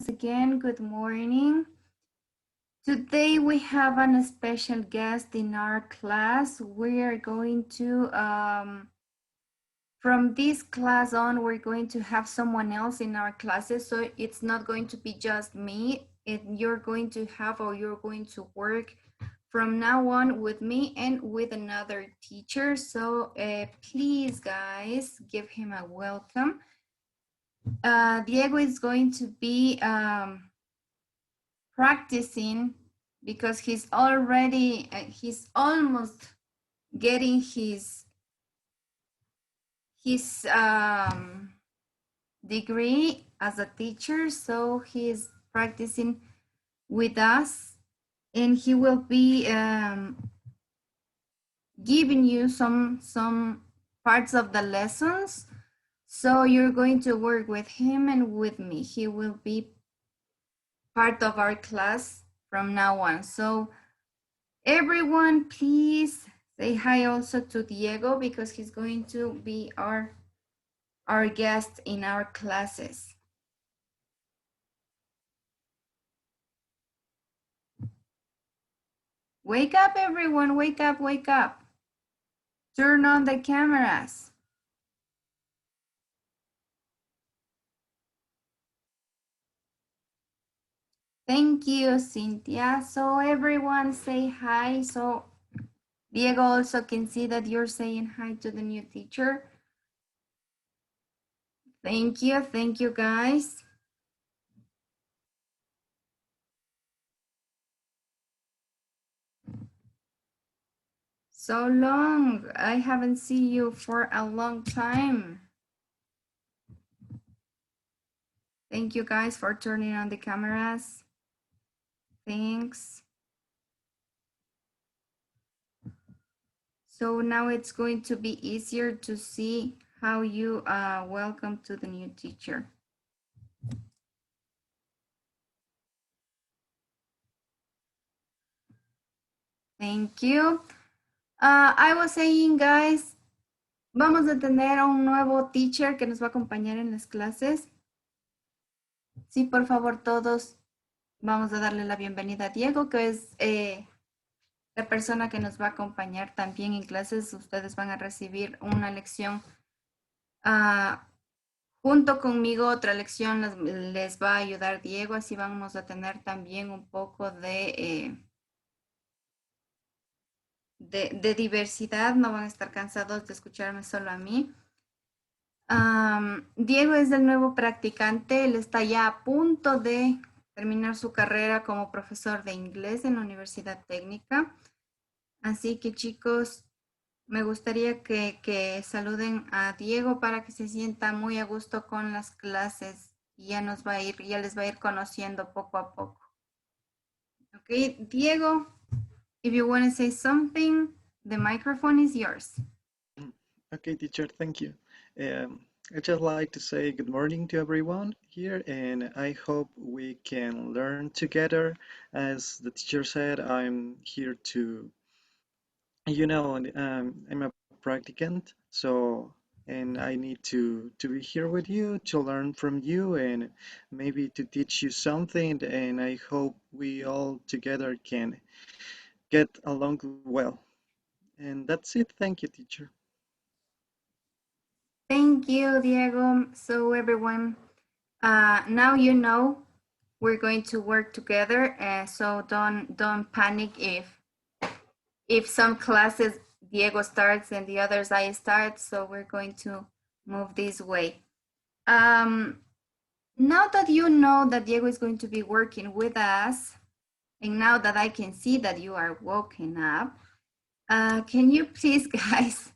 once again, good morning. Today we have a special guest in our class. We are going to, from this class on, we're going to have someone else in our classes. So it's not going to be just me. You're going to have, or you're going to work from now on with me and with another teacher. So please, guys, give him a welcome. Diego is going to be practicing because he's already, he's almost getting his degree as a teacher. So he's practicing with us and he will be giving you some parts of the lessons. So you're going to work with him and with me. He will be part of our class from now on. So everyone, please say hi also to Diego because he's going to be our guest in our classes. Wake up, everyone, wake up, wake up. Turn on the cameras. Thank you, Cynthia. So everyone say hi. So Diego also can see that you're saying hi to the new teacher. Thank you guys. So long, I haven't seen you for a long time. Thank you guys for turning on the cameras. Thanks. So now it's going to be easier to see how you welcome to the new teacher. Thank you. I was saying, guys, vamos a tener a un nuevo teacher que nos va a acompañar en las clases. Sí, por favor, todos vamos a darle la bienvenida a Diego, que es la persona que nos va a acompañar también en clases. Ustedes van a recibir una lección junto conmigo, otra lección les va a ayudar Diego, así vamos a tener también un poco de diversidad, no van a estar cansados de escucharme solo a mí. Diego es el nuevo practicante, él está ya a punto de terminar su carrera como profesor de inglés en la Universidad Técnica. Así que chicos, me gustaría que saluden a Diego para que se sienta muy a gusto con las clases y ya les va a ir conociendo poco a poco. Okay, Diego, if you want to say something, the microphone is yours. Okay, teacher, thank you. I'd just like to say good morning to everyone here, and I hope we can learn together. As the teacher said, I'm here to, I'm a practicant, so, and I need to be here with you to learn from you and maybe to teach you something, and I hope we all together can get along well. And that's it. Thank you, teacher. Thank you, Diego. So everyone, now you know we're going to work together. So don't panic if some classes Diego starts and the others I start. So we're going to move this way. Now that you know that Diego is going to be working with us, and now that I can see that you are woken up, can you please, guys,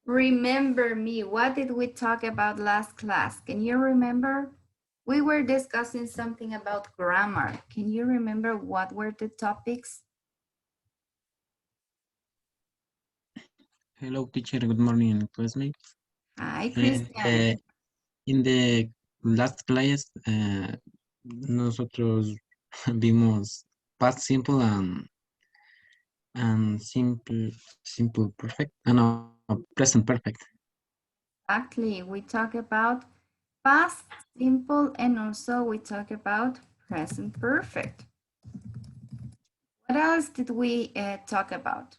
remember me? What did we talk about last class? Can you remember? We were discussing something about grammar. Can you remember what were the topics? Hello, teacher. Good morning, classmates. Hi, Christian. In the last class, nosotros vimos past simple and simple perfect. No, present perfect. Exactly. We talk about past simple and also we talk about present perfect. What else did we talk about?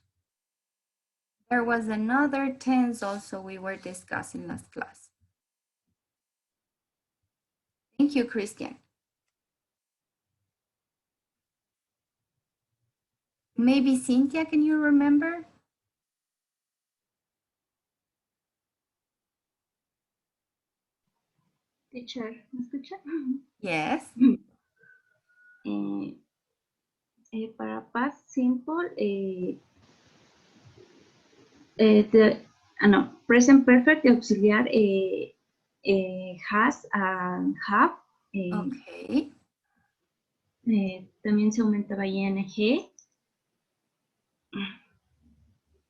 There was another tense also we were discussing last class. Thank you, Christian. Maybe Cynthia, can you remember? Teacher, ¿me escucha? Yes. Para past simple, present perfect de auxiliar has and have. Okay. También se aumentaba ing.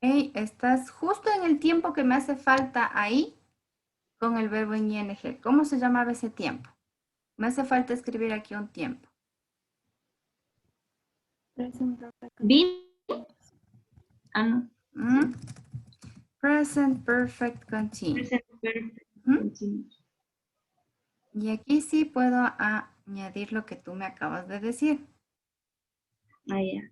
Okay, estás justo en el tiempo que me hace falta ahí con el verbo en ing. ¿Cómo se llamaba ese tiempo? Me hace falta escribir aquí un tiempo. Been. No. Present perfect continuous. Present perfect continuous. Y aquí sí puedo añadir lo que tú me acabas de decir. Yeah.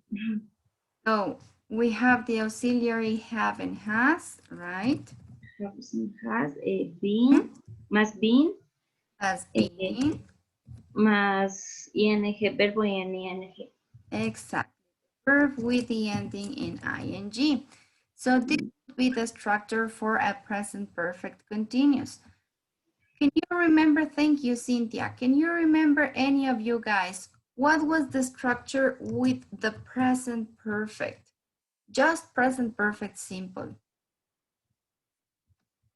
So we have the auxiliary have and has, right? Has, been, más been. Has been. Más ing, verbo en ing. Exactly. Verb with the ending in ing. So this would be the structure for a present perfect continuous. Can you remember, thank you, Cynthia. Can you remember any of you guys? What was the structure with the present perfect? Just present perfect simple.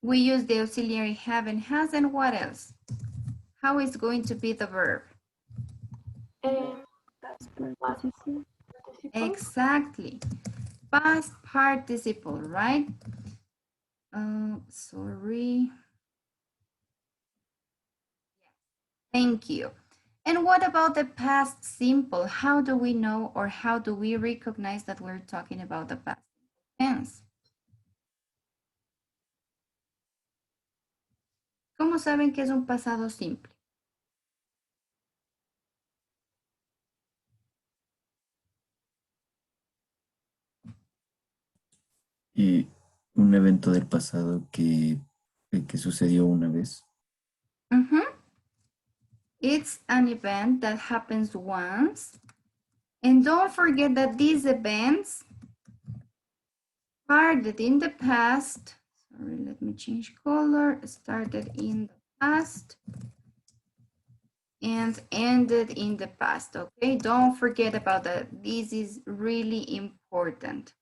We use the auxiliary have and has, and what else? How is going to be the verb? Exactly. Past participle, right? Sorry. Thank you. And what about the past simple? How do we know or how do we recognize that we're talking about the past tense? ¿Cómo saben que es un pasado simple? Y un evento del pasado que sucedió una vez. It's an event that happens once. And don't forget that these events started in the past. Sorry, let me change color. Started in the past and ended in the past, okay? Don't forget about that. This is really important.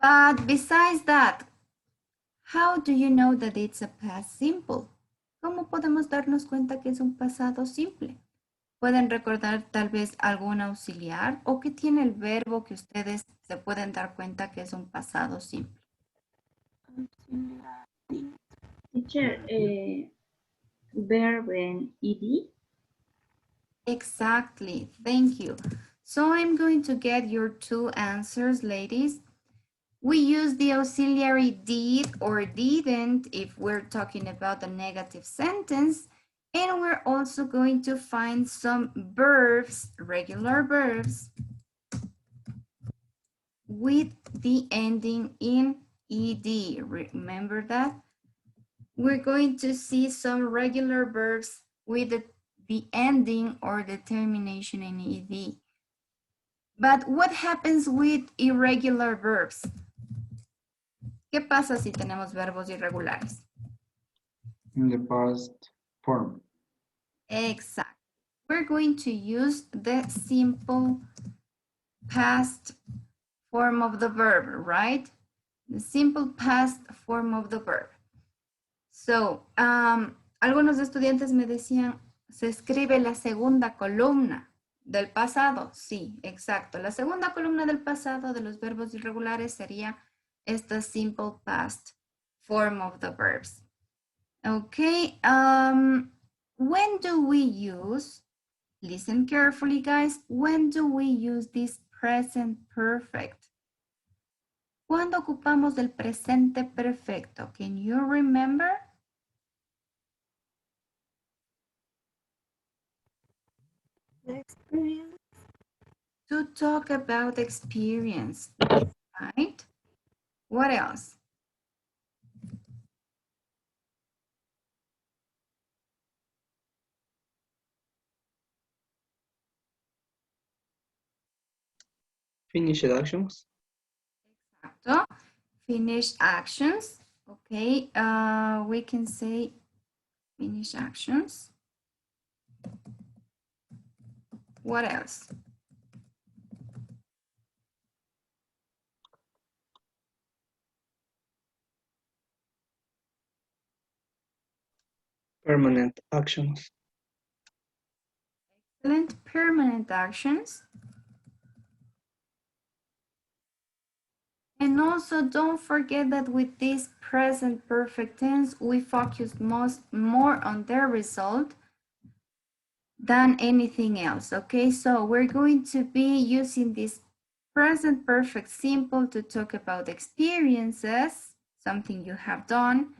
But besides that, how do you know that it's a past simple? ¿Cómo podemos darnos cuenta que es un pasado simple? ¿Pueden recordar tal vez algún auxiliar o qué tiene el verbo que ustedes se pueden dar cuenta que es un pasado simple? Teacher, verb en ed. Exactly, thank you. So I'm going to get your two answers, ladies. We use the auxiliary did or didn't if we're talking about a negative sentence. And we're also going to find some verbs, regular verbs, with the ending in ed. Remember that? We're going to see some regular verbs with the ending or the termination in ed. But what happens with irregular verbs? ¿Qué pasa si tenemos verbos irregulares? In the past form. Exactly. We're going to use the simple past form of the verb, right? The simple past form of the verb. So, algunos estudiantes me decían, ¿se escribe la segunda columna del pasado? Sí, exacto. La segunda columna del pasado de los verbos irregulares sería esta simple past form of the verbs. Okay, when do we use, listen carefully guys, when do we use this present perfect? ¿Cuándo ocupamos del presente perfecto? Can you remember? experience. To talk about experience, right? What else? Finish actions. Exacto. Finish actions. Okay, we can say finish actions. What else? Permanent actions. Excellent. Permanent actions. And also don't forget that with this present perfect tense, we focus more on the result than anything else, okay? So we're going to be using this present perfect simple to talk about experiences, something you have done,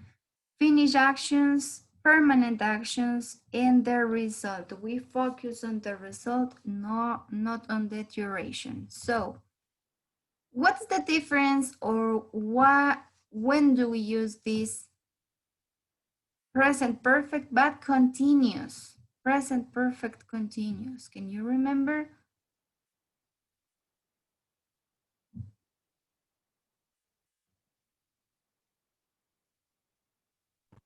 finish actions, permanent actions, and the result. We focus on the result, not on the duration. So what's the difference, or when do we use this present perfect but continuous? Present perfect continuous. Can you remember?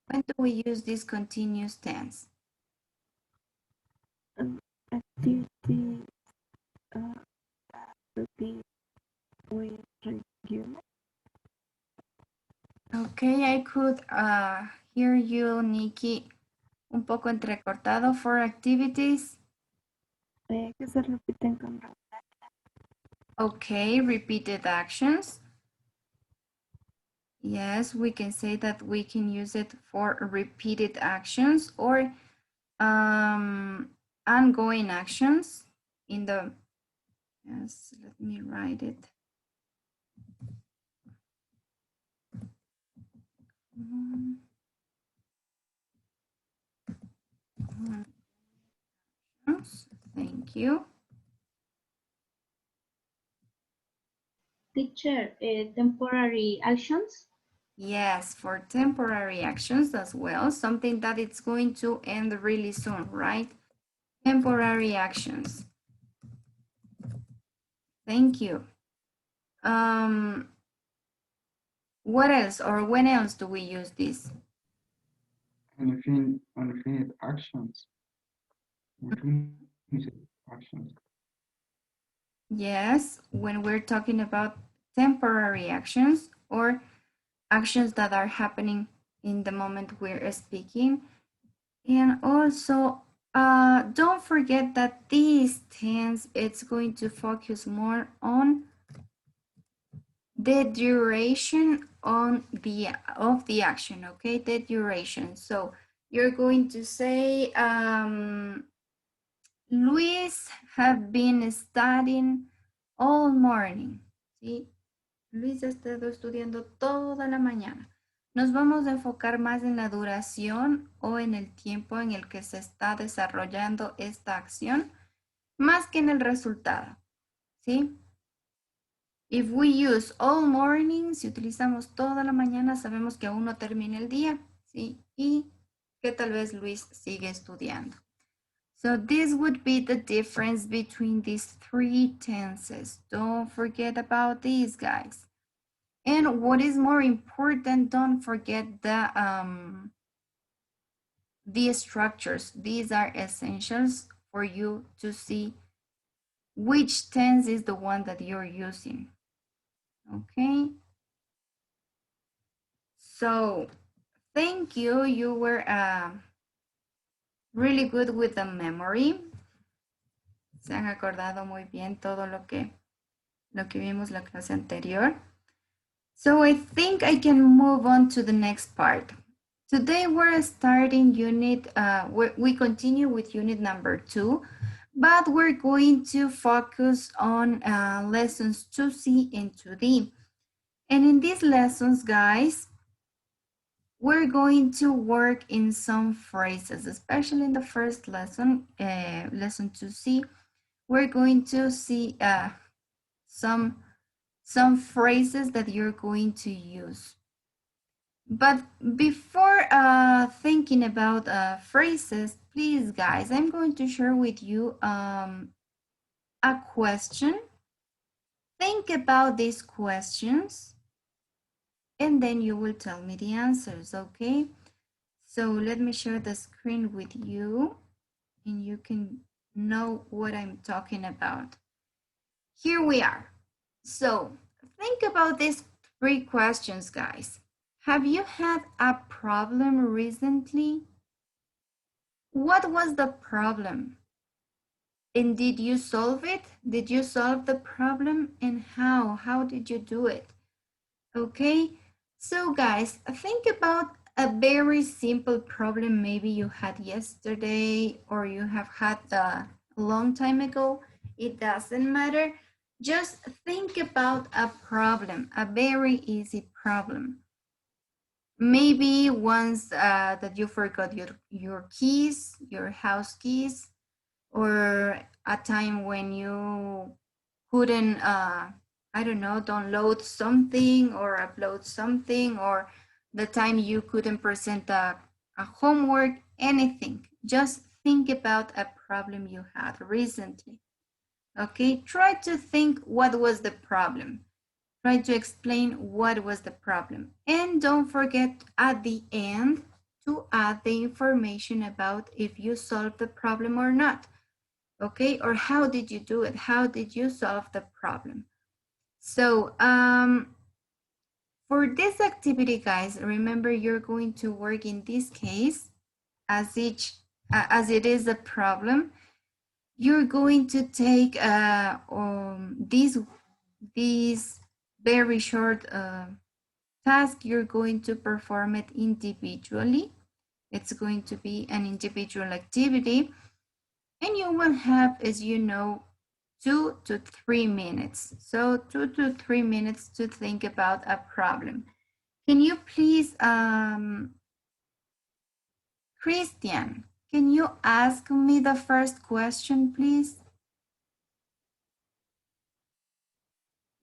When do we use this continuous tense? Activity to be with regular. Okay, I could hear you, Nikki, un poco entrecortado. For activities. Que se repiten con Okay, repeated actions. Yes, we can say that we can use it for repeated actions or ongoing actions in the, yes, let me write it. Thank you. Teacher, temporary actions. Yes, for temporary actions as well, something that it's going to end really soon, right? Temporary actions. Thank you. What else, or when else do we use this? Unfinished actions. Unfinished actions. Yes, when we're talking about temporary actions or actions that are happening in the moment we're speaking. And also, don't forget that this tense, it's going to focus more on the duration of the action, okay? The duration. So you're going to say, Luis have been studying all morning. ¿Sí? Luis ha estado estudiando toda la mañana. Nos vamos a enfocar más en la duración o en el tiempo en el que se está desarrollando esta acción, más que en el resultado. ¿Sí? If we use all morning, si utilizamos toda la mañana, sabemos que aún no termina el día. ¿Sí? Y que tal vez Luis sigue estudiando. So this would be the difference between these three tenses. Don't forget about these, guys. And what is more important, don't forget the structures. These are essentials for you to see which tense is the one that you're using. Okay. So thank you. You were really good with the memory. Se han acordado muy bien todo lo que vimos la clase anterior. So I think I can move on to the next part. Today we're starting unit, we continue with unit number 2, but we're going to focus on lessons 2C and 2D. And in these lessons, guys, we're going to work in some phrases, especially in the first lesson, lesson 2C. we're going to see some phrases that you're going to use. But before thinking about phrases, please, guys, I'm going to share with you a question. Think about these questions, and then you will tell me the answers, okay? So let me share the screen with you, and you can know what I'm talking about. Here we are. So think about these 3 questions, guys. Have you had a problem recently? What was the problem? And did you solve it? Did you solve the problem? And how? How did you do it? Okay, so guys, think about a very simple problem maybe you had yesterday or you have had a long time ago. It doesn't matter. Just think about a problem, a very easy problem. Maybe once that you forgot your keys, your house keys, or a time when you couldn't, I don't know, download something or upload something, or the time you couldn't present a homework, anything. Just think about a problem you had recently. Okay, try to think what was the problem. Try to explain what was the problem. And don't forget at the end to add the information about if you solved the problem or not. Okay, or how did you do it? How did you solve the problem? So for this activity, guys, remember you're going to work in this case as it is a problem. You're going to take this very short task. You're going to perform it individually. It's going to be an individual activity. And you will have, as you know, 2 to 3 minutes. So 2 to 3 minutes to think about a problem. Can you please, Christian, can you ask me the first question, please?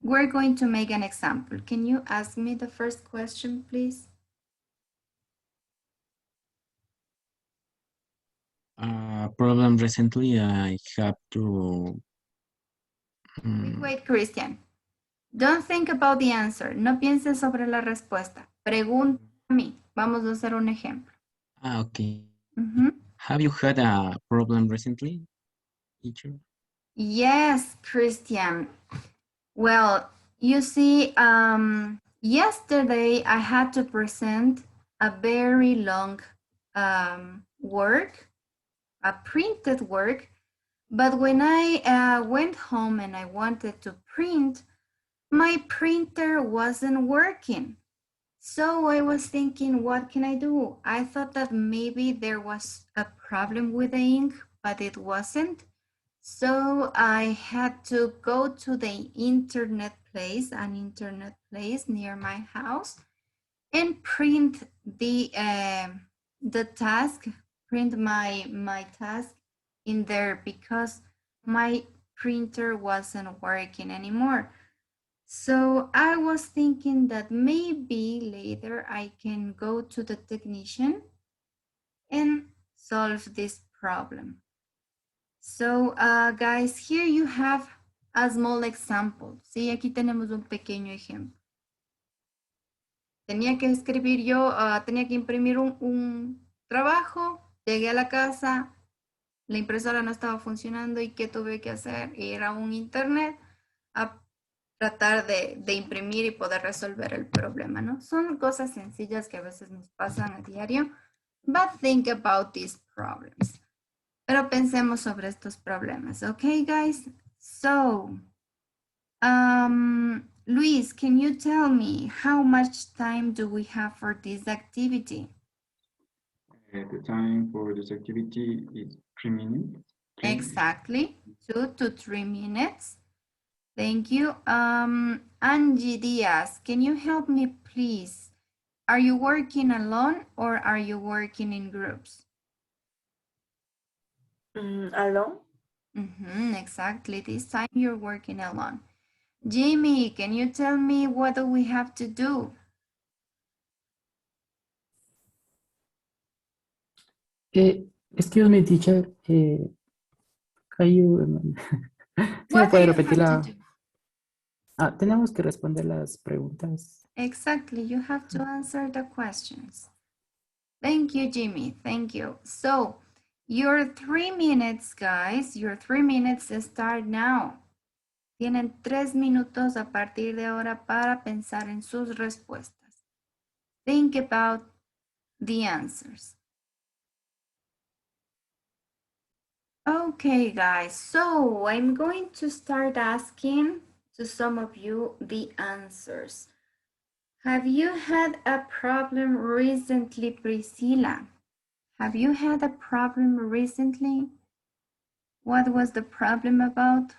We're going to make an example. Can you ask me the first question, please? Problem recently, I have to... Wait, Christian. Don't think about the answer. No pienses sobre la respuesta. Pregunta a mí. Vamos a hacer un ejemplo. Okay. Mhm. Have you had a problem recently, teacher? Yes, Christian. Well, you see, yesterday I had to present a very long work, a printed work, but when I went home and I wanted to print, my printer wasn't working. So I was thinking, what can I do? I thought that maybe there was a problem with the ink, but it wasn't. So I had to go to the internet place, an internet place near my house, and print the task, print my task in there because my printer wasn't working anymore. So I was thinking that maybe later I can go to the technician and solve this problem. So guys, here you have a small example. Sí, aquí tenemos un pequeño ejemplo. Tenía que escribir yo, tenía que imprimir un trabajo, llegué a la casa, la impresora no estaba funcionando y ¿qué tuve que hacer? Ir a un internet a tratar de imprimir y poder resolver el problema, ¿no? Son cosas sencillas que a veces nos pasan a diario, but think about these problems. Pero pensemos sobre estos problemas, okay, guys? So, Luis, can you tell me how much time do we have for this activity? The time for this activity is 3 minutes. Exactly, 2 to 3 minutes. Thank you. Angie Diaz, can you help me, please? Are you working alone or are you working in groups? Alone? Exactly. This time you're working alone. Jimmy, can you tell me what do we have to do? Excuse me, teacher. Can you, ¿sí me What do puede you repetir have to la? do? Tenemos que responder las preguntas. Exactly. You have to answer the questions. Thank you, Jimmy. Thank you. So, your 3 minutes, guys. Your 3 minutes start now. Tienen 3 minutos a partir de ahora para pensar en sus respuestas. Think about the answers. Okay, guys, so I'm going to start asking to some of you the answers. Have you had a problem recently, Priscilla? Have you had a problem recently? What was the problem about?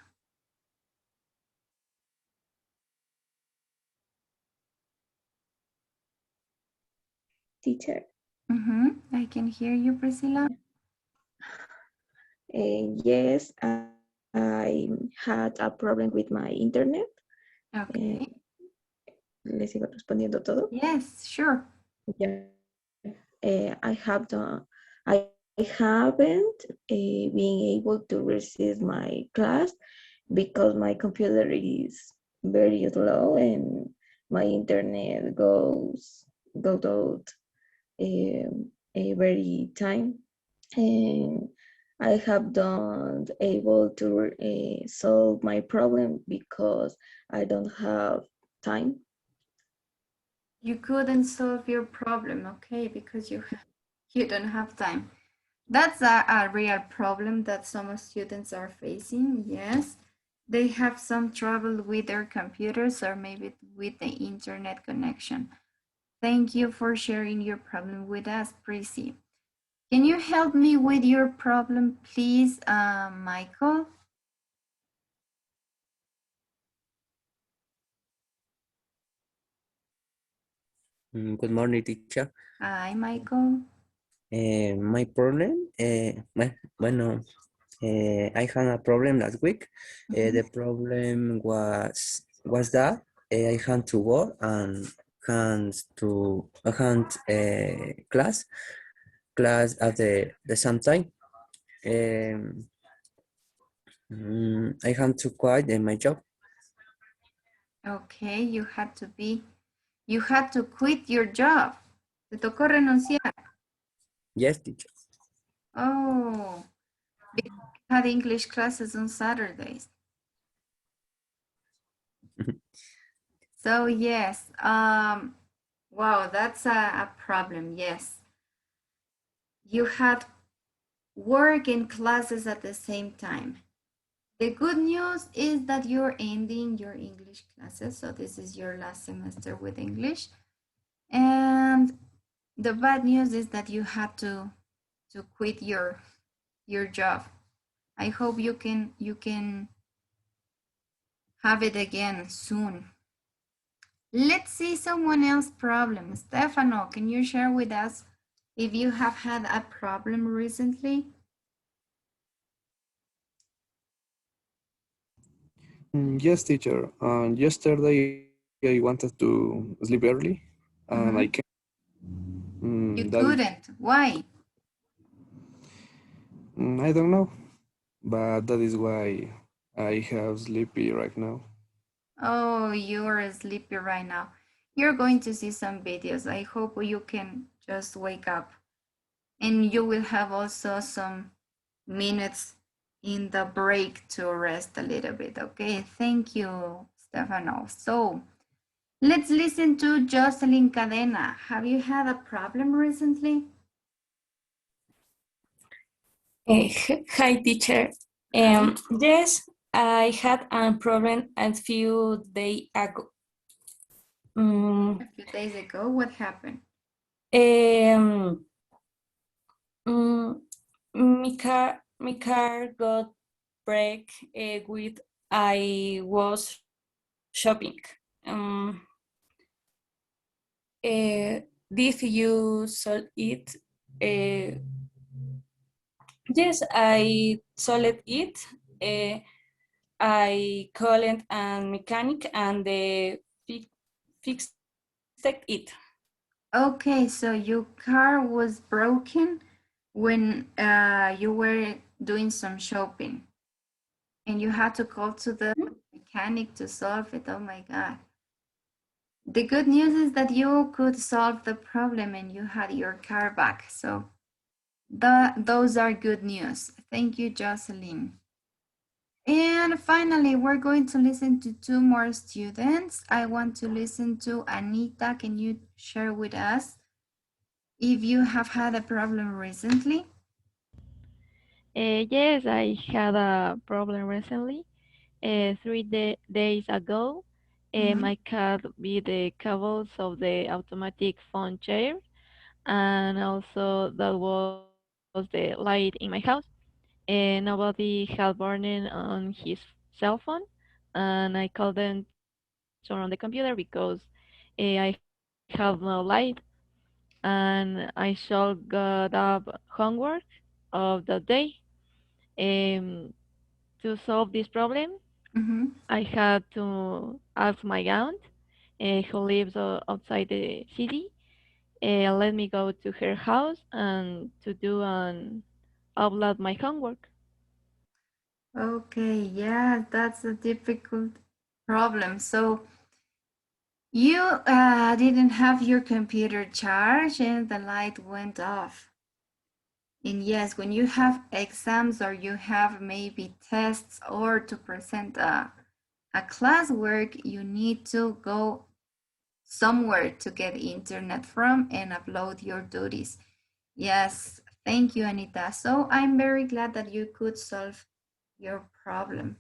Teacher. I can hear you, Priscilla. Yes, I had a problem with my internet. Okay. ¿Le sigo respondiendo todo? Yes, sure. Yeah. I haven't been able to receive my class because my computer is very slow and my internet goes out every time. And I have not able to solve my problem because I don't have time. You couldn't solve your problem, okay, because you don't have time. That's a real problem that some students are facing, yes. They have some trouble with their computers or maybe with the internet connection. Thank you for sharing your problem with us, Prissy. Can you help me with your problem, please, Michael? Good morning, teacher. Hi, Michael. My problem, bueno, I had a problem last week. The problem was that I had to go and had class at the same time. I had to quit my job. Okay, you had to quit your job. Te tocó renunciar. Yes, teacher. Oh, because you had English classes on Saturdays. So yes, wow, that's a problem, yes. You had work and classes at the same time. The good news is that you're ending your English classes, so this is your last semester with English. And the bad news is that you had to quit your job. I hope you can have it again soon. Let's see someone else's problem. Stefano, can you share with us if you have had a problem recently? Yes, teacher. Yesterday I wanted to sleep early, and I can't. You That is, couldn't. Why? I don't know, but that is why I have sleepy right now. Oh, you're sleepy right now. You're going to see some videos. I hope you can just wake up. And you will have also some minutes in the break to rest a little bit. Okay, thank you, Stefano. So let's listen to Jocelyn Cadena. Have you had a problem recently? Hi, teacher. Yes, I had a problem a few days ago. A few days ago, what happened? My car got break with I was shopping. Did you solve it? Yes, I solved it. I called a mechanic and they fixed it. Okay, so your car was broken when you were doing some shopping and you had to call to the mechanic to solve it. Oh my God. The good news is that you could solve the problem and you had your car back. So those are good news. Thank you, Jocelyn. And finally, we're going to listen to two more students. I want to listen to Anita. Can you share with us if you have had a problem recently? Yes, I had a problem recently. 3 days ago, my cat bit the cables of the automatic phone chair, and also that was the light in my house. Nobody had burned on his cell phone, and I couldn't turn on the computer because I have no light, and I should got up homework of the day. Um, to solve this problem, I had to ask my aunt, who lives outside the city, let me go to her house and to do and upload my homework. Okay, yeah, that's a difficult problem. So you didn't have your computer charged and the light went off. And yes, when you have exams or you have maybe tests or to present a classwork, you need to go somewhere to get internet from and upload your duties. Yes, thank you, Anita. So I'm very glad that you could solve your problem.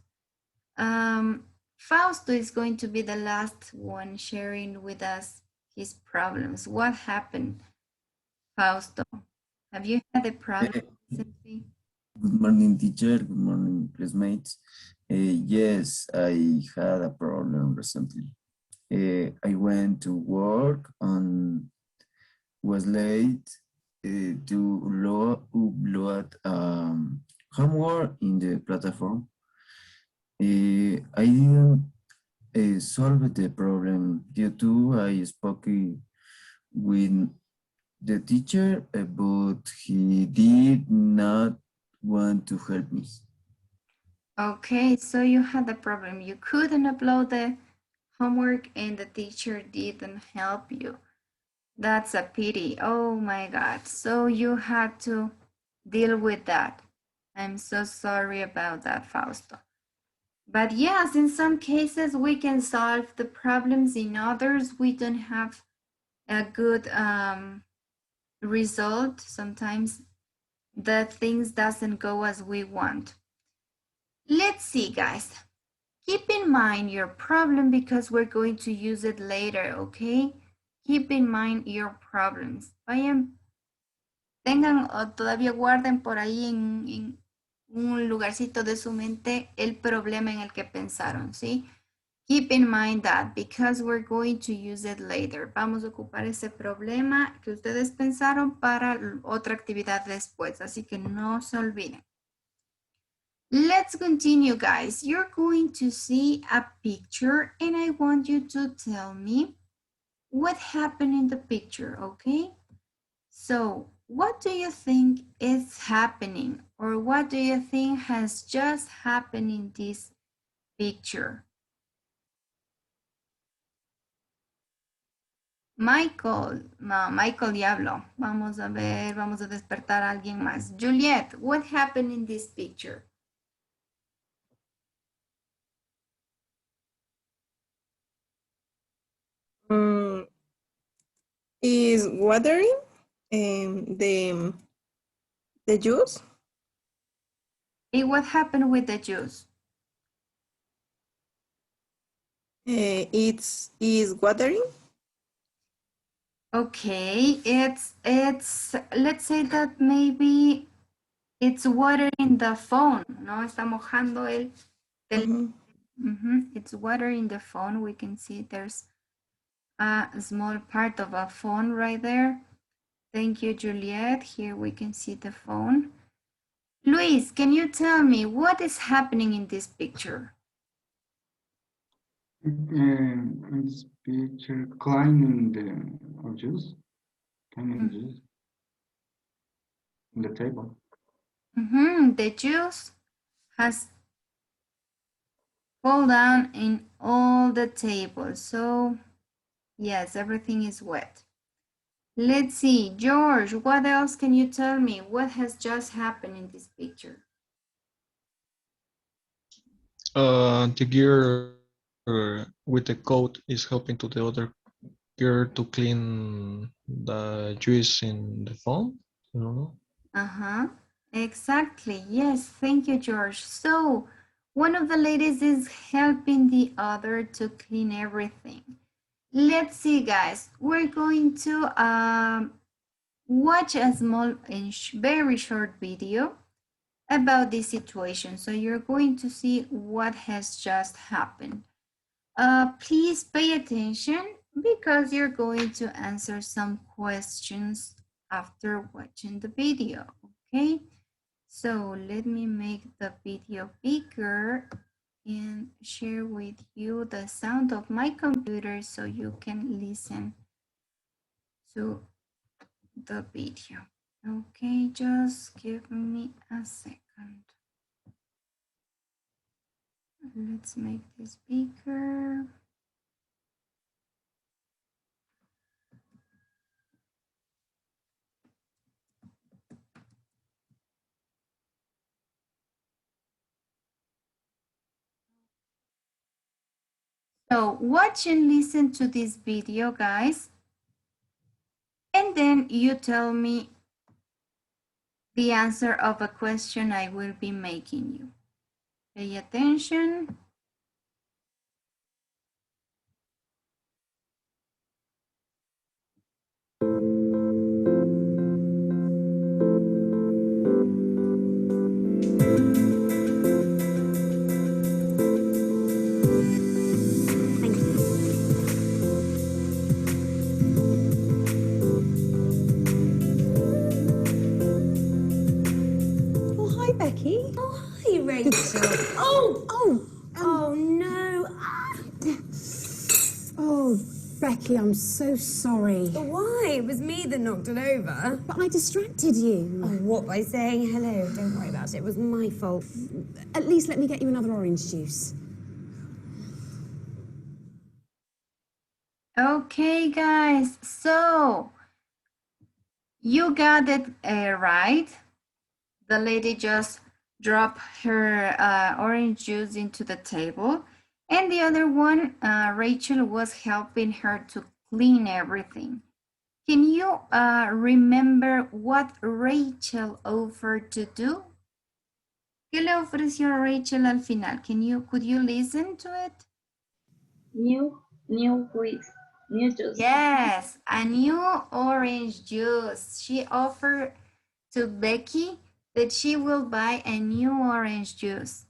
Fausto is going to be the last one sharing with us his problems. What happened, Fausto? Have you had a problem recently? Good morning, teacher. Good morning, classmates. Yes, I had a problem recently. I went to work and was late to upload homework in the platform. I didn't solve the problem due to I spoke with the teacher, but he did not want to help me. Okay, so you had a problem. You couldn't upload the homework and the teacher didn't help you. That's a pity. Oh my God. So you had to deal with that. I'm so sorry about that, Fausto. But yes, in some cases we can solve the problems. In others, we don't have a good result. Sometimes the things doesn't go as we want. Let's see, guys. Keep in mind your problem because we're going to use it later, okay? Keep in mind your problems. Tengan o todavía guarden por ahí en un lugarcito de su mente el problema en el que pensaron, ¿sí? Keep in mind that because we're going to use it later. Vamos a ocupar ese problema que ustedes pensaron para otra actividad después, así que no se olviden. Let's continue, guys. You're going to see a picture and I want you to tell me what happened in the picture, okay? So, what do you think is happening or what do you think has just happened in this picture? Michael, no, Michael ya habló. Vamos a ver, vamos a despertar a alguien más. Juliet, what happened in this picture? Is watering the juice. Hey, what happened with the juice? It's is watering. Okay, it's let's say that maybe it's watering the phone, ¿no? Está mojando el It's watering the phone. We can see there's a small part of a phone right there. Thank you, Juliet. Here we can see the phone. Luis, can you tell me what is happening in this picture? In this picture, climbing the juice, climbing the juice on the table. The juice has fall down in all the tables. So yes, everything is wet. Let's see, George, what else can you tell me? What has just happened in this picture? The gear with the coat is helping to the other gear to clean the juice in the foam. I don't know. Exactly. Yes, thank you, George. So one of the ladies is helping the other to clean everything. Let's see, guys. We're going to watch a small and very short video about this situation. So you're going to see what has just happened. Please pay attention because you're going to answer some questions after watching the video, okay? So let me make the video bigger and share with you the sound of my computer so you can listen to the video. Okay, just give me a second. Let's make this bigger. So watch and listen to this video, guys. And then you tell me the answer of a question I will be making you. Pay attention. Becky. Oh, hi, Rachel. Oh, no. Oh, Becky, I'm so sorry. Why? It was me that knocked it over. But I distracted you. Oh, what, by saying hello? Don't worry about it. It was my fault. At least let me get you another orange juice. Okay, guys. So you got it right. The lady just dropped her orange juice into the table. And the other one, Rachel was helping her to clean everything. Can you remember what Rachel offered to do? ¿Qué le ofreció Rachel al final? Could you listen to it? New juice. Yes, a new orange juice. She offered to Becky that she will buy a new orange juice.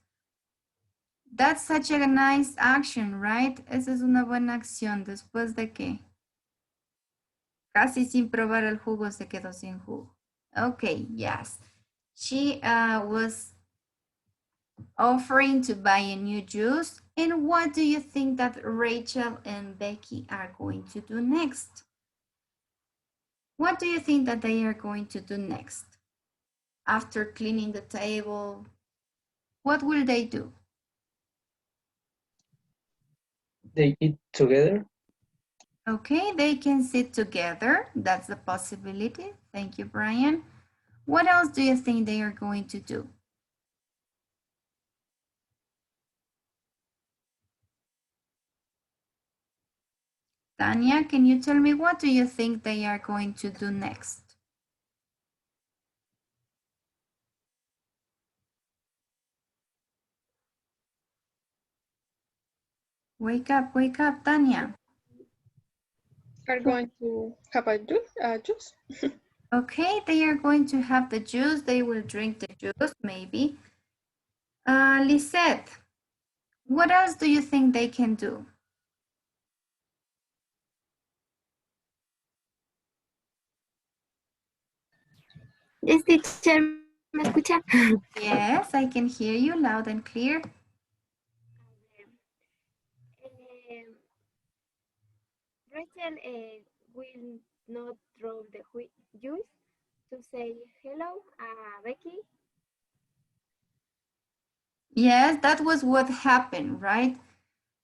That's such a nice action, right? Esa es una buena acción. ¿Después de qué? Casi sin probar el jugo se quedó sin jugo. Okay, yes. She was offering to buy a new juice. And what do you think that Rachel and Becky are going to do next? What do you think that they are going to do next? After cleaning the table, what will they do? They eat together. Okay, they can sit together. That's a possibility. Thank you, Brian. What else do you think they are going to do? Tanya, can you tell me what do you think they are going to do next? Wake up, Tanya. Are going to have a juice. Okay, they are going to have the juice. They will drink the juice, maybe. Lisette, what else do you think they can do? Yes, teacher, ¿Me escuchan? Yes, I can hear you loud and clear. Rachel will not throw the juice to say hello, Becky. Yes, that was what happened, right?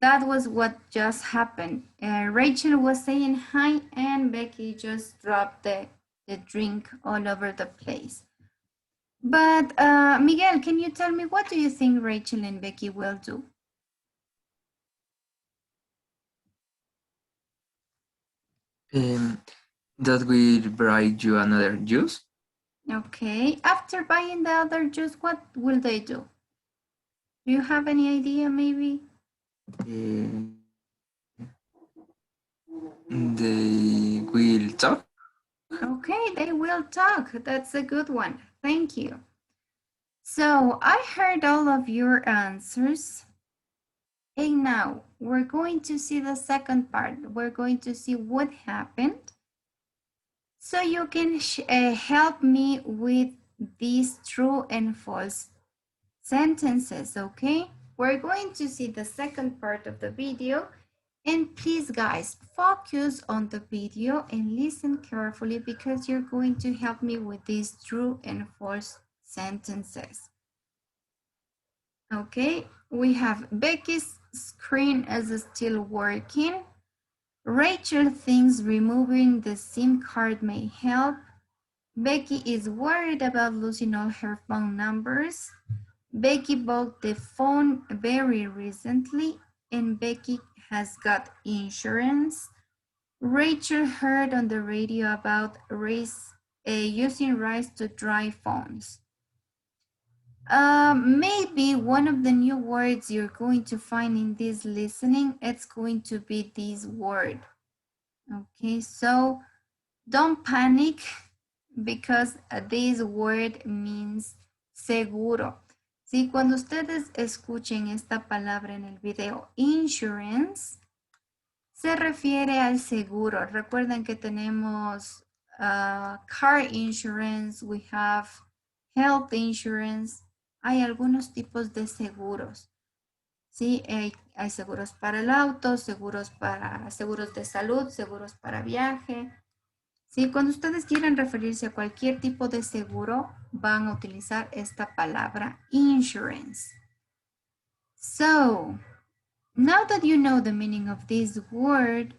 That was what just happened. Rachel was saying hi and Becky just dropped the drink all over the place. But Miguel, can you tell me what do you think Rachel and Becky will do? That will buy you another juice. Okay, after buying the other juice, what will they do? Do you have any idea maybe? They will talk. Okay, they will talk. That's a good one. Thank you. So I heard all of your answers. And now we're going to see the second part. We're going to see what happened. So you can help me with these true and false sentences, okay? We're going to see the second part of the video. And please, guys, focus on the video and listen carefully because you're going to help me with these true and false sentences. Okay, we have Becky's screen is still working. Rachel thinks removing the SIM card may help. Becky is worried about losing all her phone numbers. Becky bought the phone very recently and Becky has got insurance. Rachel heard on the radio about using rice to dry phones. Maybe one of the new words you're going to find in this listening, it's going to be this word. Okay, so don't panic because this word means seguro. Sí, cuando ustedes escuchen esta palabra en el video, insurance, se refiere al seguro. Recuerden que tenemos car insurance, we have health insurance. Hay algunos tipos de seguros. Sí, hay seguros para el auto, seguros de salud, seguros para viaje. Sí, cuando ustedes quieran referirse a cualquier tipo de seguro, van a utilizar esta palabra insurance. So, now that you know the meaning of this word,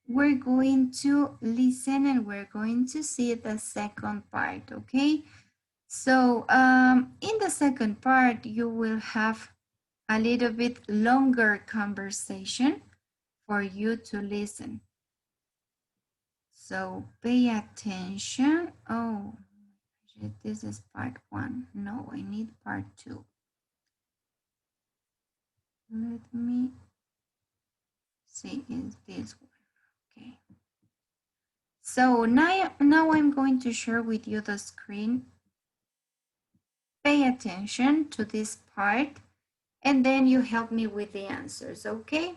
we're going to listen and we're going to see the second part, okay? So, in the second part, you will have a little bit longer conversation for you to listen. So pay attention. Oh, this is part 1. No, I need part 2. Let me see, is this one. Okay. So now I'm going to share with you the screen. Pay attention to this part and then you help me with the answers, okay?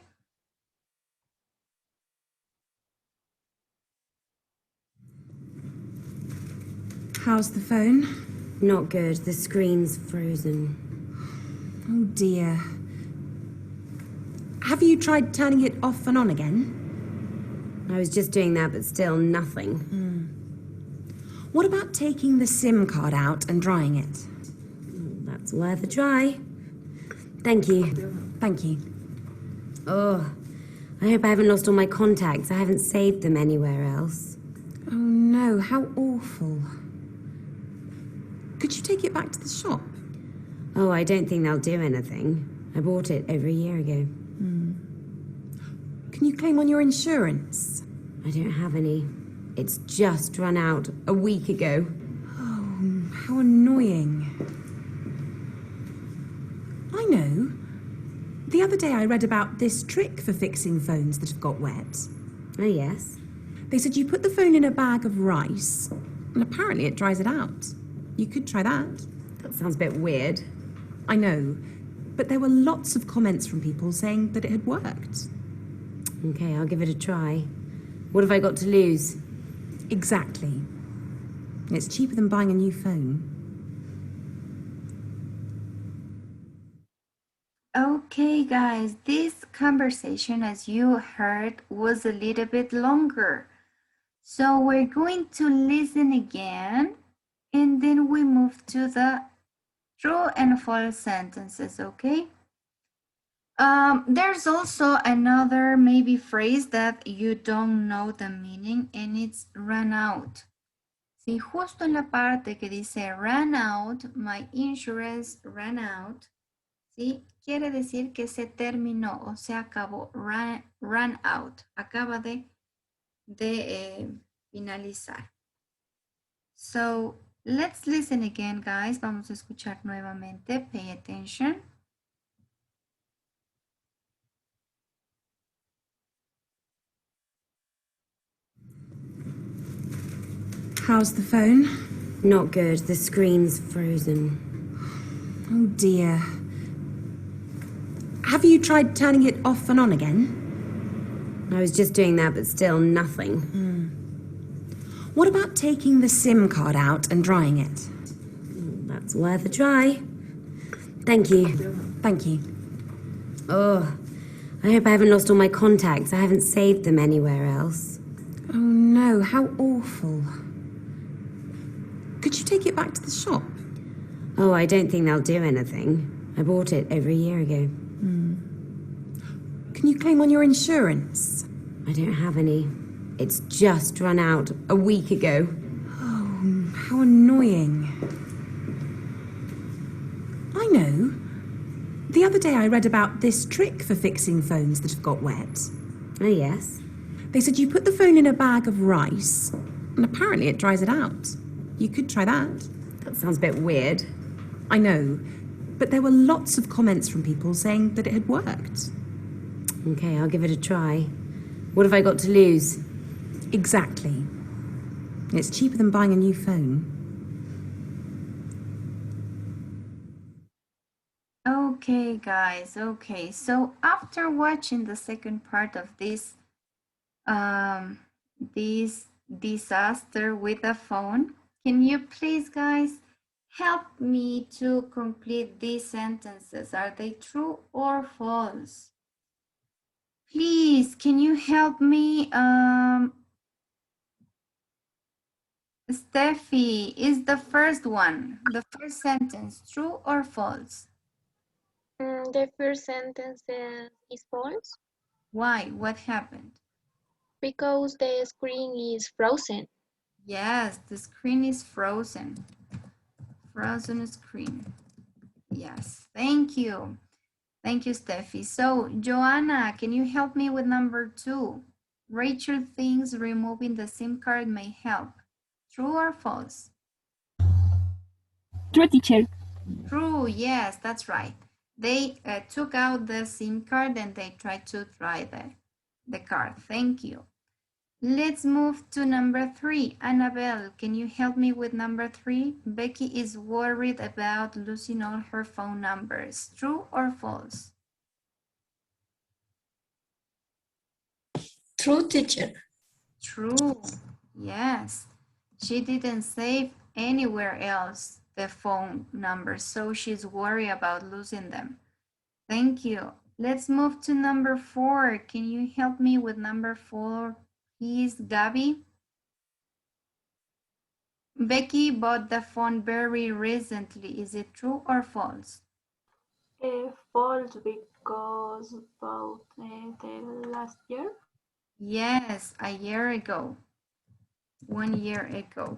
How's the phone? Not good. The screen's frozen. Oh dear. Have you tried turning it off and on again? I was just doing that, but still nothing. What about taking the SIM card out and drying it? That's worth a try. Thank you. Thank you. Oh, I hope I haven't lost all my contacts. I haven't saved them anywhere else. Oh no, how awful. Could you take it back to the shop? Oh, I don't think they'll do anything. I bought it over a year ago. Can you claim on your insurance? I don't have any. It's just run out a week ago. Oh, how annoying. I know. The other day I read about this trick for fixing phones that have got wet. Oh, yes? They said you put the phone in a bag of rice, and apparently it dries it out. You could try that. That sounds a bit weird. I know, but there were lots of comments from people saying that it had worked. Okay, I'll give it a try. What have I got to lose? Exactly. It's cheaper than buying a new phone. Okay, guys, this conversation, as you heard, was a little bit longer. So we're going to listen again, and then we move to the true and false sentences, okay? There's also another maybe phrase that you don't know the meaning, and it's run out. Si justo en la parte que dice run out, my insurance ran out, ¿sí? Quiere decir que se terminó o se acabó, run out, acaba de finalizar. So, let's listen again, guys. Vamos a escuchar nuevamente. Pay attention. How's the phone? Not good. The screen's frozen. Oh dear. Have you tried turning it off and on again? I was just doing that, but still nothing. What about taking the SIM card out and drying it? That's worth a try. Thank you. Thank you. Oh, I hope I haven't lost all my contacts. I haven't saved them anywhere else. Oh no, how awful. Could you take it back to the shop? Oh, I don't think they'll do anything. I bought it over a year ago. Can you claim on your insurance? I don't have any. It's just run out a week ago. Oh, how annoying. I know. The other day I read about this trick for fixing phones that have got wet. Oh, yes? They said you put the phone in a bag of rice, and apparently it dries it out. You could try that. That sounds a bit weird. I know, but there were lots of comments from people saying that it had worked. Okay, I'll give it a try. What have I got to lose? Exactly. It's cheaper than buying a new phone. Okay, guys. Okay, so after watching the second part of this disaster with the phone, can you please, guys, help me to complete these sentences? Are they true or false? Please, can you help me? Steffi, is the first one, the first sentence, true or false? The first sentence is false Why? What happened? because the screen is frozen. Yes, the screen is frozen. Frozen screen. Yes, thank you. Thank you, Steffi. So, Joanna, can you help me with number 2? Rachel thinks removing the SIM card may help. True or false? True, teacher. True, yes, that's right. They took out the SIM card and they tried to try the card. Thank you. Let's move to number 3. Annabelle, can you help me with number 3? Becky is worried about losing all her phone numbers. True or false? True, teacher. True, yes. She didn't save anywhere else the phone numbers, so she's worried about losing them. Thank you. Let's move to number 4. Can you help me with number 4, please, Gabby? Becky bought the phone very recently. Is it true or false? False, because about the last year. Yes, a year ago. 1 year ago.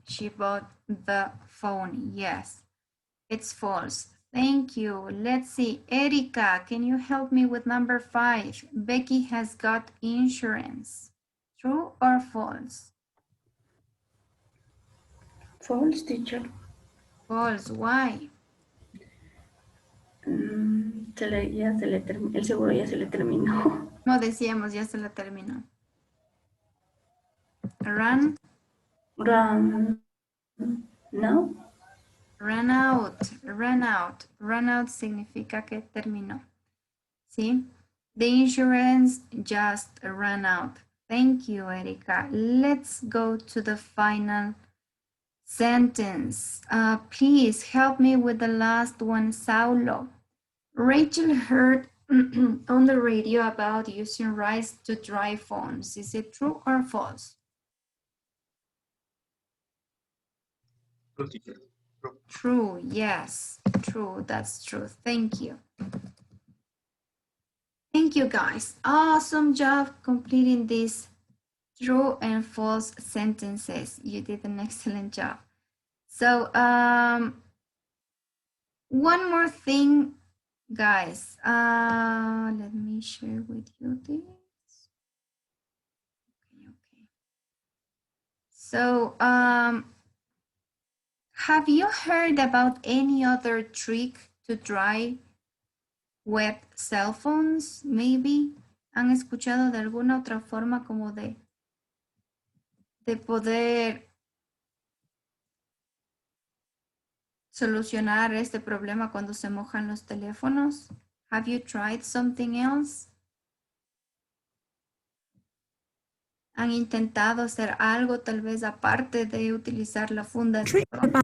She bought the phone. Yes, it's false. Thank you. Let's see. Erika, can you help me with number 5? Becky has got insurance. True or false? False, teacher. False. Why? El seguro ya se le terminó. No decíamos, ya se la terminó. Run. No. Run out. Run out. Run out significa que terminó. ¿Sí? The insurance just ran out. Thank you, Erika. Let's go to the final sentence. Please help me with the last one, Saulo. Rachel heard on the radio about using rice to dry phones. Is it true or false? True, yes, true, that's true. Thank you. Thank you, guys. Awesome job completing these true and false sentences. You did an excellent job. So, one more thing, guys. Let me share with you this. Okay. So, have you heard about any other trick to dry web cell phones? Maybe. ¿Han escuchado de alguna otra forma como de poder solucionar este problema cuando se mojan los teléfonos? Have you tried something else? ¿Han intentado hacer algo tal vez aparte de utilizar la funda de pronto?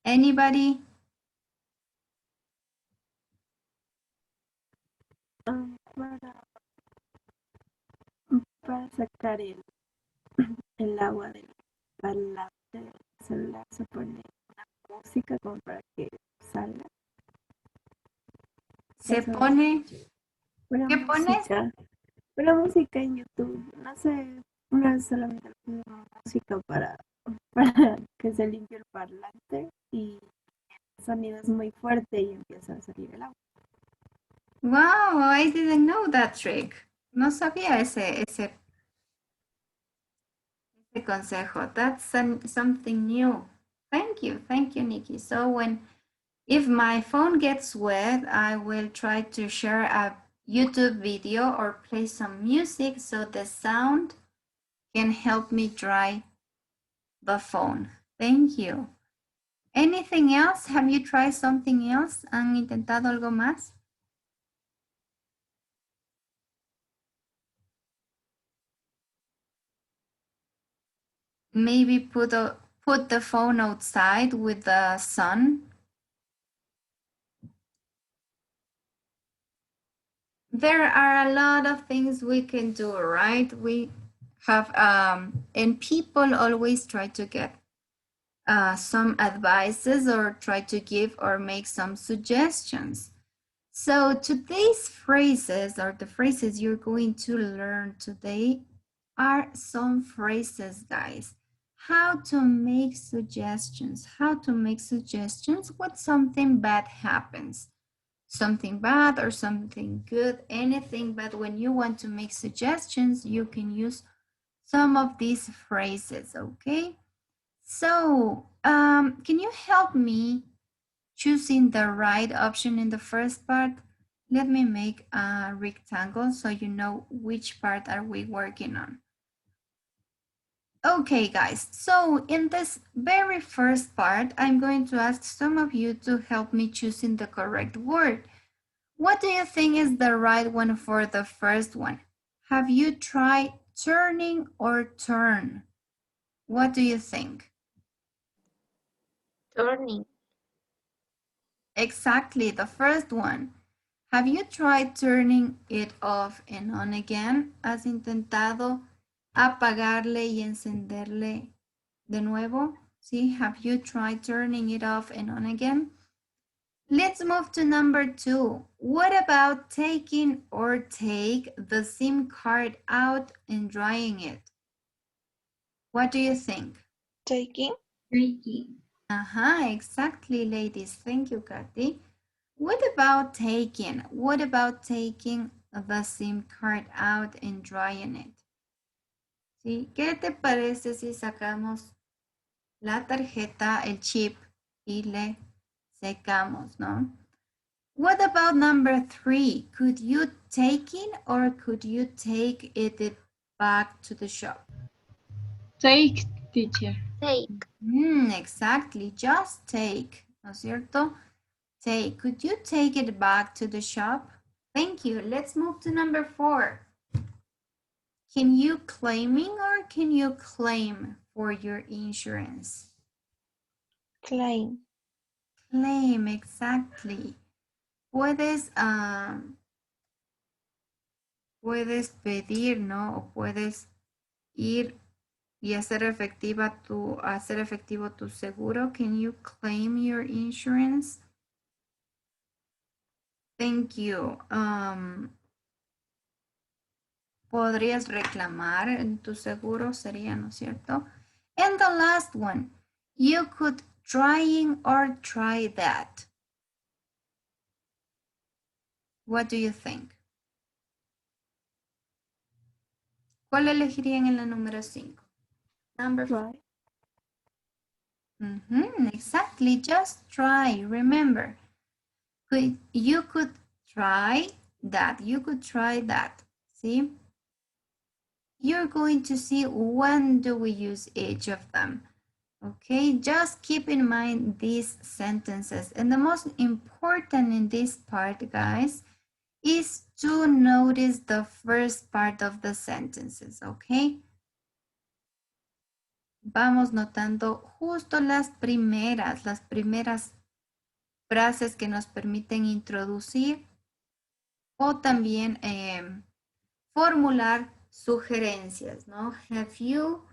Anybody? Para sacar el agua del parlante del celular se pone una música como para que salga. Se pone. ¿Qué pones? Una música en YouTube. No sé, una vez solamente puse una música para que se limpie el parlante y el sonido es muy fuerte y empieza a salir el agua. Wow, I didn't know that trick. No sabía ese consejo. That's something new. Thank you, Nikki. So if my phone gets wet, I will try to share a YouTube video or play some music so the sound can help me dry the phone. Thank you. Anything else? Have you tried something else? ¿Han intentado algo más? Maybe put the phone outside with the sun. There are a lot of things we can do, right? We have, and people always try to get some advices or try to give or make some suggestions. So today's phrases, or the phrases you're going to learn today, are some phrases, guys. How to make suggestions. How to make suggestions when something bad happens. Something bad or something good, anything, but when you want to make suggestions, you can use some of these phrases, okay? So, can you help me choosing the right option in the first part? Let me make a rectangle so you know which part are we working on. Okay, guys, so in this very first part, I'm going to ask some of you to help me choosing the correct word. What do you think is the right one for the first one? Have you tried turning or turn? What do you think? Turning. Exactly, the first one. Have you tried turning it off and on again? ¿Has intentado apagarle y encenderle de nuevo? ¿Sí? Have you tried turning it off and on again? Let's move to number 2. What about taking or take the SIM card out and drying it? What do you think? Taking. Exactly, ladies. Thank you, Kathy. What about taking? What about taking the SIM card out and drying it? ¿Sí? ¿Qué te parece si sacamos la tarjeta, el chip, y le secamos, no? What about number 3? Could you take it or could you take it back to the shop? Take, teacher. Take. Exactly, just take, ¿no es cierto? Take. Could you take it back to the shop? Thank you. Let's move to number 4. Can you claiming or can you claim for your insurance? Claim. Claim, exactly. Puedes, puedes pedir, ¿no? O puedes ir y hacer efectivo tu seguro. Can you claim your insurance? Thank you. Podrías reclamar en tu seguro, sería, ¿no es cierto? And the last one, you could trying or try that. What do you think? ¿Cuál elegirían en la número 5? Number 5. Exactly, just try. Remember, you could try that. You could try that. See? You're going to see when do we use each of them. Okay, just keep in mind these sentences. And the most important in this part, guys, is to notice the first part of the sentences, okay? Vamos notando justo las primeras frases que nos permiten introducir o también formular sugerencias, ¿no? Have you,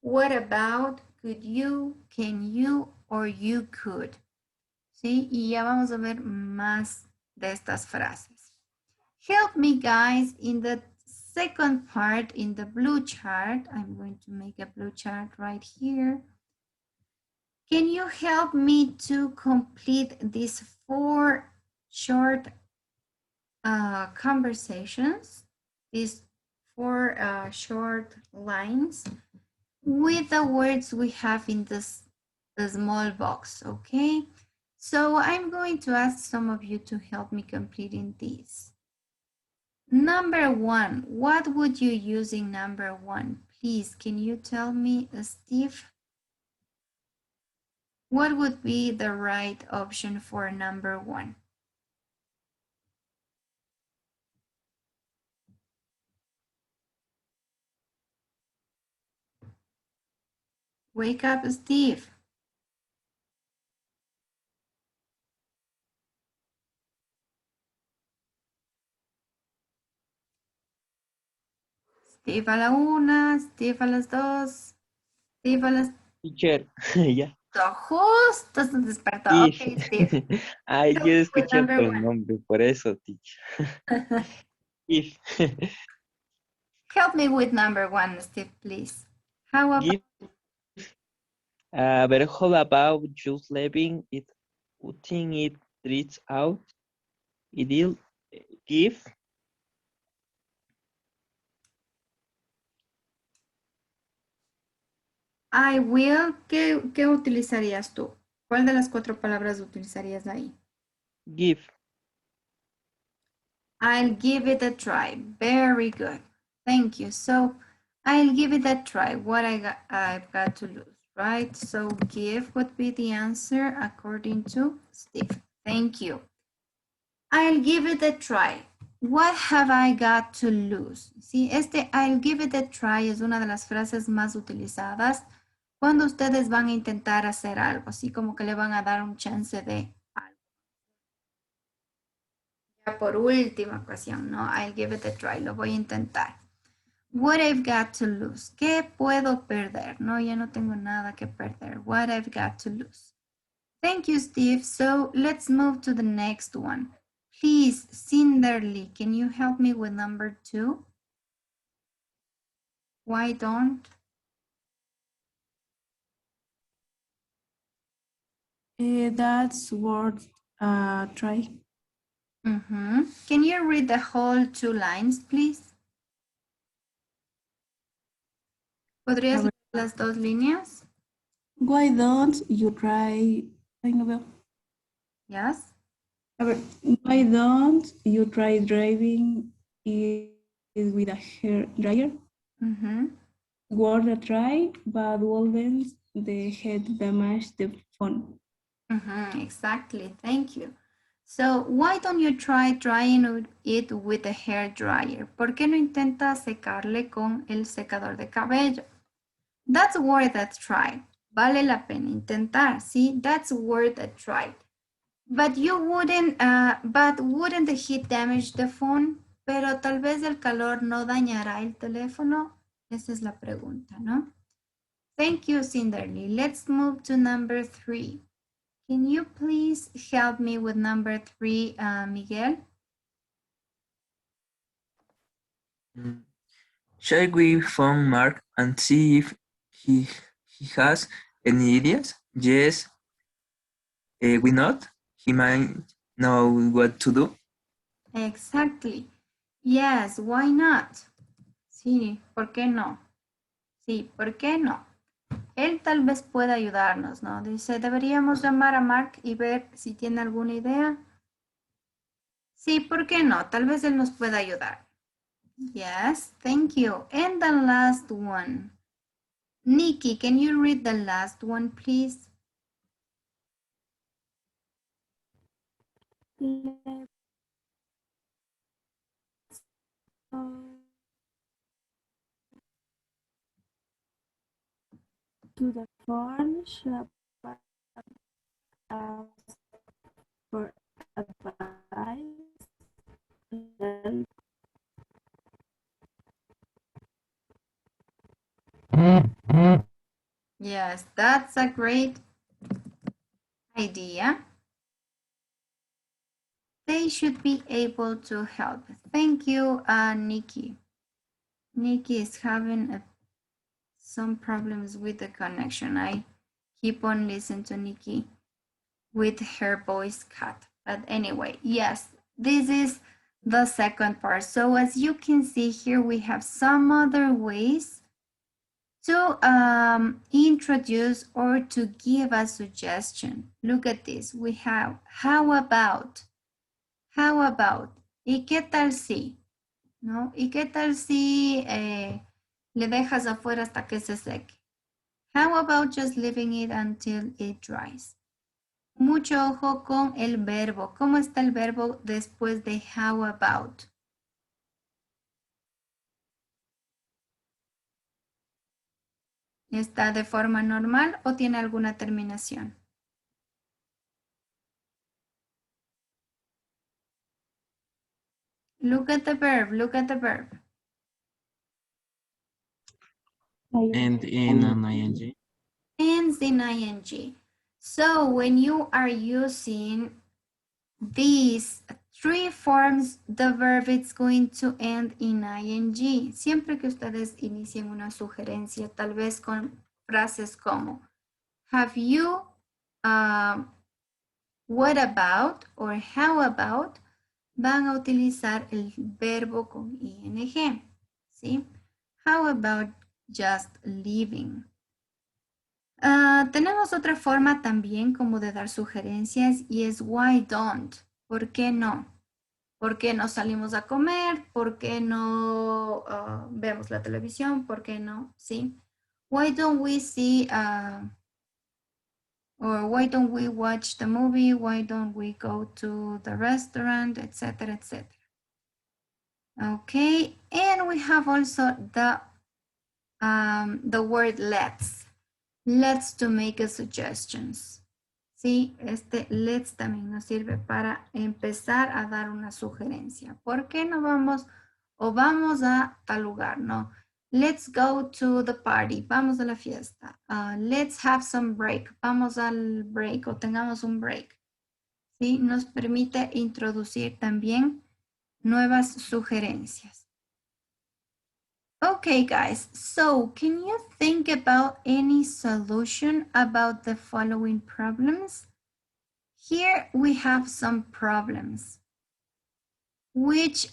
what about, could you, can you, or you could. ¿Sí? Y ya vamos a ver más de estas frases. Help me, guys, in the second part, in the blue chart. I'm going to make a blue chart right here. Can you help me to complete these 4 short conversations, these 4 short lines with the words we have in the small box, okay? So I'm going to ask some of you to help me completing these. Number 1, what would you use in number 1? Please, can you tell me, Steve? What would be the right option for number 1? Wake up, Steve. Steve a la 1, Steve a las 2, Steve a las... Teacher, ya. Justo se despertó. If. Okay, Steve. Ay, yo escuché Number otro 1. nombre, por eso, teacher. If. Help me with number 1, Steve, please. How about... Give. But how about just leaving it, putting it treats out? It'll give. I will, ¿qué utilizarías tú? ¿Cuál de las 4 palabras utilizarías ahí? Give. I'll give it a try. Very good. Thank you. So I'll give it a try. What I've got to lose, right? So give would be the answer according to Steve. Thank you. I'll give it a try. What have I got to lose? Sí, I'll give it a try es una de las frases más utilizadas cuando ustedes van a intentar hacer algo, así como que le van a dar un chance de algo. Ya por última ocasión, ¿no? I'll give it a try, lo voy a intentar. What I've got to lose. ¿Qué puedo perder? No, ya no tengo nada que perder. What I've got to lose. Thank you, Steve. So let's move to the next one. Please, Cinderly, can you help me with number 2? Why don't? That's worth a try. Can you read the whole 2 lines, please? ¿Podrías leer las 2 líneas? Why don't you try? Ay, no veo. Yes. A ver, why don't you try driving it with a hair dryer? Worth a try, but wouldn't the head damage the phone? Exactly. Thank you. So why don't you try drying it with a hair dryer? ¿Por qué no intenta secarle con el secador de cabello? That's worth a try. Vale la pena intentar. See, that's worth a try. But wouldn't the heat damage the phone? Pero tal vez el calor no dañará el teléfono. Esa es la pregunta, ¿no? Thank you, Cinderly. Let's move to number 3. Can you please help me with number 3, Miguel? Shall we phone Mark and see if he has any ideas? Yes, we not. He might know what to do. Exactly. Yes, why not? Sí, ¿por qué no? Sí, ¿por qué no? Él tal vez pueda ayudarnos, ¿no? Dice, deberíamos llamar a Mark y ver si tiene alguna idea. Sí, ¿por qué no? Tal vez él nos pueda ayudar. Yes, thank you. And the last one. Nikki, can you read the last one, please? Let's go to the phone shop and ask for advice. Yes, that's a great idea. They should be able to help. Thank you, Nikki. Nikki is having some problems with the connection. I keep on listening to Nikki with her voice cut. But anyway, yes, this is the second part. So as you can see here, we have some other ways to introduce or to give a suggestion. Look at this. We have how about, ¿y qué tal si? ¿No? ¿Y qué tal si le dejas afuera hasta que se seque? How about just leaving it until it dries? Mucho ojo con el verbo. ¿Cómo está el verbo después de how about? ¿Está de forma normal o tiene alguna terminación? Look at the verb, look at the verb. And in an ing. Ends in ing. So when you are using these 3 forms, the verb is going to end in ing. Siempre que ustedes inicien una sugerencia, tal vez con frases como have you, what about, or how about, van a utilizar el verbo con ing. ¿Sí? How about just leaving? Tenemos otra forma también como de dar sugerencias y es why don't. ¿Por qué no? ¿Por qué no salimos a comer? ¿Por qué no vemos la televisión? ¿Por qué no? ¿Sí? Why don't we see or why don't we watch the movie? Why don't we go to the restaurant? Etcétera, etcétera. Okay, and we have also the word let's. Let's to make a suggestions. Sí, este let's también nos sirve para empezar a dar una sugerencia. ¿Por qué no vamos o vamos a tal lugar? No. Let's go to the party. Vamos a la fiesta. Let's have some break. Vamos al break o tengamos un break. Sí, nos permite introducir también nuevas sugerencias. Okay, guys, so can you think about any solution about the following problems? Here we have some problems. Which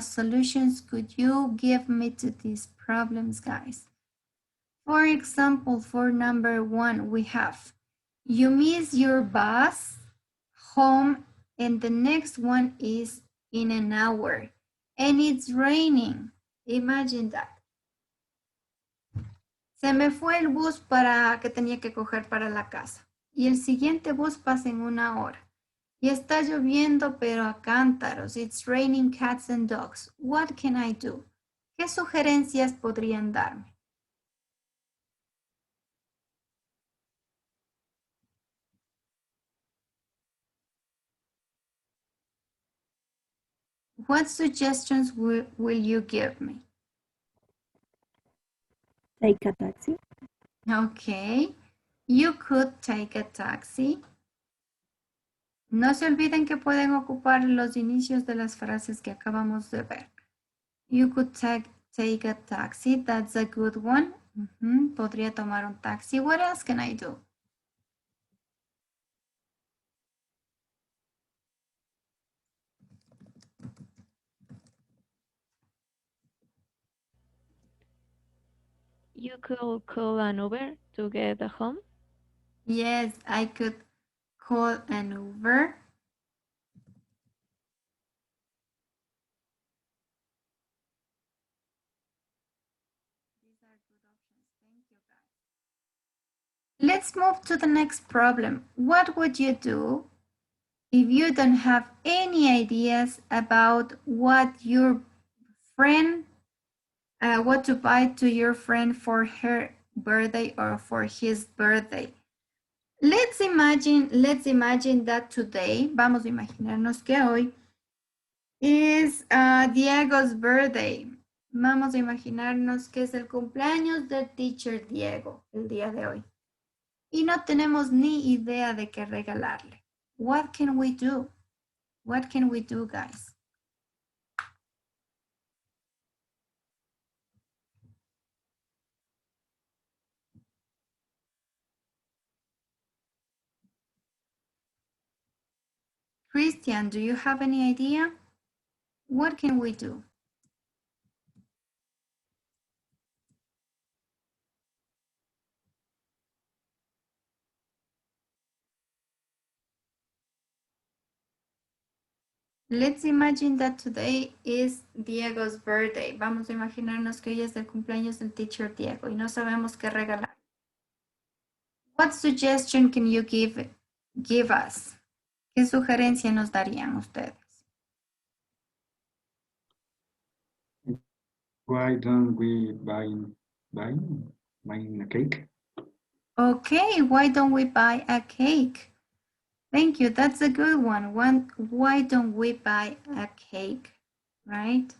solutions could you give me to these problems, guys? For example, for number 1, we have you miss your bus home and the next one is in an hour and it's raining. Imagine that. Se me fue el bus que tenía que coger para la casa y el siguiente bus pasa en 1 hora. Y está lloviendo, pero a cántaros. It's raining cats and dogs. What can I do? ¿Qué sugerencias podrían darme? What suggestions will you give me? Take a taxi. Okay. You could take a taxi. No se olviden que pueden ocupar los inicios de las frases que acabamos de ver. You could take a taxi. That's a good one. Podría tomar un taxi. What else can I do? You could call an Uber to get home. Yes, I could call an Uber. Let's move to the next problem. What would you do if you don't have any ideas about what your friend, what to buy to your friend for her birthday or for his birthday? Let's imagine that today, vamos a imaginarnos que hoy is Diego's birthday. Vamos a imaginarnos que es el cumpleaños del teacher Diego el día de hoy. Y no tenemos ni idea de qué regalarle. What can we do? What can we do, guys? Christian, do you have any idea? What can we do? Let's imagine that today is Diego's birthday. Vamos a imaginarnos que hoy es el cumpleaños del teacher Diego y no sabemos qué regalar. What suggestion can you give us? ¿Qué sugerencia nos darían ustedes? Why don't we buy a cake? Okay, why don't we buy a cake? Thank you, that's a good one. Why don't we buy a cake, right?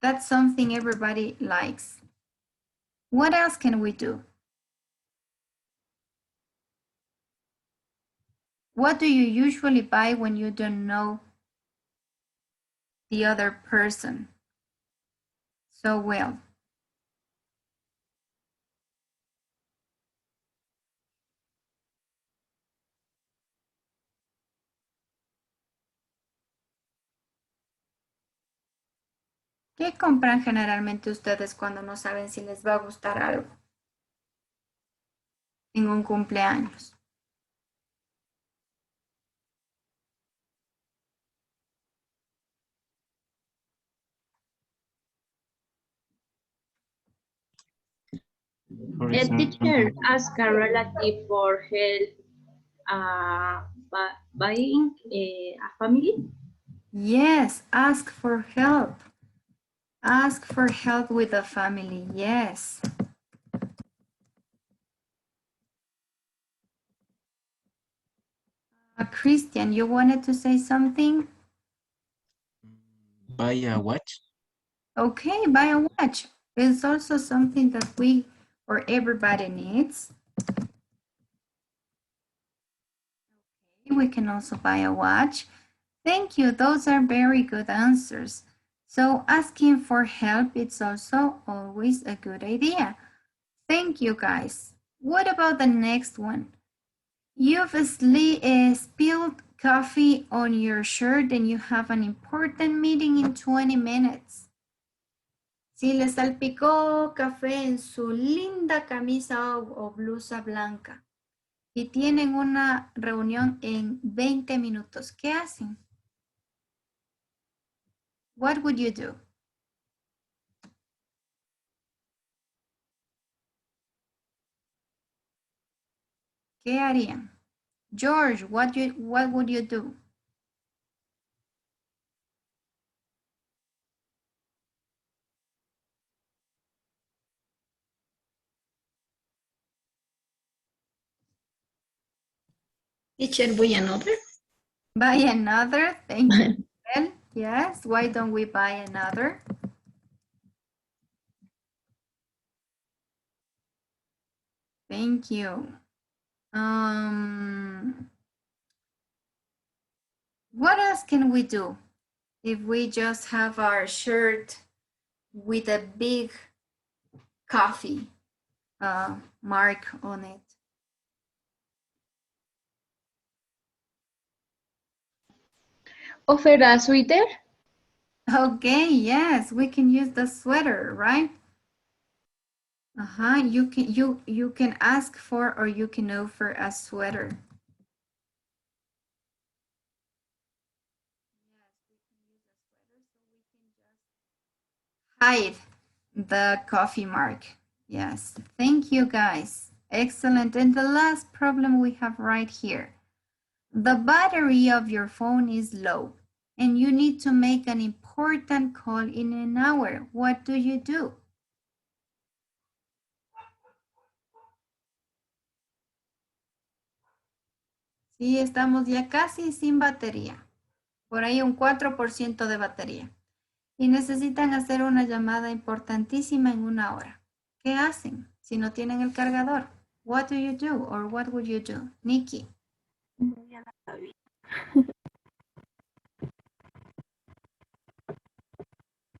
That's something everybody likes. What else can we do? What do you usually buy when you don't know the other person so well? ¿Qué compran generalmente ustedes cuando no saben si les va a gustar algo en un cumpleaños? For A example, teacher ask a relative for help buying a family. Yes, ask for help. Ask for help with the family, yes. Christian, you wanted to say something? buy a watch. Okay, buy a watch. It's also something that we or everybody needs. We can also buy a watch. Thank you, those are very good answers. So asking for help, it's also always a good idea. Thank you, guys. What about the next one? You've spilled coffee on your shirt and you have an important meeting in 20 minutes. Si le salpicó café en su linda camisa o blusa blanca y tienen una reunión en 20 minutos, ¿qué hacen? What would you do? ¿Qué harían? George, what would you do? Teacher, buy another? Buy another? Thank you. Well, yes, why don't we buy another? Thank you. What else can we do if we just have our shirt with a big coffee mark on it? Offer a sweater? Okay, yes, we can use the sweater, right? You can ask for or you can offer a sweater. Hide the coffee mark. Yes, thank you guys. Excellent. And the last problem we have right here. The battery of your phone is low and you need to make an important call in an hour. What do you do? Sí, estamos ya casi sin batería. Por ahí un 4% de batería. Y necesitan hacer una llamada importantísima en una hora. ¿Qué hacen si no tienen el cargador? What do you do or what would you do? Nikki. Voy a la cabina.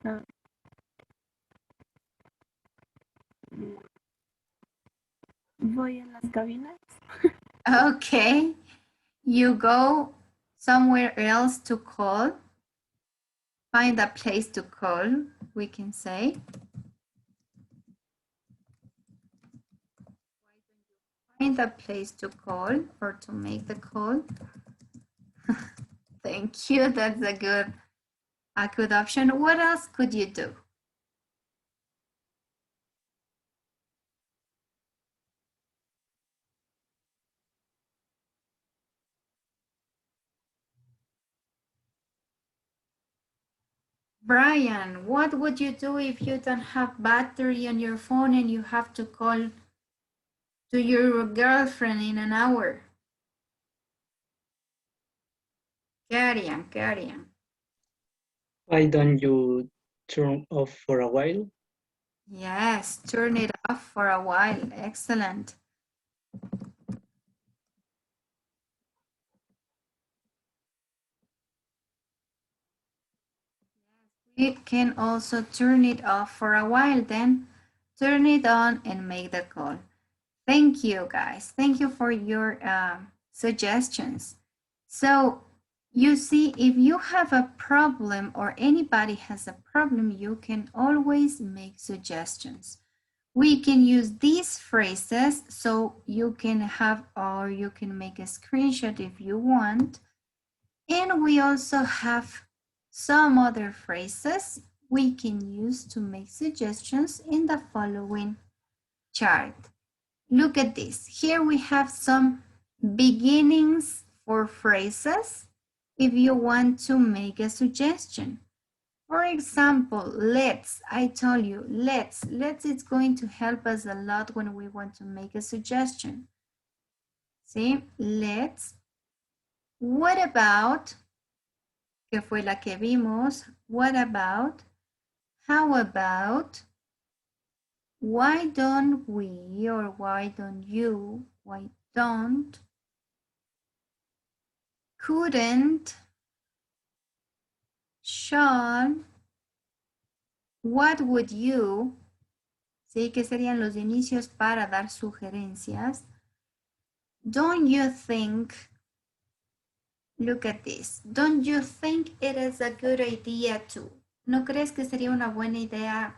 Ah, voy a las cabinas. Okay. You go somewhere else to call. Find a place to call, we can say. Find a place to call or to make the call. Thank you. That's a good option. What else could you do? Brian, what would you do if you don't have battery on your phone and you have to call to your girlfriend in an hour? Karian. Why don't you turn off for a while? Yes, turn it off for a while. Excellent. We can also turn it off for a while, then turn it on and make the call. Thank you, guys. Thank you for your suggestions. So you see, if you have a problem or anybody has a problem, you can always make suggestions. We can use these phrases so you can have or you can make a screenshot if you want. And we also have some other phrases we can use to make suggestions in the following chart. Look at this. Here we have some beginnings for phrases if you want to make a suggestion. For example, let's, I told you, let's is going to help us a lot when we want to make a suggestion. See, let's. What about, que fue la que vimos, what about, how about, why don't we, or why don't you, why don't, couldn't, shall, what would you, ¿sí? Que serían los inicios para dar sugerencias. Don't you think, look at this, don't you think it is a good idea to? ¿No crees que sería una buena idea?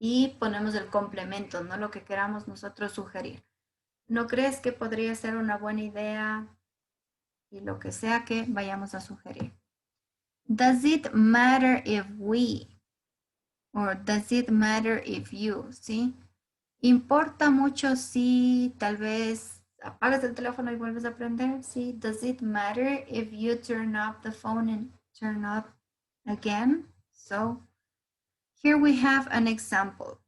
Y ponemos el complemento, no lo que queramos nosotros sugerir. ¿No crees que podría ser una buena idea? Y lo que sea que vayamos a sugerir. Does it matter if we? Or does it matter if you? ¿Sí? Importa mucho si tal vez Apagas el teléfono y vuelves a prender. Sí. Does it matter if you turn off the phone and turn off again? So here we have an example.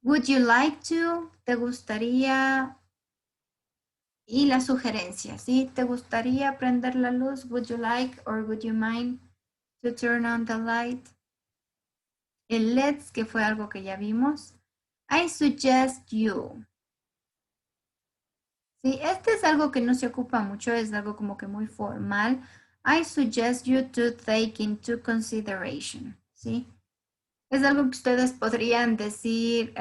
Would you like to? ¿Te gustaría? Y la sugerencia, ¿sí? ¿Te gustaría prender la luz? Would you like or would you mind to turn on the light? El let's, que fue algo que ya vimos. I suggest you. Sí, este es algo que no se ocupa mucho, es algo como que muy formal. I suggest you to take into consideration, ¿sí? Es algo que ustedes podrían decir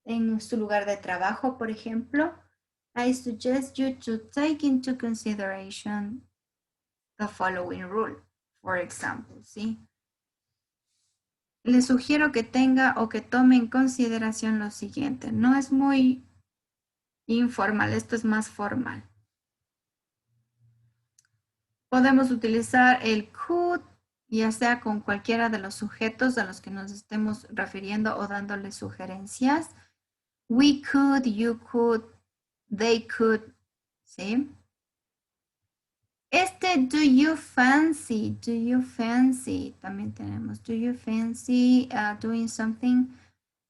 en su lugar de trabajo, por ejemplo. I suggest you to take into consideration the following rule, for example, ¿sí? Les sugiero que tenga o que tome en consideración lo siguiente. No es muy informal, esto es más formal. Podemos utilizar el could, ya sea con cualquiera de los sujetos a los que nos estemos refiriendo o dándole sugerencias. We could, you could, they could, ¿sí? Do you fancy, también tenemos, do you fancy doing something?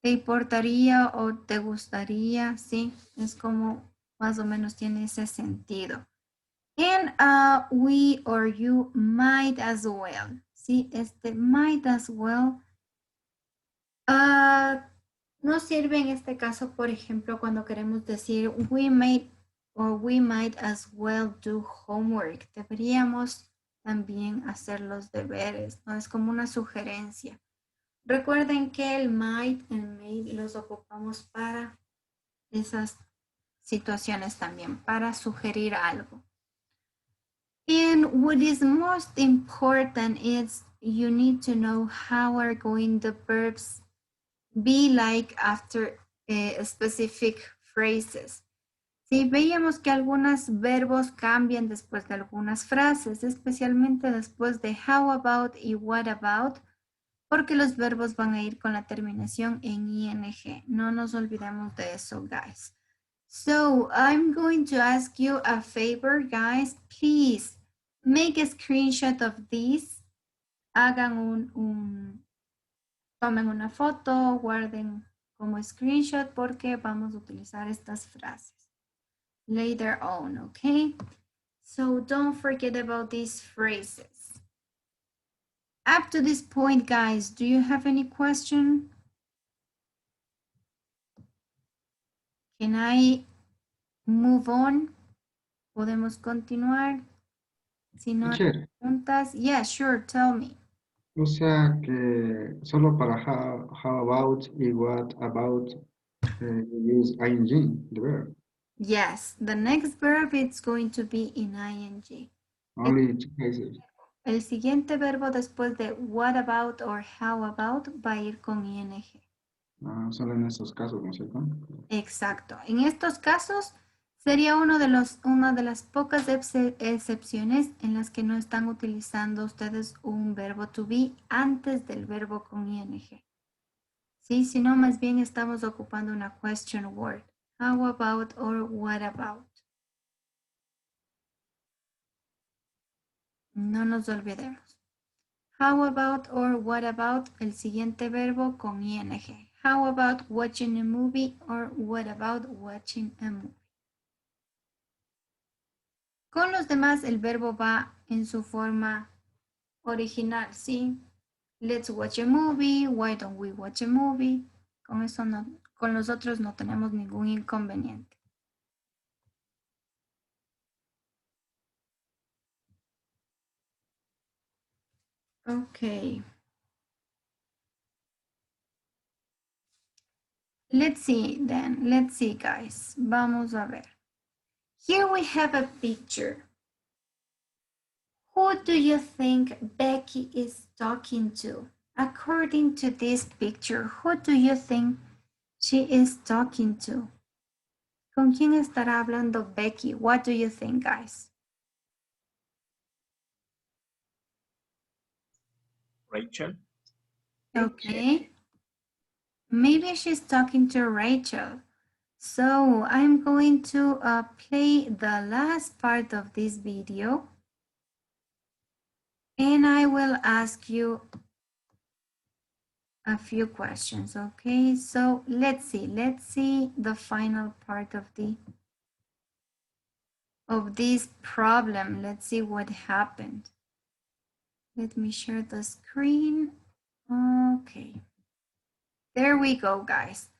¿Te importaría o te gustaría? Sí, es como más o menos tiene ese sentido. And we or you might as well, ¿sí? Might as well nos sirve en este caso, por ejemplo, cuando queremos decir we might as well do homework. Deberíamos también hacer los deberes, ¿no? Es como una sugerencia. Recuerden que el might y may los ocupamos para esas situaciones también, para sugerir algo. And what is most important is you need to know how are going the verbs be like after specific phrases. Sí, veíamos que algunos verbos cambian después de algunas frases, especialmente después de how about y what about, porque los verbos van a ir con la terminación en ing. No nos olvidemos de eso, guys. So, I'm going to ask you a favor, guys. Please, make a screenshot of this. Hagan tomen una foto, guarden como screenshot porque vamos a utilizar estas frases later on, okay? So don't forget about these phrases. Up to this point, guys, do you have any question? Can I move on? ¿Podemos continuar? Si no hay Teacher, preguntas, yeah, sure, tell me. o sea que solo para how about y what about use ing, the verb. Yes, the next verb is going to be in ing. Only two cases. El siguiente verbo después de what about or how about va a ir con ing. Solo en esos casos, ¿no es cierto? Exacto. En estos casos sería una de las pocas excepciones en las que no están utilizando ustedes un verbo to be antes del verbo con ing. Sí, si no, más bien estamos ocupando una question word. How about or what about. No nos olvidemos. How about or what about, el siguiente verbo con ing. How about watching a movie or what about watching a movie. Con los demás el verbo va en su forma original, ¿sí? Let's watch a movie, why don't we watch a movie. Con eso no, con los otros no tenemos ningún inconveniente. Okay. Let's see then. Let's see, guys. Vamos a ver. Here we have a picture. Who do you think Becky is talking to? According to this picture, who do you think she is talking to? ¿Con quién estará hablando Becky? What do you think, guys? Rachel. Okay. Maybe she's talking to Rachel. So I'm going to play the last part of this video, and I will ask you a few questions, okay? So let's see the final part of this problem. Let's see what happened. Let me share the screen. Okay. There we go, guys.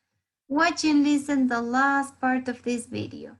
Watch and listen the last part of this video.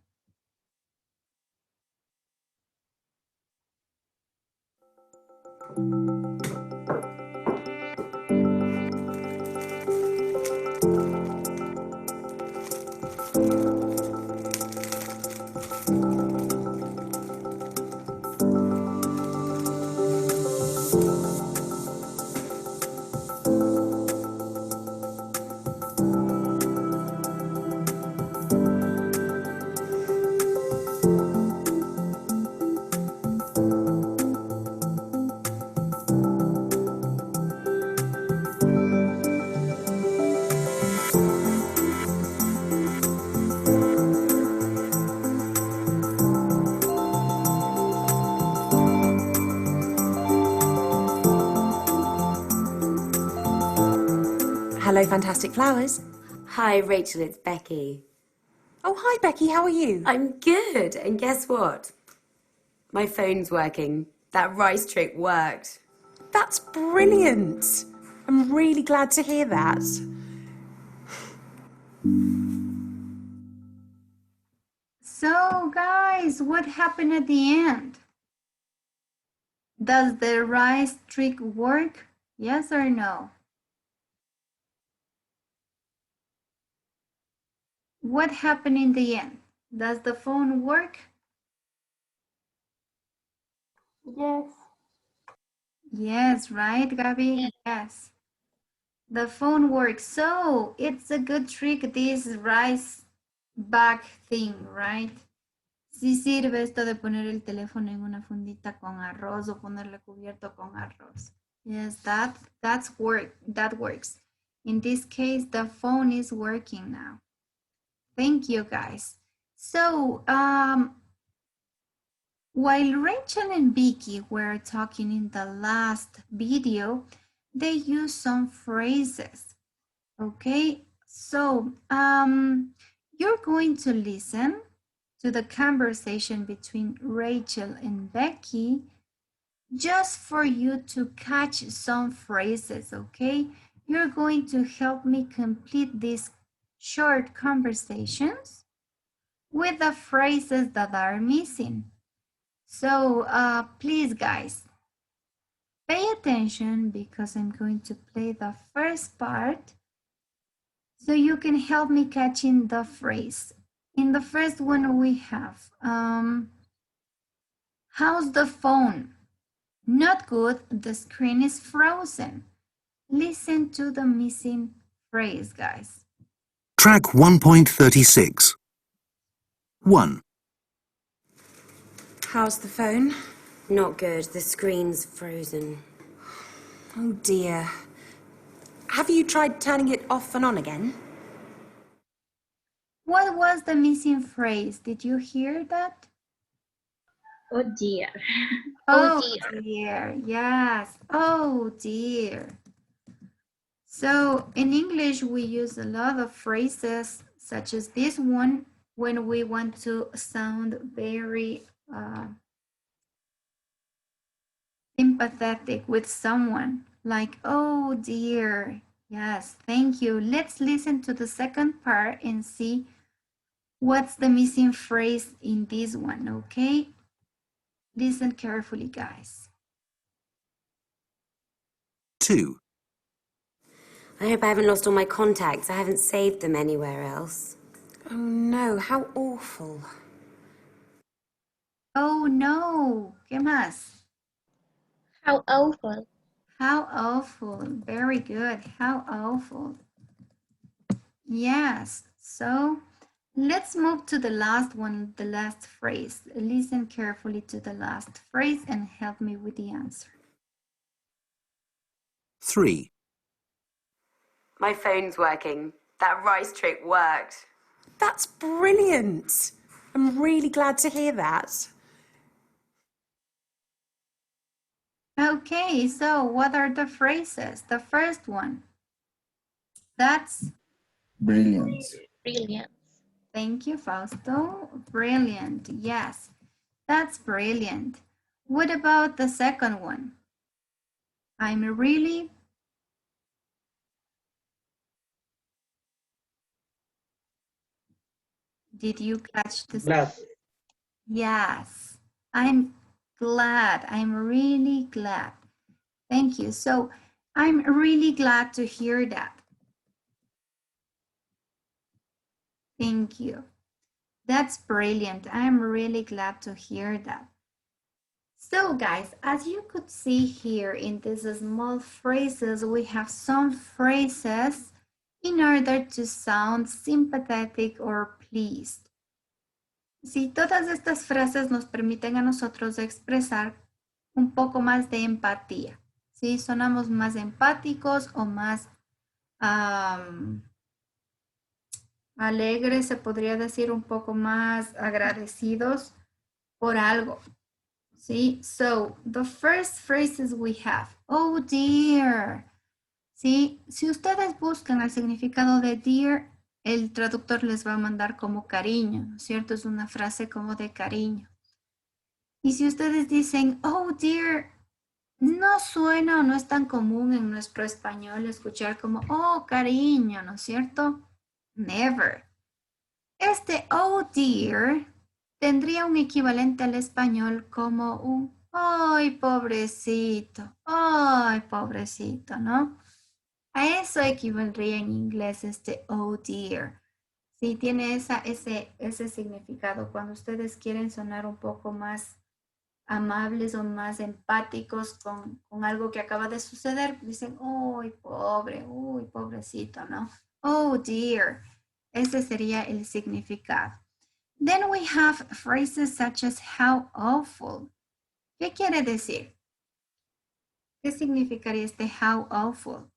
Hello, Fantastic Flowers. Hi, Rachel, it's Becky. Oh, hi, Becky. How are you? I'm good, and guess what? My phone's working. That rice trick worked. That's brilliant. I'm really glad to hear that. So, guys, what happened at the end? Does the rice trick work? Yes or no? What happened in the end? Does the phone work? Yes. Yes, right, Gabby? Yes. The phone works. So it's a good trick, this rice bag thing, right? Sí sirve esto de poner el teléfono en una fundita con arroz o ponerle cubierto con arroz. Yes, that works. In this case, the phone is working now. Thank you, guys. So, while Rachel and Vicky were talking in the last video, they used some phrases. Okay, so you're going to listen to the conversation between Rachel and Becky just for you to catch some phrases, okay? You're going to help me complete these short conversations with the phrases that are missing. So please, guys, pay attention because I'm going to play the first part so you can help me catching the phrase. In the first one we have, how's the phone? Not good, the screen is frozen. Listen to the missing phrase, guys. Track 1.36. 1. How's the phone? Not good. The screen's frozen. Oh, dear. Have you tried turning it off and on again? What was the missing phrase? Did you hear that? Oh dear. Oh dear, yes. Oh dear. So in English, we use a lot of phrases such as this one when we want to sound very sympathetic with someone, like, oh dear. Yes, thank you. Let's listen to the second part and see what's the missing phrase in this one, okay? Listen carefully, guys. 2. I hope I haven't lost all my contacts. I haven't saved them anywhere else. Oh, no. How awful. Oh no, ¿qué más? How awful. How awful. Very good. How awful. Yes. So let's move to the last one, the last phrase. Listen carefully to the last phrase and help me with the answer. 3. My phone's working. That rice trick worked. That's brilliant. I'm really glad to hear that. Okay, so what are the phrases? The first one. That's Brilliant. Brilliant. Thank you, Fausto. Brilliant. Yes, that's brilliant. What about the second one? I'm really Did you catch this? Glad. Yes, I'm glad. I'm really glad. Thank you. So I'm really glad to hear that. Thank you. That's brilliant. I'm really glad to hear that. So guys, as you could see here in these small phrases, we have some phrases in order to sound sympathetic or pleased. Sí, todas estas frases nos permiten a nosotros expresar un poco más de empatía. ¿Sí? Sonamos más empáticos o más alegres, se podría decir, un poco más agradecidos por algo. ¿Sí? So, the first phrases we have, oh dear. ¿Sí? Si ustedes buscan el significado de dear, el traductor les va a mandar como cariño, ¿no es cierto? Es una frase como de cariño. Y si ustedes dicen, oh dear, no suena o no es tan común en nuestro español escuchar como, oh cariño, ¿no es cierto? Never. Este oh dear tendría un equivalente al español como un ay pobrecito, ¿no? A eso equivaldría en inglés este oh dear. Sí, tiene ese significado cuando ustedes quieren sonar un poco más amables o más empáticos con algo que acaba de suceder. Dicen, uy, pobre, uy, pobrecito, ¿no? Oh dear. Ese sería el significado. Then we have phrases such as how awful. ¿Qué quiere decir? ¿Qué significaría este how awful?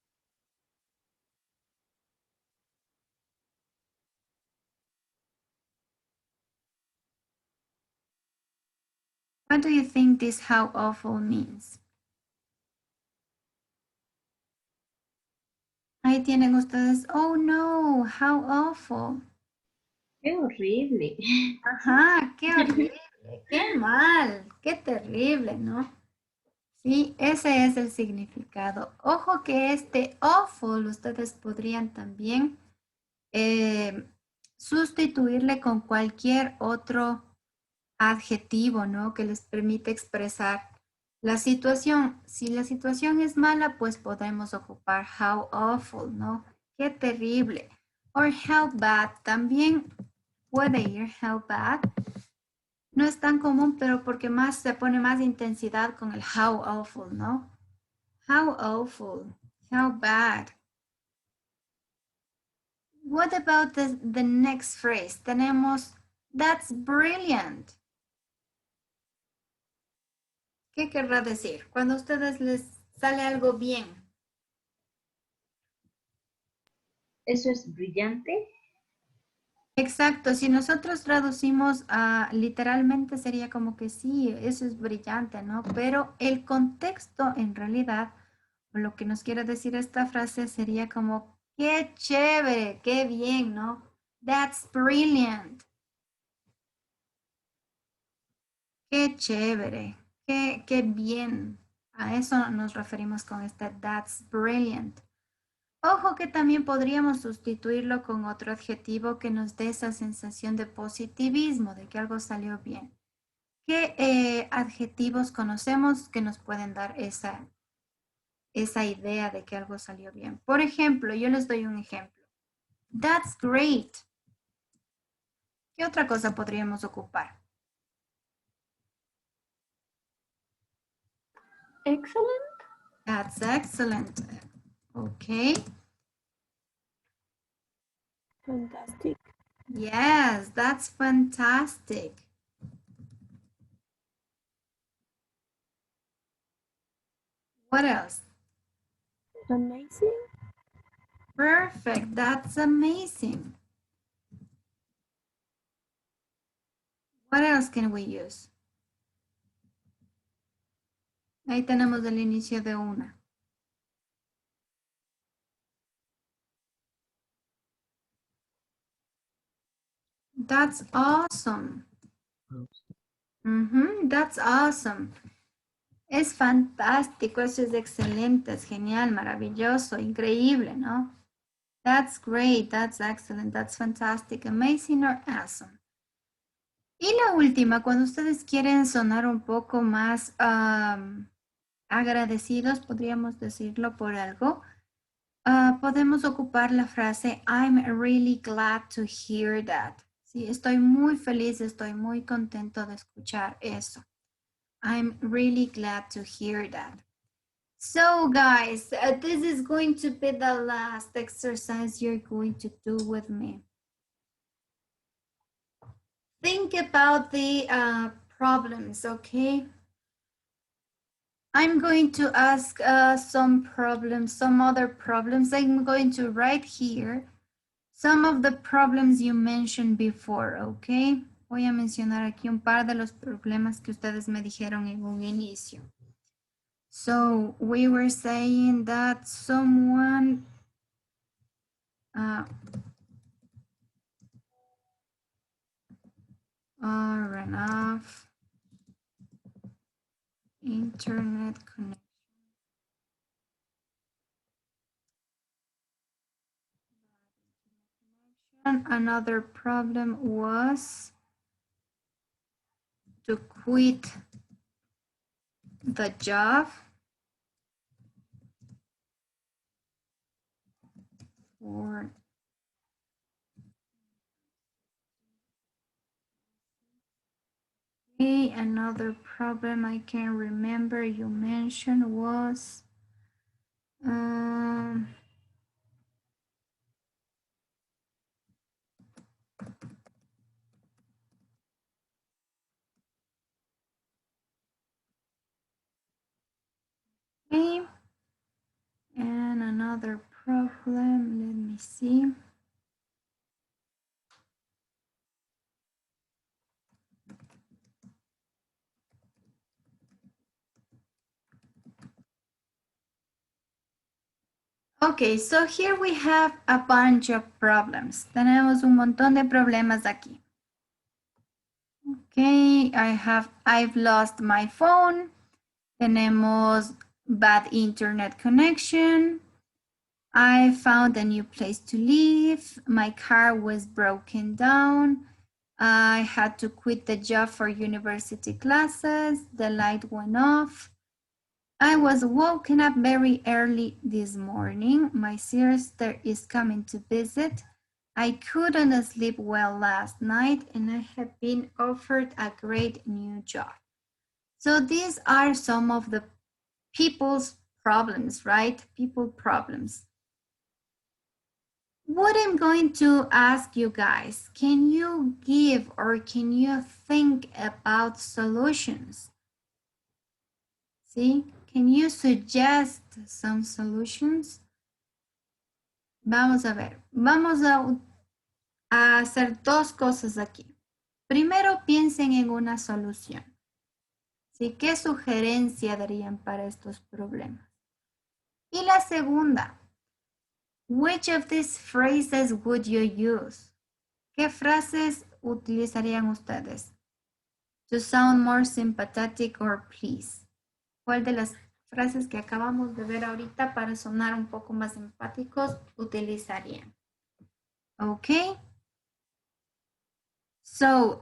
What do you think this how awful means? Ahí tienen ustedes, oh no, how awful. Qué horrible. Ajá, qué horrible, qué mal, qué terrible, ¿no? Sí, ese es el significado. Ojo que este awful ustedes podrían también sustituirle con cualquier otro adjetivo, ¿no? Que les permite expresar la situación. Si la situación es mala, pues podemos ocupar how awful, ¿no? Qué terrible. Or how bad. También puede ir how bad. No es tan común, pero porque más se pone más intensidad con el how awful, ¿no? How awful. How bad. What about the next phrase? Tenemos, that's brilliant. ¿Qué querrá decir? Cuando a ustedes les sale algo bien. ¿Eso es brillante? Exacto, si nosotros traducimos literalmente sería como que sí, eso es brillante, ¿no? Pero el contexto en realidad, lo que nos quiere decir esta frase sería como, qué chévere, qué bien, ¿no? That's brilliant. Qué chévere, qué bien. A eso nos referimos con este that's brilliant. Ojo que también podríamos sustituirlo con otro adjetivo que nos dé esa sensación de positivismo, de que algo salió bien. ¿Qué adjetivos conocemos que nos pueden dar esa idea de que algo salió bien? Por ejemplo, yo les doy un ejemplo. That's great. ¿Qué otra cosa podríamos ocupar? Excellent. That's excellent. Okay. Fantastic. Yes, that's fantastic. What else? Amazing. Perfect, that's amazing. What else can we use? Ahí tenemos el inicio de una. That's awesome. That's awesome. Es fantástico, eso es excelente, es genial, maravilloso, increíble, ¿no? That's great, that's excellent, that's fantastic, amazing or awesome. Y la última, cuando ustedes quieren sonar un poco más agradecidos, podríamos decirlo por algo, podemos ocupar la frase I'm really glad to hear that. Sí, estoy muy feliz, estoy muy contento de escuchar eso. I'm really glad to hear that. So guys, this is going to be the last exercise you're going to do with me. Think about the problems, okay? I'm going to ask some problems, some other problems. I'm going to write here some of the problems you mentioned before, okay? Voy a mencionar aquí un par de los problemas que ustedes me dijeron en un inicio. So we were saying that someone ran off internet connection. Another problem was to quit the job or another problem I can remember you mentioned was okay. And another problem, let me see. Okay, so here we have a bunch of problems. Tenemos un montón de problemas aquí. Okay, I've lost my phone. Tenemos bad internet connection. I found a new place to live. My car was broken down. I had to quit the job for university classes. The light went off. I was woken up very early this morning. My sister is coming to visit. I couldn't sleep well last night and I have been offered a great new job. So these are some of the people's problems, right? People problems. What I'm going to ask you guys, can you give or can you think about solutions? See, can you suggest some solutions? Vamos a ver, vamos a hacer dos cosas aquí. Primero, piensen en una solución. ¿Sí? ¿Qué sugerencia darían para estos problemas? Y la segunda, which of these phrases would you use? ¿Qué frases utilizarían ustedes? To sound more sympathetic or please. ¿Cuál de las frases que acabamos de ver ahorita para sonar un poco más empáticos utilizarían? Okay. So,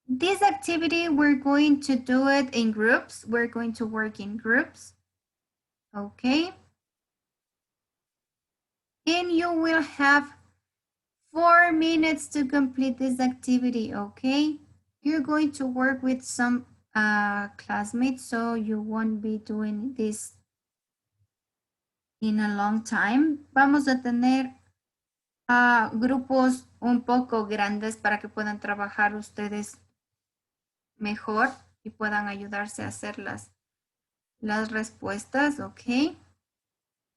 this activity, we're going to do it in groups. We're going to work in groups. Okay. And you will have 4 minutes to complete this activity, okay? You're going to work with some classmates, so you won't be doing this in a long time. Vamos a tener grupos un poco grandes para que puedan trabajar ustedes mejor y puedan ayudarse a hacer las respuestas, okay?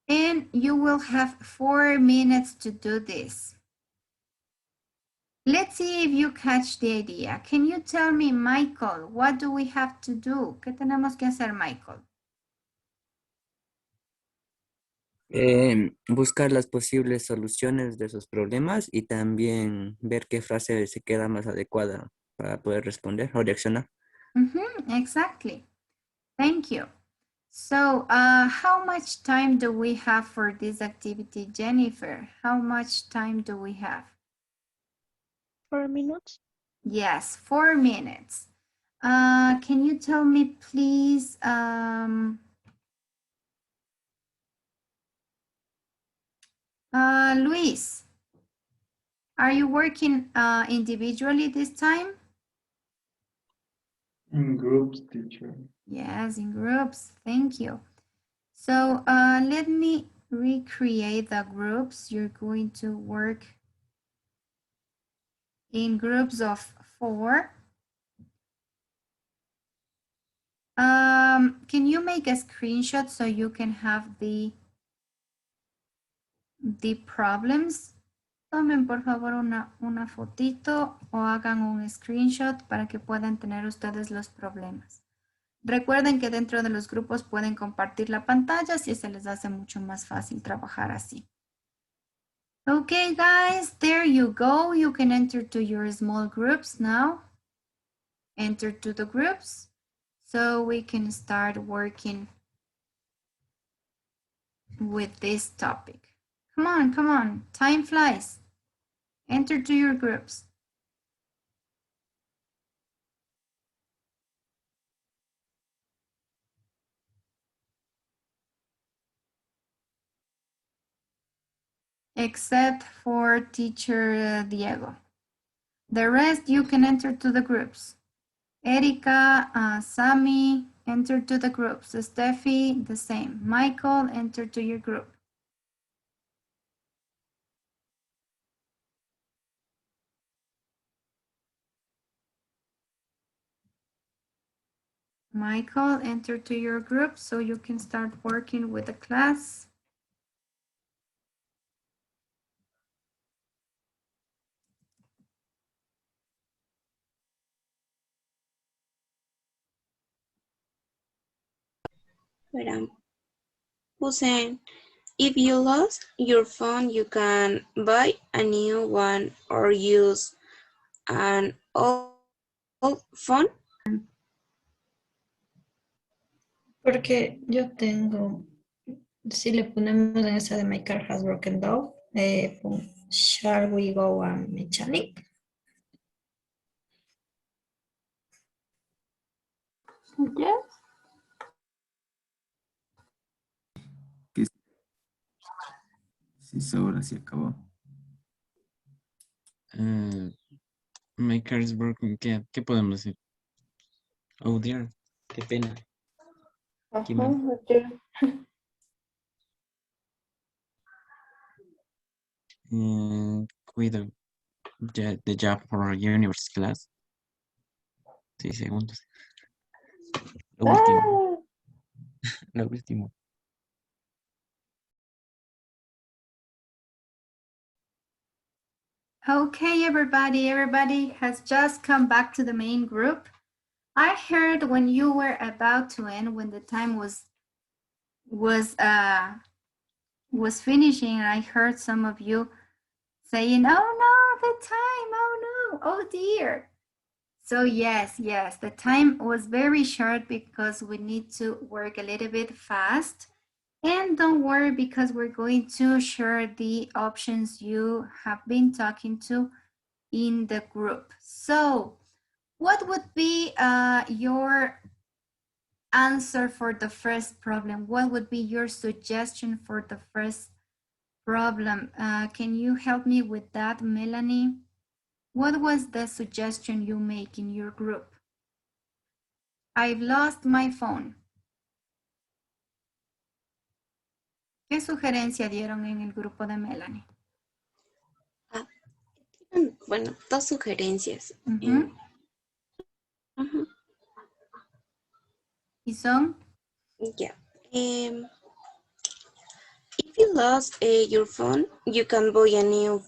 And you will have 4 minutes to do this. Let's see if you catch the idea. Can you tell me, Michael, what do we have to do? ¿Qué tenemos que hacer, Michael? Buscar las posibles soluciones de esos problemas y también ver qué frase se queda más adecuada para poder responder o reaccionar. Exactly. Thank you. So, how much time do we have for this activity, Jennifer? How much time do we have? 4 minutes. Yes, 4 minutes. Can you tell me, please, Luis, are you working individually this time? In groups, teacher. Yes, in groups. Thank you. So let me recreate the groups. You're going to work in groups of 4. Can you make a screenshot so you can have the problems? Tomen por favor una fotito o hagan un screenshot para que puedan tener ustedes los problemas. Recuerden que dentro de los grupos pueden compartir la pantalla si se les hace mucho más fácil trabajar así. Okay, guys, there you go. You can enter to your small groups now. Enter to the groups so we can start working with this topic. Come on, come on. Time flies. Enter to your groups. Except for teacher Diego. The rest you can enter to the groups. Erika, Sammy, enter to the groups. Steffi, the same. Michael, enter to your group. Michael, enter to your group so you can start working with the class. Hussein, if you lost your phone, you can buy a new one or use an old phone. Porque yo tengo, si le ponemos en esa de My car has broken down, shall we go a mechanic? Yes. Sí, sobra, se acabó. My car is broken. ¿Qué podemos decir? Oh dear, qué pena. Qué mal. Cuido the job for university class. 6 segundos. Lo último. Lo último. Okay, everybody has just come back to the main group. I heard when you were about to end, when the time was finishing, I heard some of you saying, "Oh no, the time! Oh no! Oh dear!" So yes, the time was very short because we need to work a little bit fast. And don't worry because we're going to share the options you have been talking to in the group. So what would be your answer for the first problem? What would be your suggestion for the first problem? Can you help me with that, Melanie? What was the suggestion you make in your group? I've lost my phone. ¿Qué sugerencia dieron en el grupo de Melanie? Bueno, 2 sugerencias. ¿Y son? Yeah. If you lost your phone, you can buy a new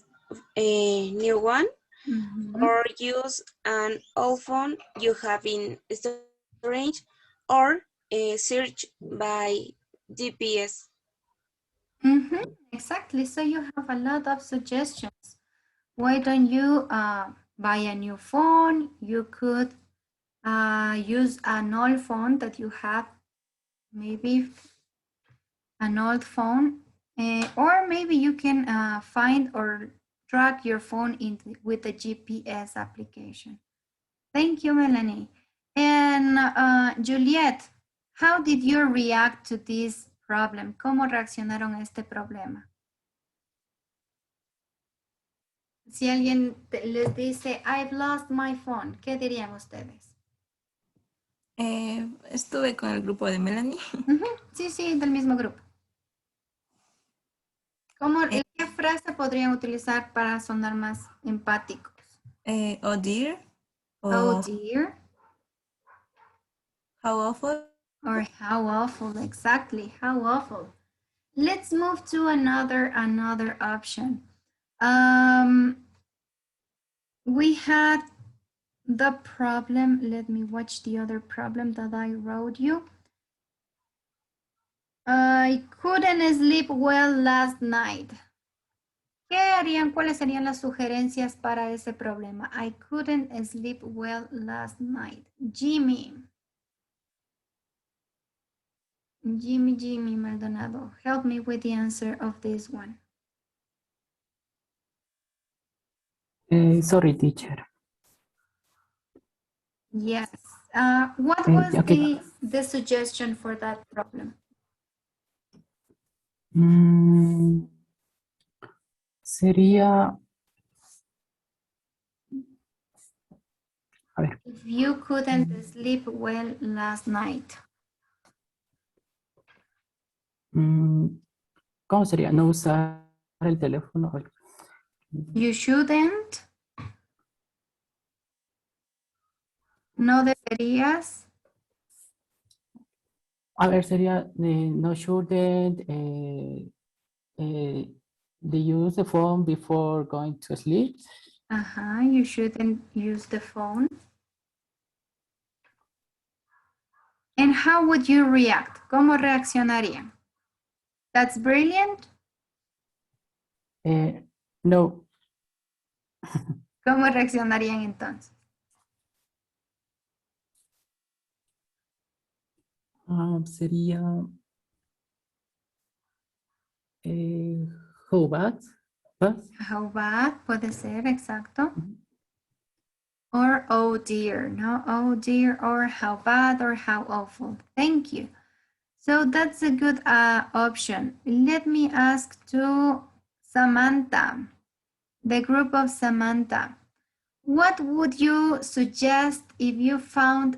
one or use an old phone you have in storage, or search by GPS. Exactly. So you have a lot of suggestions. Why don't you buy a new phone? You could use an old phone that you have, maybe an old phone, or maybe you can find or track your phone with the GPS application. Thank you, Melanie. And Juliet, how did you react to this problem? ¿Cómo reaccionaron a este problema? Si alguien les dice, I've lost my phone, ¿qué dirían ustedes? Estuve con el grupo de Melanie. Sí, sí, del mismo grupo. ¿Qué frase podrían utilizar para sonar más empáticos? Oh dear. Oh dear. How awful. Or how awful, exactly, how awful. Let's move to another option. We had the problem, let me watch the other problem that I wrote you. I couldn't sleep well last night. ¿Qué harían? ¿Cuáles serían las sugerencias para ese problema? I couldn't sleep well last night. Jimmy Maldonado, help me with the answer of this one. Sorry, teacher. Yes. What was the suggestion for that problem? Sería... A ver. If you couldn't sleep well last night. ¿Cómo sería? No usar el teléfono. You shouldn't. No deberías. A ver, sería no shouldn't they use the phone before going to sleep. You shouldn't use the phone. And how would you react? ¿Cómo reaccionarían? That's brilliant. No. ¿Cómo reaccionarían entonces? Sería how bad. How bad puede ser, exacto. Or oh dear, no, oh dear, or how bad, or how awful. Thank you. So that's a good option. Let me ask to Samantha, the group of Samantha. What would you suggest if you found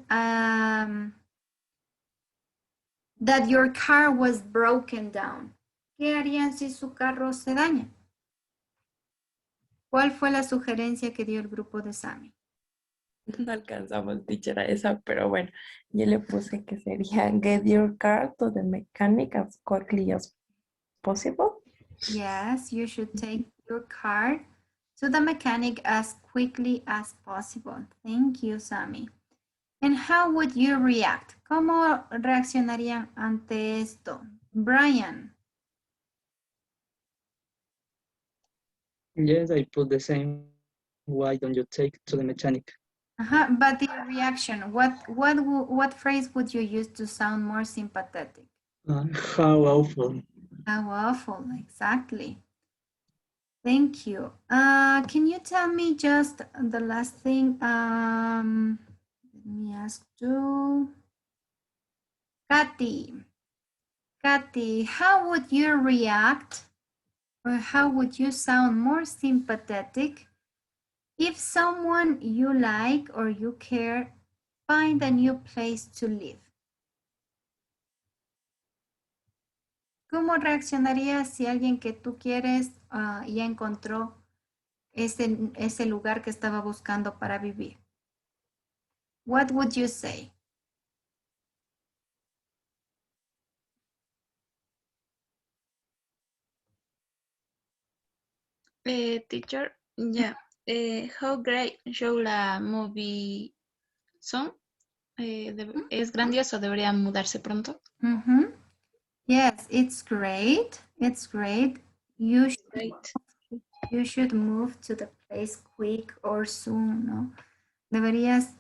that your car was broken down? ¿Qué harían si su carro se daña? ¿Cuál fue la sugerencia que dio el grupo de Sammy? No alcanzamos, teacher, a esa, pero bueno, yo le puse que sería get your car to the mechanic as quickly as possible. Yes, you should take your car to the mechanic as quickly as possible. Thank you, Sammy. And how would you react? ¿Cómo reaccionarían ante esto? Brian. Yes, I put the same. Why don't you take to the mechanic? But the reaction, what phrase would you use to sound more sympathetic? How awful. How awful, exactly. Thank you. Can you tell me just the last thing? Let me ask you. Kathy, how would you react, or how would you sound more sympathetic if someone you like or you care find a new place to live? ¿Cómo reaccionarías si alguien que tú quieres ya encontró ese lugar que estaba buscando para vivir? What would you say? Teacher, yeah, How great show la movie son. Es grandioso, debería mudarse pronto. Yes, it's great. It's great. You should move to the place quick or soon, ¿no? Deberías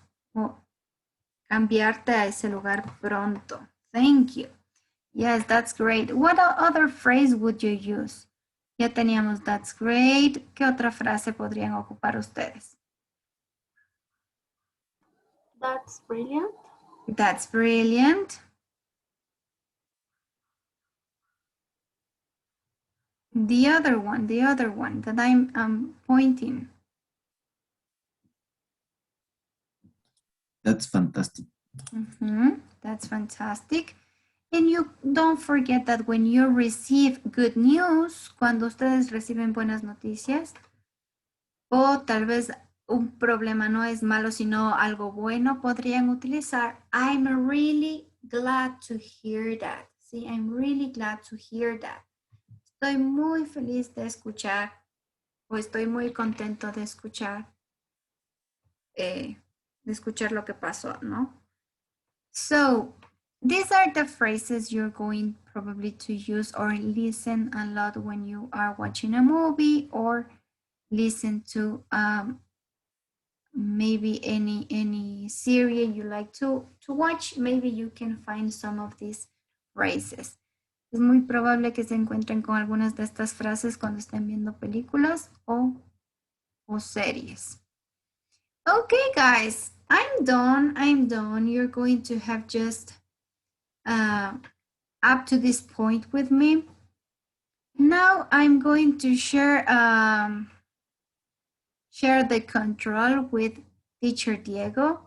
cambiarte a ese lugar pronto. Thank you. Yes, that's great. What other phrase would you use? Ya teníamos that's great. ¿Qué otra frase podrían ocupar ustedes? That's brilliant. That's brilliant. The other one that I'm pointing. That's fantastic. That's fantastic. And you don't forget that when you receive good news, cuando ustedes reciben buenas noticias, o tal vez un problema no es malo, sino algo bueno, podrían utilizar I'm really glad to hear that. Sí, I'm really glad to hear that. Estoy muy feliz de escuchar o estoy muy contento de escuchar lo que pasó, ¿no? So, these are the phrases you're going probably to use or listen a lot when you are watching a movie or listen to maybe any series you like to watch. Maybe you can find some of these phrases. Es muy probable que se encuentren con algunas de estas frases cuando estén viendo películas o series. Okay, guys, I'm done. You're going to have just up to this point with me. Now I'm going to share the control with teacher Diego.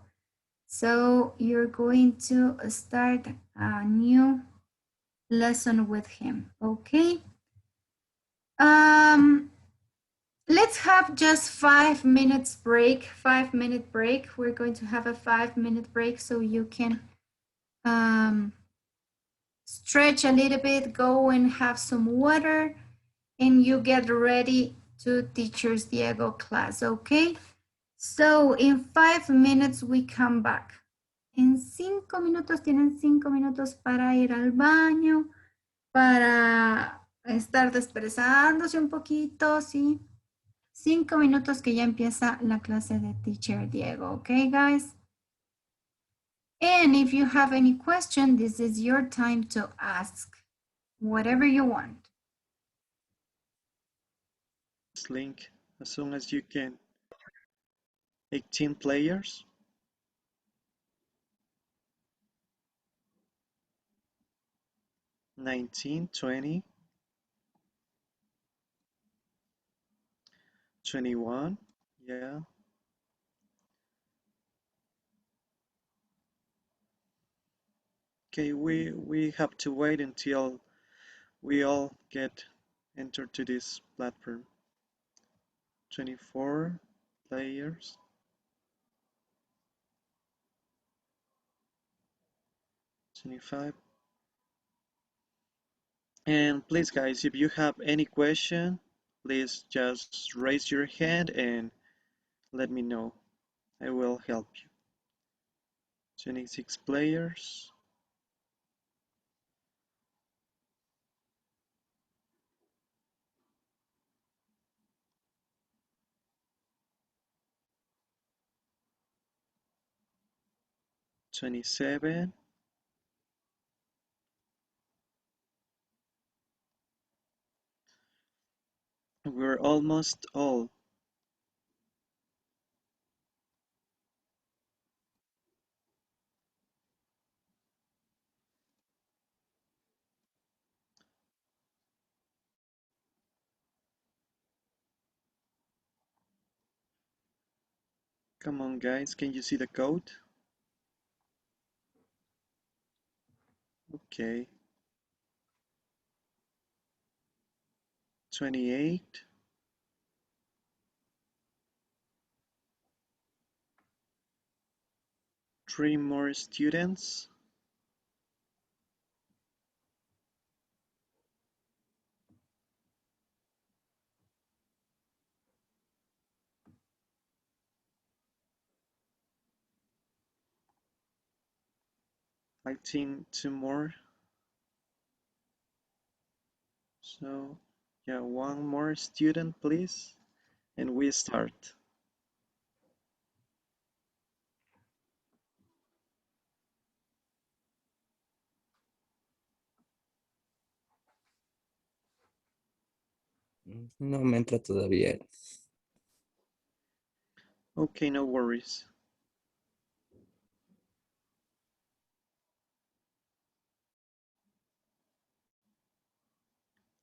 So you're going to start a new lesson with him, okay? Let's have just 5 minutes break, 5-minute break. We're going to have a 5-minute break so you can stretch a little bit, go and have some water, and you get ready to teachers Diego class, okay? So in 5 minutes we come back. En 5 minutos tienen 5 minutos para ir al baño, para estar desperezándose un poquito, ¿sí? 5 minutos que ya empieza la clase de teacher Diego, okay, guys? And if you have any question, this is your time to ask whatever you want. Link as soon as you can. 18 players. 19, 20, 21, yeah. Okay, we have to wait until we all get entered to this platform. 24 players. 25. And please guys, if you have any question, please just raise your hand and let me know. I will help you. 26 players. $27. We're almost all. Come on guys, can you see the code? Okay. 28. 3 more students. I think two more. So, yeah, one more student, please, and we start. No me entra todavía. Okay, no worries.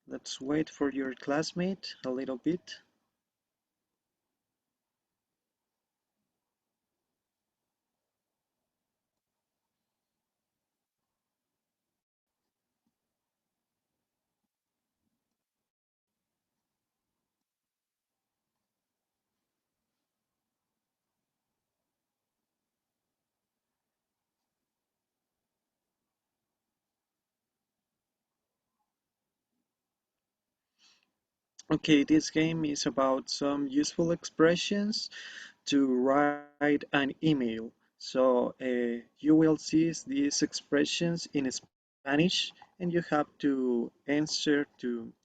Let's wait for your classmate a little bit. Okay, this game is about some useful expressions to write an email. So you will see these expressions in Spanish and you have to answer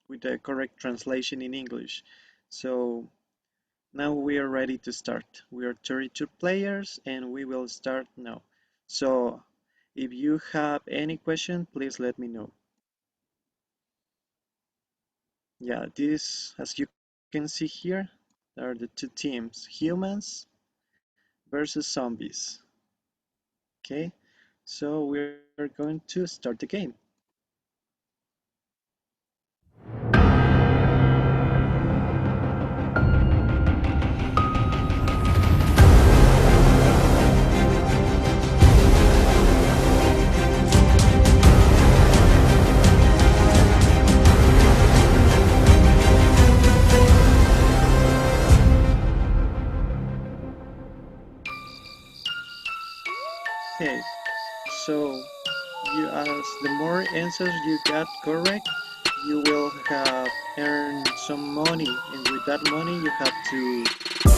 with the correct translation in English. So now we are ready to start. We are 32 players and we will start now. So if you have any question, please let me know. Yeah, this, as you can see here, are the two teams, humans versus zombies. Okay, so we're going to start the game. Okay, so as the more answers you got correct, you will have earned some money, and with that money you have to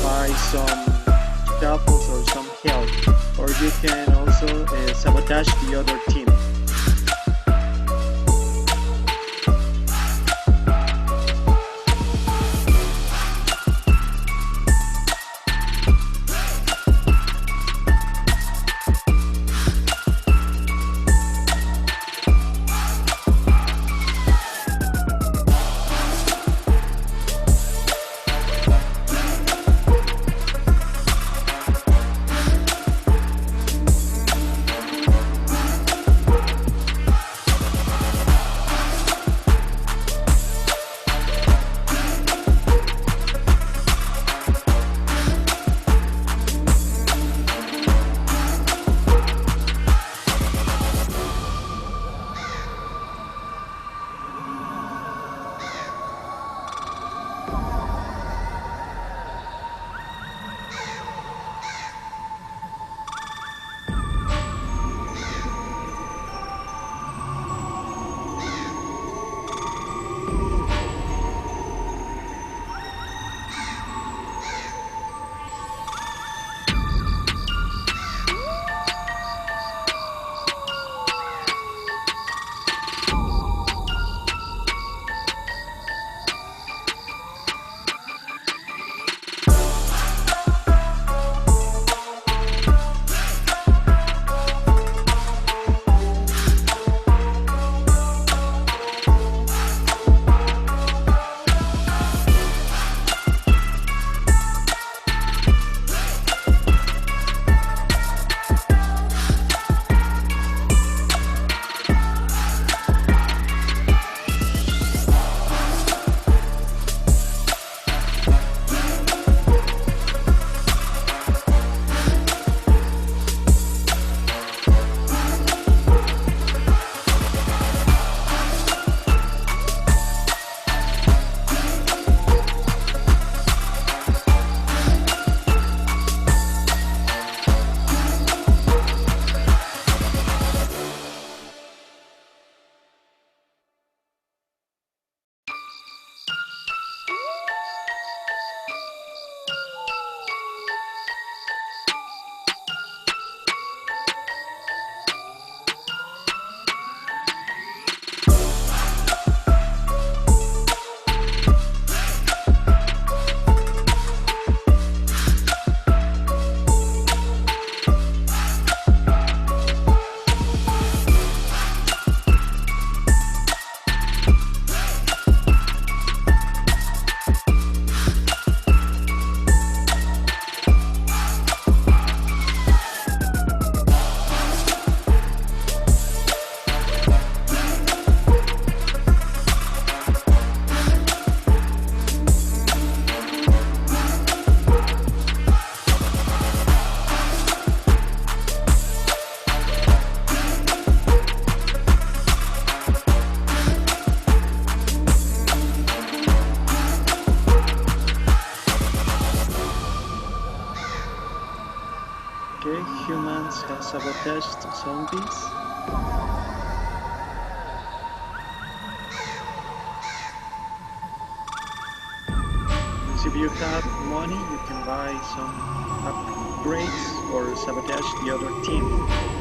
buy some staples or some help, or you can also sabotage the other team. sabotaged zombies. So if you have money, you can buy some upgrades or sabotage the other team.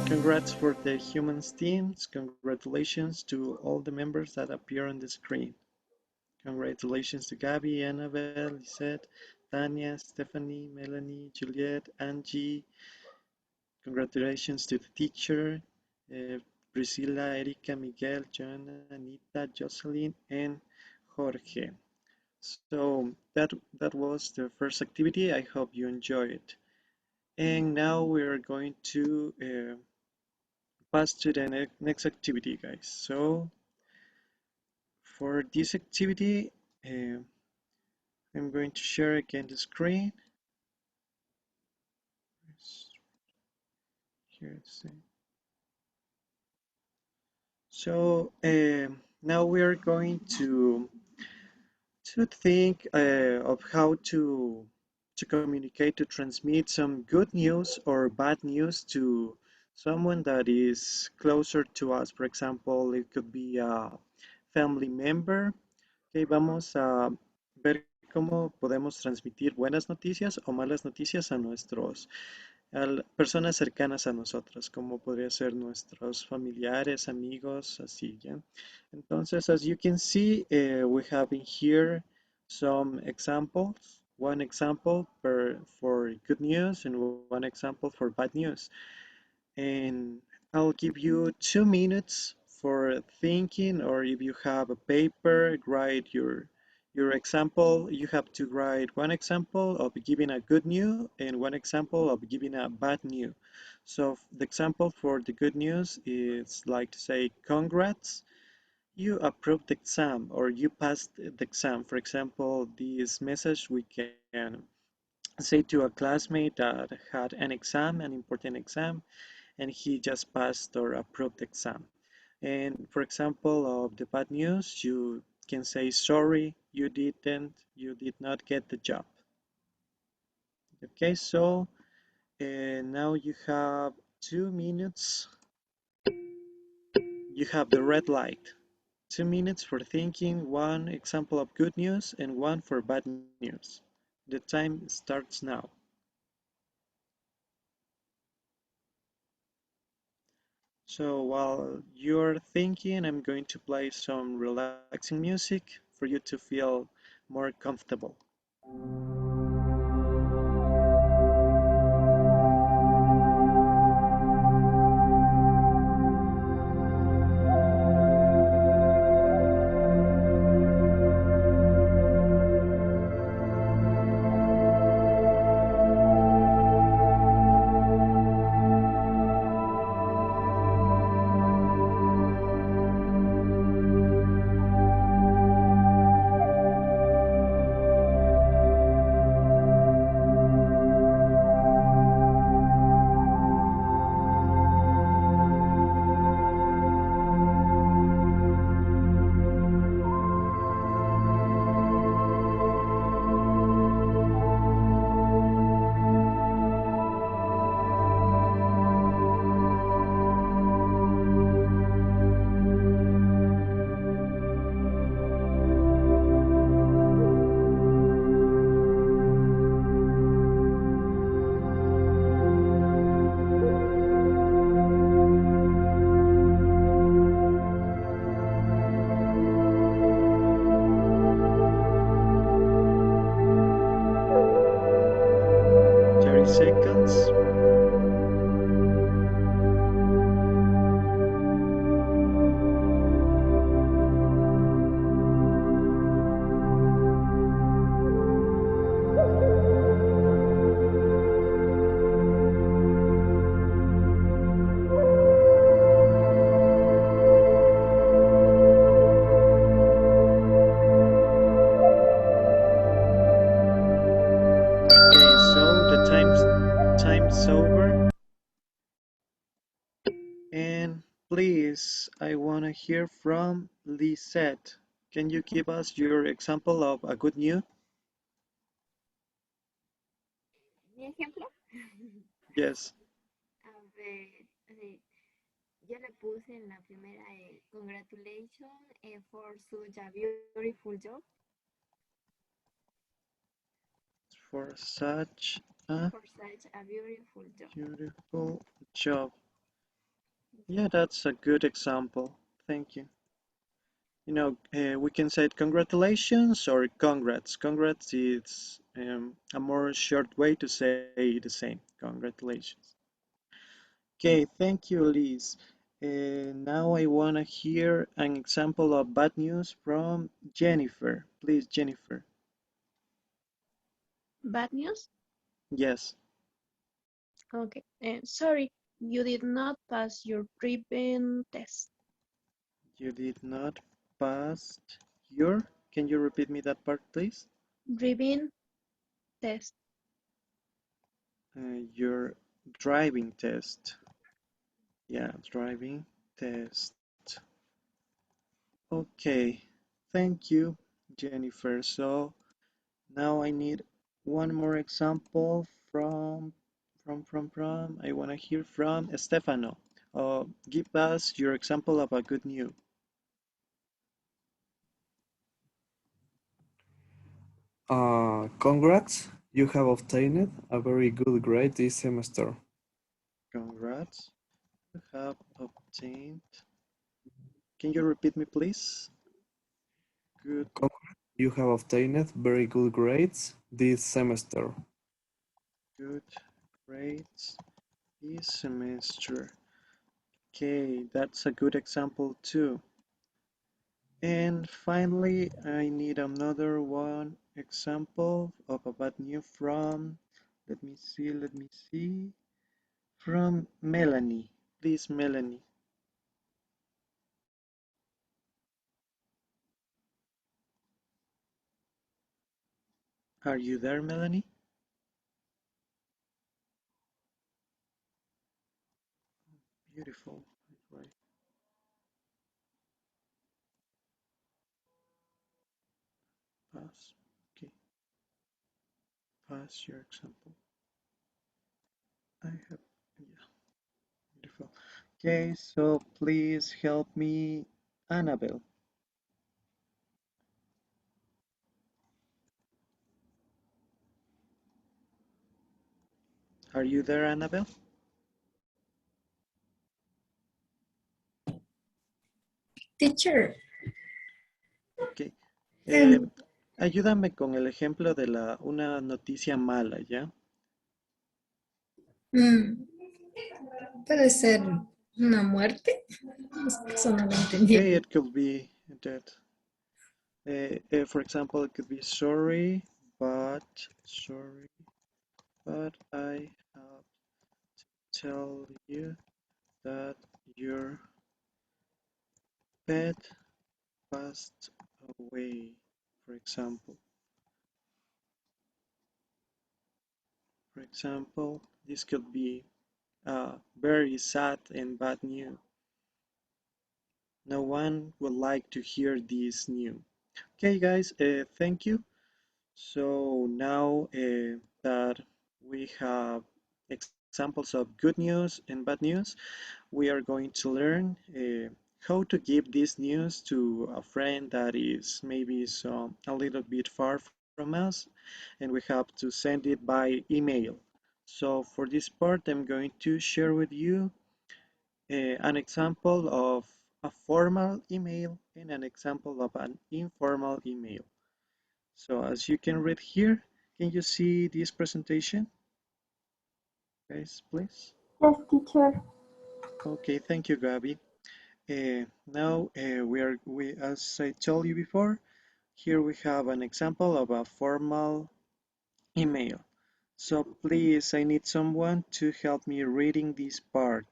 Congrats for the humans teams. Congratulations to all the members that appear on the screen. Congratulations to Gabby, Annabelle, Lisette, Tanya, Stephanie, Melanie, Juliet, Angie. Congratulations to the teacher, Priscilla, Erika, Miguel, Joanna, Anita, Jocelyn, and Jorge. So that was the first activity. I hope you enjoy it. And now we're going to pass to the next activity, guys. So for this activity, I'm going to share again the screen. Here's so now we are going to think of how to communicate, to transmit some good news or bad news to someone that is closer to us. For example, it could be a family member. Okay, vamos a ver cómo podemos transmitir buenas noticias o malas noticias a personas cercanas a nosotros, como podría ser nuestros familiares, amigos, así, ¿ya? Entonces, as you can see, we have in here some examples, one example for good news and one example for bad news. And I'll give you 2 minutes for thinking, or if you have a paper, write your example. You have to write one example of giving a good news and one example of giving a bad news. So the example for the good news is like to say, congrats, you approved the exam or you passed the exam. For example, this message we can say to a classmate that had an exam, an important exam, and he just passed or approved the exam. And for example, of the bad news, you can say, sorry, you did not get the job. Okay, so now you have 2 minutes. You have the red light. 2 minutes for thinking, one example of good news and one for bad news. The time starts now. So while you're thinking, I'm going to play some relaxing music for you to feel more comfortable. Seconds. Okay, so the time's over. And please, I want to hear from Lisette. Can you give us your example of a good news? ¿Mi ejemplo? Yes. A ver, yo le puse en la primera congratulations for such a beautiful job. For such a beautiful job. Yeah, that's a good example. Thank you. You know, we can say congratulations or congrats. Congrats is a more short way to say the same. Congratulations. Okay, thank you, Liz. Now I want to hear an example of bad news from Jennifer. Please, Jennifer. Bad news? Yes. Okay. Sorry, you did not pass your driving test. You did not pass your, can you repeat me that part, please? Driving test. Your driving test. Yeah, driving test. Okay, thank you, Jennifer. So now I need one more example from. I want to hear from Stefano. Give us your example of a good news. Congrats, you have obtained a very good grade this semester. Congrats. You have obtained. Can you repeat me, please? Good. Congrats, you have obtained very good grades this semester. Good grades this semester. Okay, that's a good example too. And finally, I need another one example of a bad news from, let me see, from Melanie. Please, Melanie. Are you there, Melanie? Beautiful. Right. Pass. Okay. Pass your example. I have, yeah, beautiful. Okay, so please help me, Annabelle. Are you there, Annabelle? Teacher. Ok. Em, Ayúdame con el ejemplo de una noticia mala, ¿ya? mm, puede ser una muerte. Eso no lo entendí. Okay, it could be that, for example, it could be sorry, but I have to tell you that your pet passed away, for example. For example, this could be very sad and bad news. No one would like to hear this news. Okay, guys, thank you. So now that we have examples of good news and bad news, we are going to learn how to give this news to a friend that is maybe a little bit far from us, and we have to send it by email. So for this part, I'm going to share with you an example of a formal email and an example of an informal email. So as you can read here, can you see this presentation? Guys, please. Yes, teacher. Okay, thank you, Gabby. Now as I told you before, here we have an example of a formal email. So please, I need someone to help me reading this part.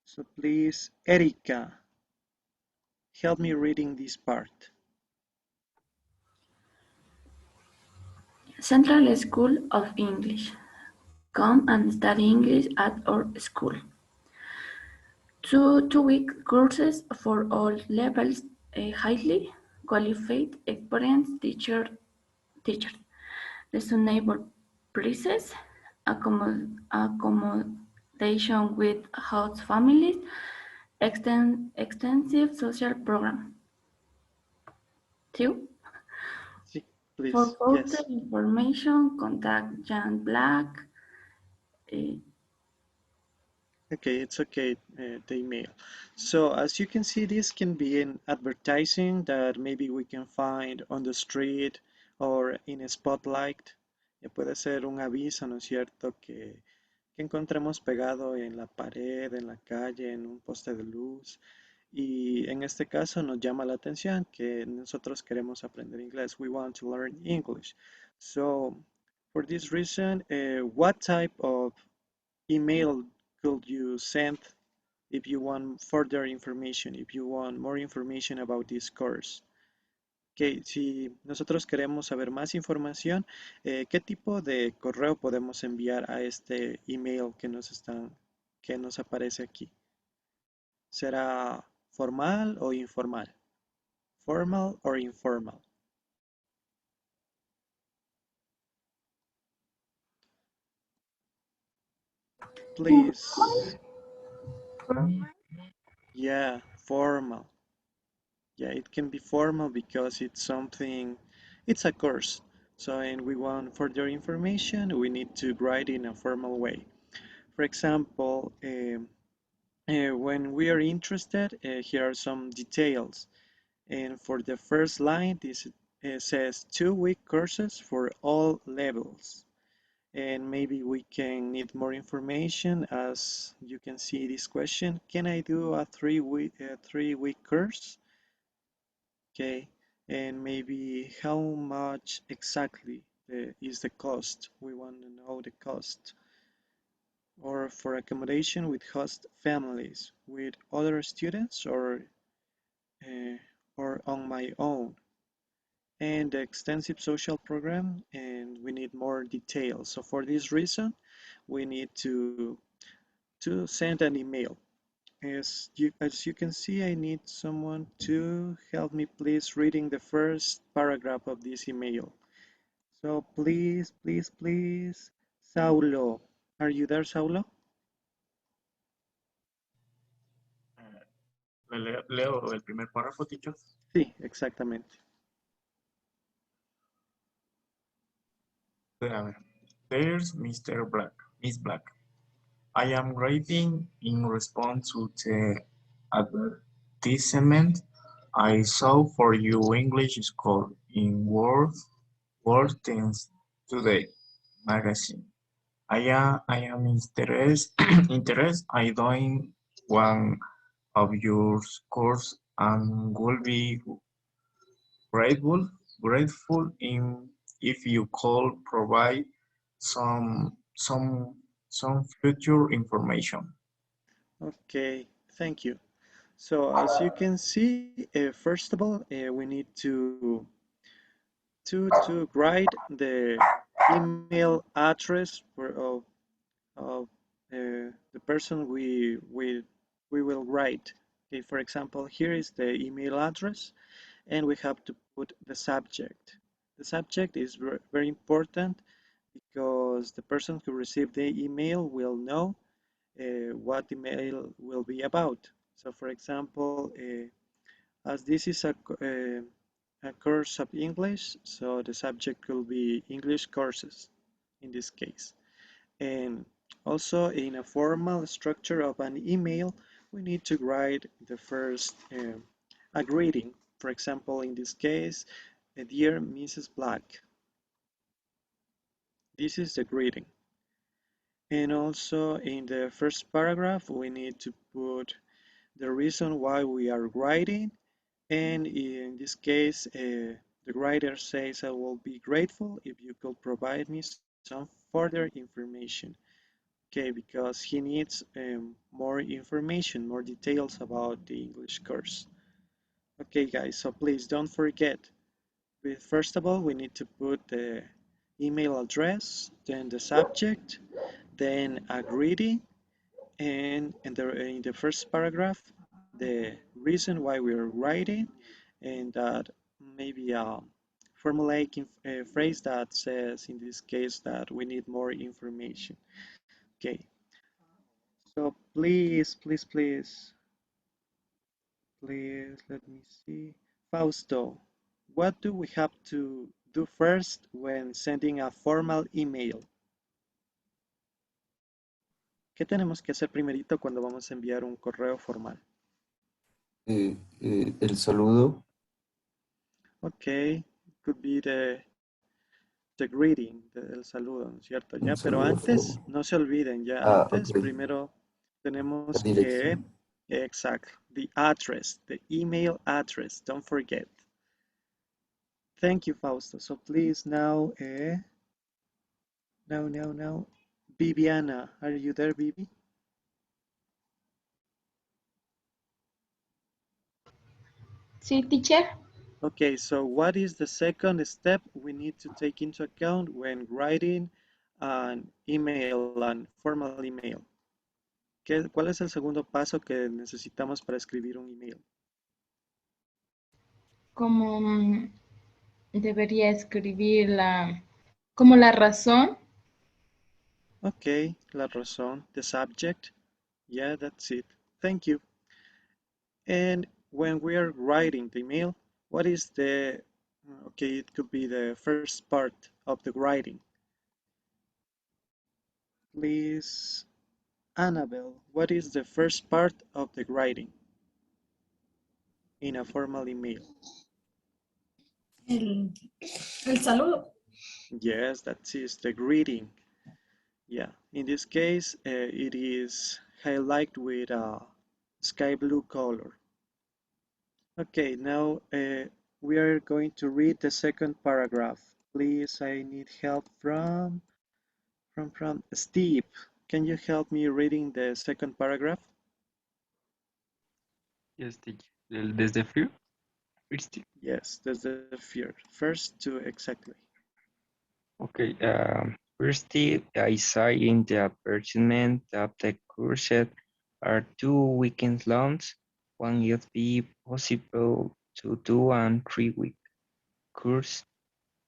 So please, Erika, help me reading this part. Central School of English. Come and study English at our school. Two-week courses for all levels, highly qualified, experienced teachers, reasonable prices, accommodation with host families, extensive social program. Two. Sí, For please, further yes. information, contact Jan Black. Okay, it's okay, the email. So as you can see, this can be an advertising that maybe we can find on the street or in a spotlight. Puede ser un aviso, ¿no es cierto?, que encontremos pegado en la pared, en la calle, en un poste de luz. Y en este caso nos llama la atención que nosotros queremos aprender inglés. We want to learn English. So, for this reason, what type of email could you send if you want further information, if you want more information about this course? Okay, si nosotros queremos saber más información, ¿qué tipo de correo podemos enviar a este email que nos aparece aquí? ¿Será formal o informal? Formal or informal? Please. Yeah, formal. Yeah, it can be formal because it's something it's a course. So, and we want further information, we need to write in a formal way. For example, when we are interested, here are some details. And for the first line, this says 2-week courses for all levels. And maybe we can need more information. As you can see this question, can I do a three-week course? Okay, and maybe how much exactly is the cost? We want to know the cost. Or for accommodation with host families, with other students, uh, or on my own. And the extensive social program, and we need more details. So for this reason, we need to send an email. As you can see, I need someone to help me please reading the first paragraph of this email. So please, please, please, Saulo. Are you there, Saulo? Leo el primer párrafo, teacher. Sí, exactamente. A ver. There's Mr. Black, Miss Black. I am writing in response to the advertisement I saw for your English school in World Tense Today magazine. I am interested. I doing one of your course and will be grateful grateful in if you could provide some some some future information. Okay, thank you. So as you can see, first of all, we need to write the email address of the person we will write. Okay, for example, here is the email address, and we have to put the subject. The subject is very important because the person who received the email will know what email will be about. So, for example, as this is a course of English, so the subject will be English courses in this case. And also in a formal structure of an email, we need to write the first a greeting. For example, in this case, dear Mrs. Black. This is the greeting. And also in the first paragraph, we need to put the reason why we are writing. And in this case, the writer says, I will be grateful if you could provide me some further information. Okay, because he needs more information, more details about the English course. Okay, guys, so please don't forget. First of all, we need to put the email address, then the subject, then a greeting, and in the first paragraph, the reason why we are writing, and that maybe a formulaic phrase that says, in this case, that we need more information. Okay, so please, please, please, please, let me see. Fausto, what do we have to do first when sending a formal email? ¿Qué tenemos que hacer primerito cuando vamos a enviar un correo formal? El saludo. Okay, could be the greeting, el saludo, ¿no es cierto? Ya, Un pero saludo antes, formal. no se olviden, ya Ah, antes, ok. primero La tenemos que, dirección. exacto, the address, the email address, don't forget. Thank you, Fausto. So please now, now, Viviana, are you there, Vivi? Sí, teacher. Okay, so what is the second step we need to take into account when writing an email, an formal email? ¿Cuál es el segundo paso que necesitamos para escribir un email? Como debería escribir como la razón. Okay, la razón, the subject. Yeah, that's it. Thank you. And when we are writing the email, what is the Okay, it could be the first part of the writing. Please, Annabelle, what is the first part of the writing in a formal email? El saludo. Yes, that is the greeting. Yeah, in this case, it is highlighted with a sky blue color. Okay, now we are going to read the second paragraph. Please, I need help from Steve. Can you help me reading the second paragraph? Yes, teacher. Desde fear? First. Yes, that's the fear. First two exactly. Okay. First, I saw in the advertisement that the courses are 2 weekends long. One would be possible to do a 3-week course.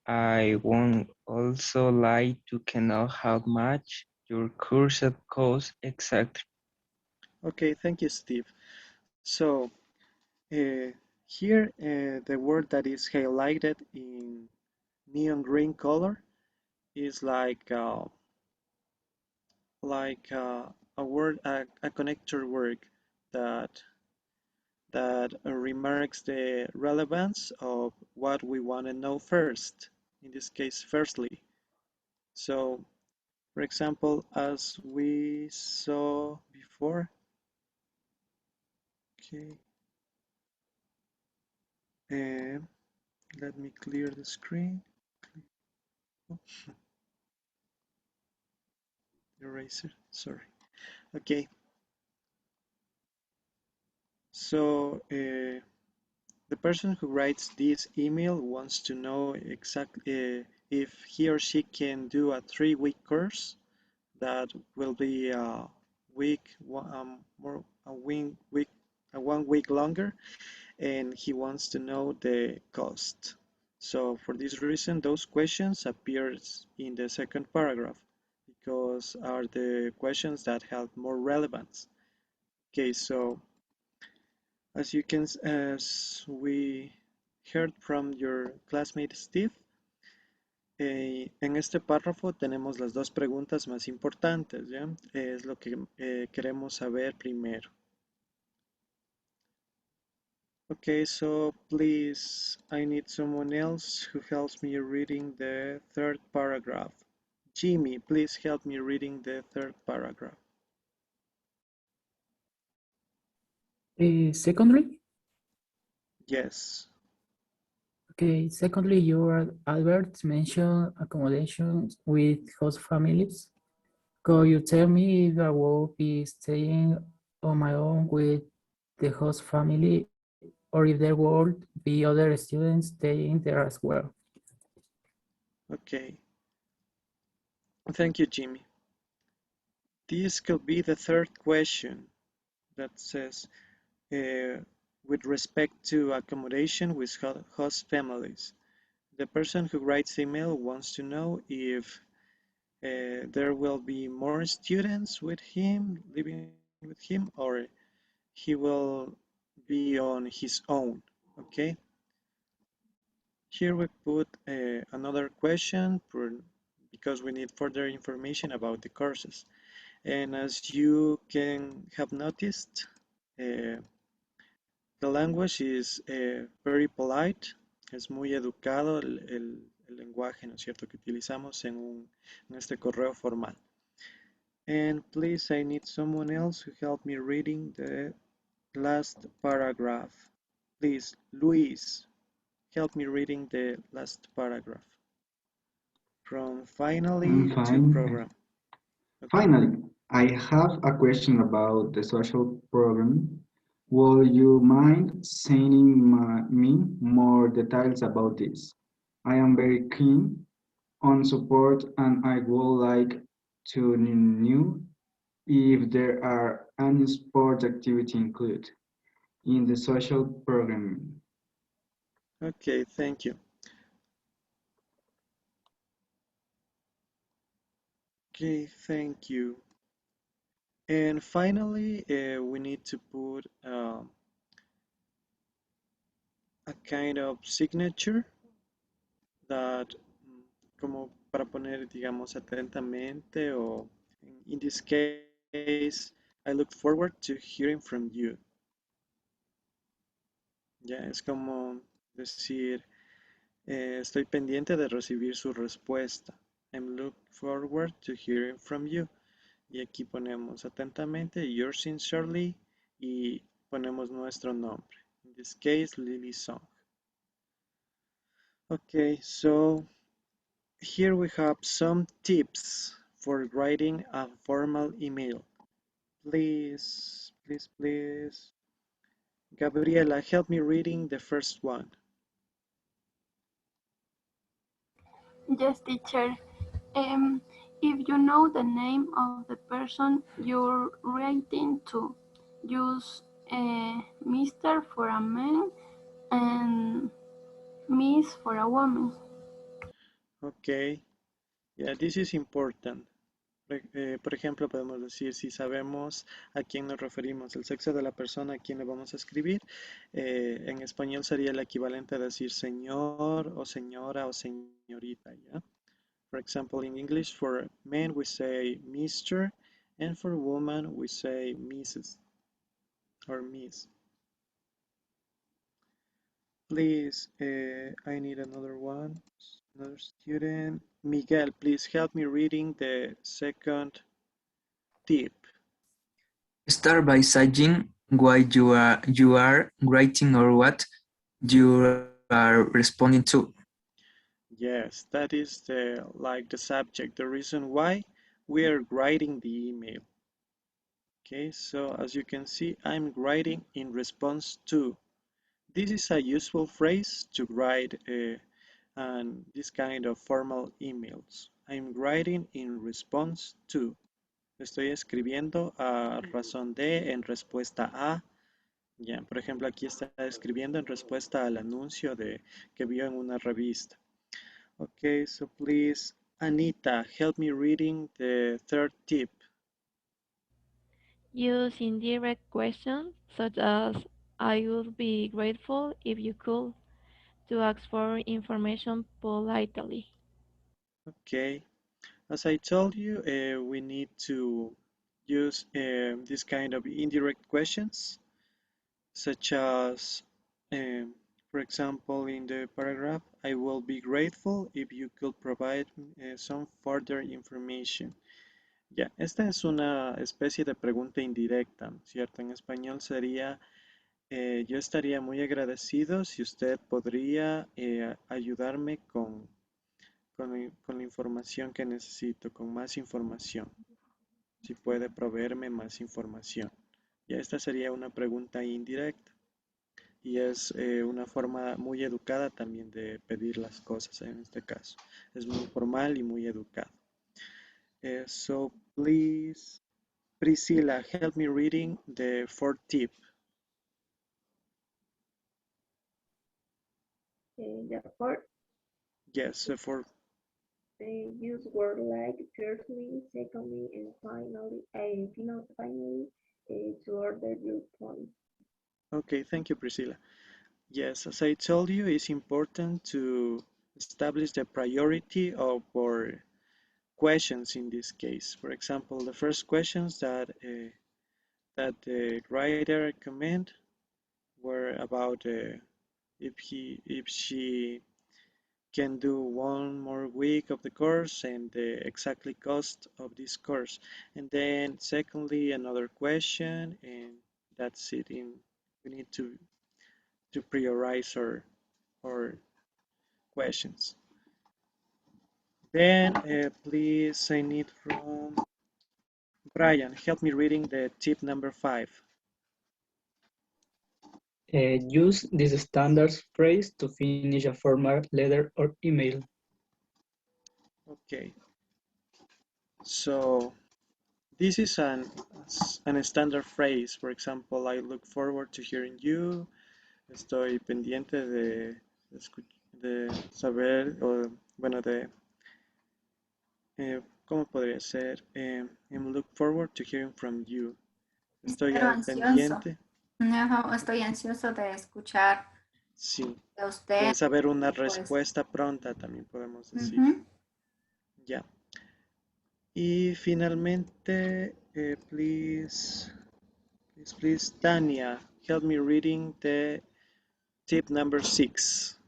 I would also like to know how much your course costs exactly. Okay, thank you, Steve. So here the word that is highlighted in neon green color is a word, a connector word that remarks the relevance of what we want to know first. In this case, firstly. So, for example, as we saw before, okay, uh, let me clear the screen. Oh, eraser, sorry. Okay, so the person who writes this email wants to know exactly if he or she can do a 3-week course that will be a week, more a 1 week longer, and he wants to know the cost. So for this reason, those questions appears in the second paragraph because are the questions that have more relevance. Okay, so as we heard from your classmate Steve, en este párrafo tenemos las dos preguntas más importantes, ¿ya? Es lo que queremos saber primero. Okay, so please, I need someone else who helps me reading the third paragraph. Jimmy, please help me reading the third paragraph. Secondly, Yes. okay, secondly, your adverts mention accommodations with host families. Could you tell me if I will be staying on my own with the host family or if there will be other students staying there as well? Okay. Thank you, Jimmy. This could be the third question that says, with respect to accommodation with host families. The person who writes the email wants to know if there will be more students with him, living with him, or he will be on his own. Okay. Here we put another question because we need further information about the courses. And as you can have noticed, the language is very polite, es muy educado el lenguaje, ¿no es cierto?, que utilizamos en este correo formal. And please, I need someone else who help me reading the last paragraph. Please, Luis, help me reading the last paragraph. From finally to program. Okay. Finally, I have a question about the social program. Would you mind sending me more details about this? I am very keen on support and I would like to know if there are any sport activity included in the social program. Okay, thank you. Okay, thank you. And finally, we need to put a kind of signature that, como para poner, digamos, atentamente o in this case, I look forward to hearing from you. Ya, es como decir, estoy pendiente de recibir su respuesta. I'm look forward to hearing from you. Y aquí ponemos atentamente, yours sincerely, y ponemos nuestro nombre. In this case, Lily Song. Okay, so here we have some tips for writing a formal email. Please, please, please. Gabriela, help me reading the first one. Yes, teacher. If you know the name of the person you're writing to, use Mr. for a man and Miss for a woman. Okay, yeah, this is important. Por ejemplo, podemos decir si sabemos a quién nos referimos, el sexo de la persona a quien le vamos a escribir. En español sería el equivalente a decir señor o señora o señorita, ¿ya? For example, in English, for men we say Mr. and for woman we say Mrs. or Miss. Please, I need another one. Another student. Miguel, please help me reading the second tip. Start by saying why you are writing or what you are responding to. Yes, that is the subject, the reason why we are writing the email. Okay, so as you can see, I'm writing in response to. This is a useful phrase to write this kind of formal emails. I'm writing in response to. Estoy escribiendo a razón de, en respuesta a. Ya, por ejemplo, aquí está escribiendo en respuesta al anuncio que vio en una revista. Okay, so please, Anita, help me reading the third tip. Use indirect questions such as I would be grateful if you could to ask for information politely. Okay, as I told you, we need to use this kind of indirect questions, such as, for example, in the paragraph, I will be grateful if you could provide some further information. Ya, esta es una especie de pregunta indirecta, ¿cierto? En español sería, yo estaría muy agradecido si usted podría ayudarme con la información que necesito, con más información. Si puede proveerme más información. Ya esta sería una pregunta indirecta y es una forma muy educada también de pedir las cosas en este caso. Es muy formal y muy educado. So please, Priscilla, help me reading the fourth tip. Therefore, Yes, for they use words like firstly, secondly, and finally to order your point. okay, thank you, Priscilla. Yes, as I told you, it's important to establish the priority of our questions in this case. For example, the first questions that the writer comment were about if she can do one more week of the course and the exactly cost of this course. And then secondly, another question, and that's it. We need to prioritize our questions. Then please, I need from Brian, help me reading the tip number 5. Use this standard phrase to finish a formal letter or email. Okay. So this is an standard phrase. For example, I look forward to hearing you. Estoy pendiente de saber, o bueno, ¿cómo podría ser? I'm look forward to hearing from you. Estoy Pero al ansioso. pendiente. Ajá, estoy ansioso de escuchar Sí. Los Puede temas. saber una Pues. respuesta pronta, también podemos decir. Ya. Y finalmente, please, Tania, help me reading the tip number 6.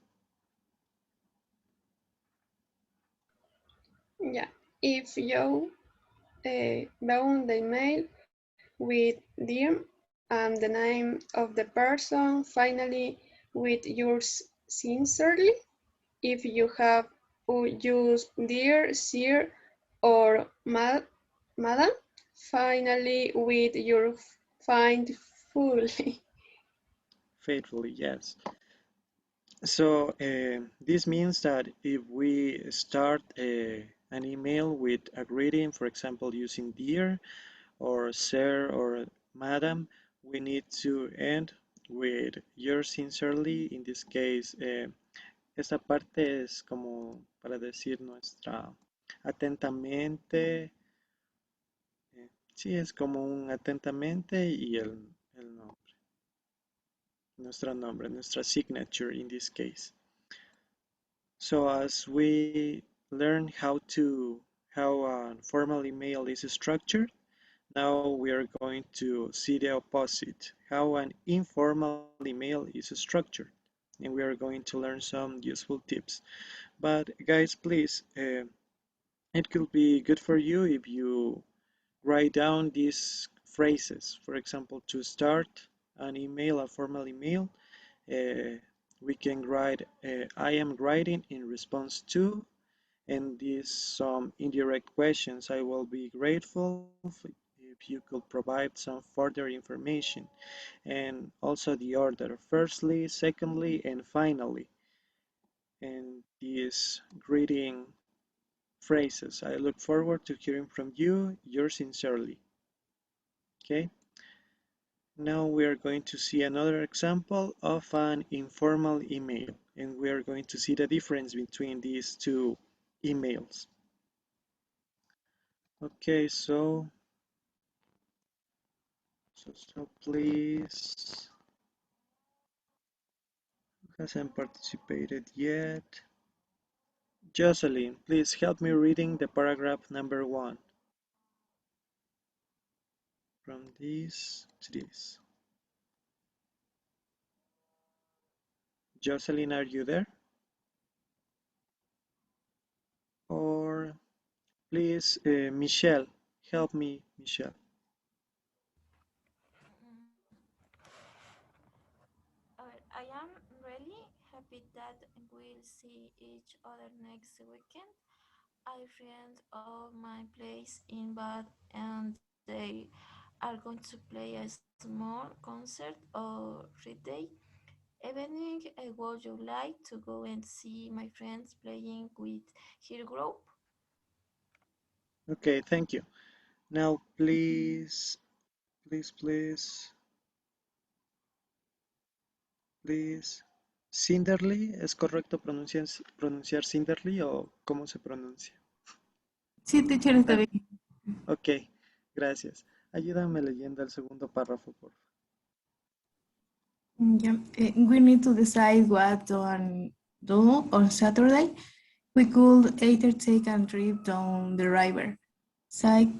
Yeah, if you bound the email with dear and the name of the person, finally with yours sincerely. If you have used dear, sir, or madam, finally with your find fully. Faithfully, yes. So this means that if we start an email with a greeting, for example, using dear or sir or madam, we need to end with yours sincerely. In this case, esta parte es como para decir nuestra atentamente. Sí, es como un atentamente y el nombre, nuestro nombre, nuestra signature in this case. So as we learn how a formal email is structured, now we are going to see the opposite, how an informal email is structured. And we are going to learn some useful tips. But guys, please, it could be good for you if you write down these phrases. For example, to start an email, a formal email, we can write, I am writing in response to, and these some indirect questions. I will be grateful if you could provide some further information, and also the order, firstly, secondly, and finally. And these greeting phrases. I look forward to hearing from you. Yours sincerely. Okay. Now we are going to see another example of an informal email, and we are going to see the difference between these two emails. Okay, so please, who hasn't participated yet? Jocelyn, please help me reading the paragraph number 1. From this to this. Jocelyn, are you there? Or please, Michelle, help me, Michelle. I am really happy that we'll see each other next weekend. I friends of my place in Bath and they are going to play a small concert or Friday evening. Would you like to go and see my friends playing with her group? Okay, thank you. Now, please, Cinderly, ¿es correcto pronunciar Cinderly o cómo se pronuncia? Sí, teacher, está bien. Ok, gracias. Ayúdame leyendo el segundo párrafo, por favor. Yeah. We need to decide what to do on Saturday. We could either take a trip down the river. Cycle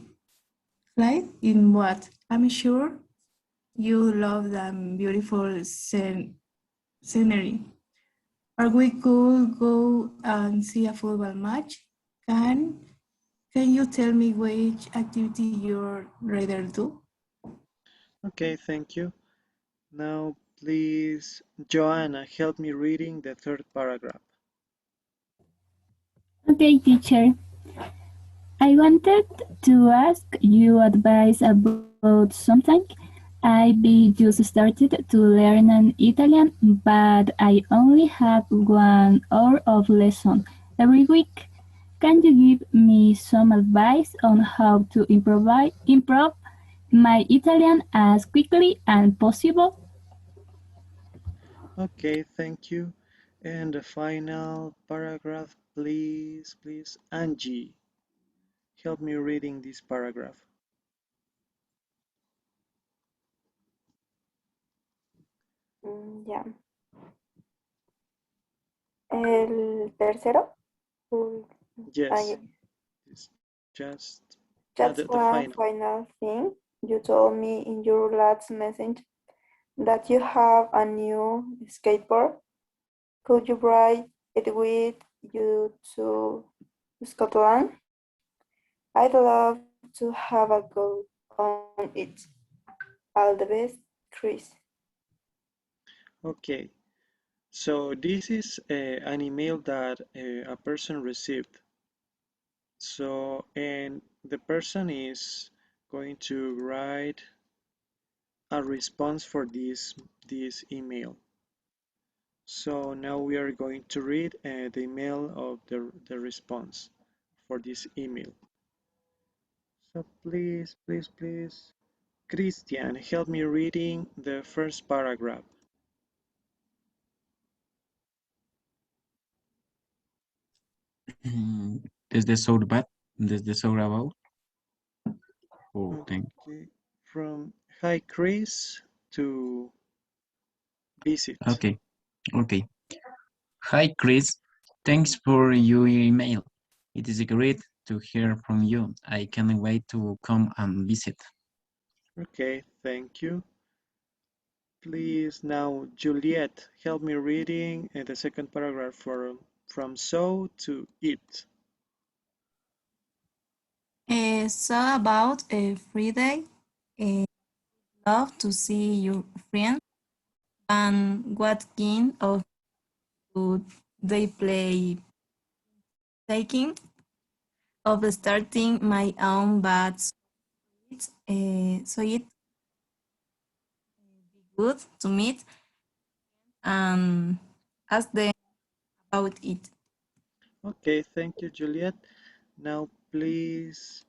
in what? I'm sure you love the beautiful scenery. Or we could go and see a football match. Can you tell me which activity you'd rather do? Okay, thank you. Now, please, Joanna, help me reading the third paragraph. Okay, teacher. I wanted to ask you advice about something. I be just started to learn an Italian, but I only have 1 hour of lesson every week. Can you give me some advice on how to improve my Italian as quickly as possible? Okay, thank you. And the final paragraph, please, Angie, help me reading this paragraph. Yeah. El tercero? Yes, it's just Just the one final. final thing. You told me in your last message that you have a new skateboard. Could you ride it with you to Scotland? I'd love to have a go on it. All the best, Chris. Okay, so this is an email that a person received. So, and the person is going to write a response for this email. So now we are going to read the email of the response for this email. So please, Christian, help me reading the first paragraph. Desde Sourbat, desde Sourabao. Oh, thank Okay, from hi Chris to visit. Okay, okay. Hi, Chris. Thanks for your email. It is great to hear from you. I can't wait to come and visit. Okay, thank you. Please now, Juliet, help me reading the second paragraph from so to it. So about a Friday, love to see your friends. And what kind of do they play? Taking of starting my own, but so it be good to meet and ask them about it. Okay, thank you, Juliet. Now, please,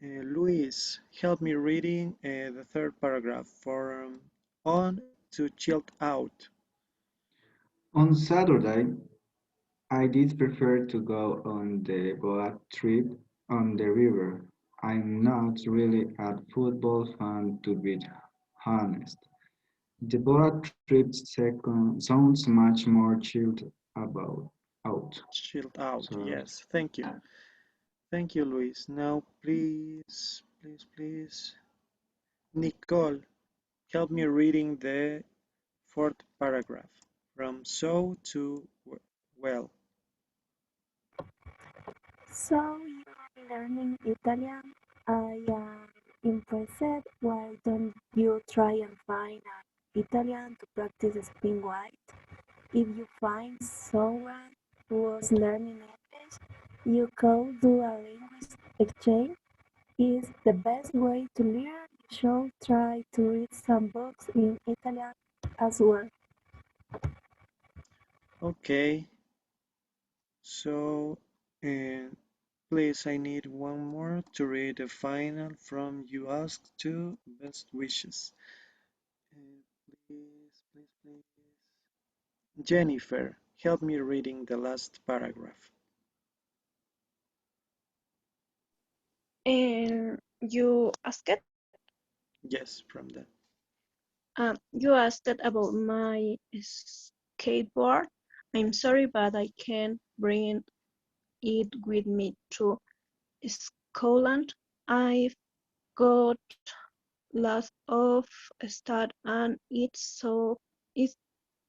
Luis, help me reading the third paragraph from on to chilled out. On Saturday, I did prefer to go on the boat trip on the river. I'm not really a football fan to be honest. The boat trip second sounds much more chilled about out. Chilled out, So yes. Thank you. Thank you, Luis. Now, please, Nicole, help me reading the fourth paragraph from so to well. So you're learning Italian? I am impressed. Why don't you try and find an Italian to practice speaking white? If you find someone who was learning English, you could do a language exchange. Is the best way to learn. You should try to read some books in Italian as well. Okay, so and please, I need one more to read the final from you asked to best wishes. Please. Jennifer, help me reading the last paragraph. You asked Yes, from that. you asked about my skateboard. I'm sorry, but I can't bring it with me to Scotland. I've got lots of stuff and it's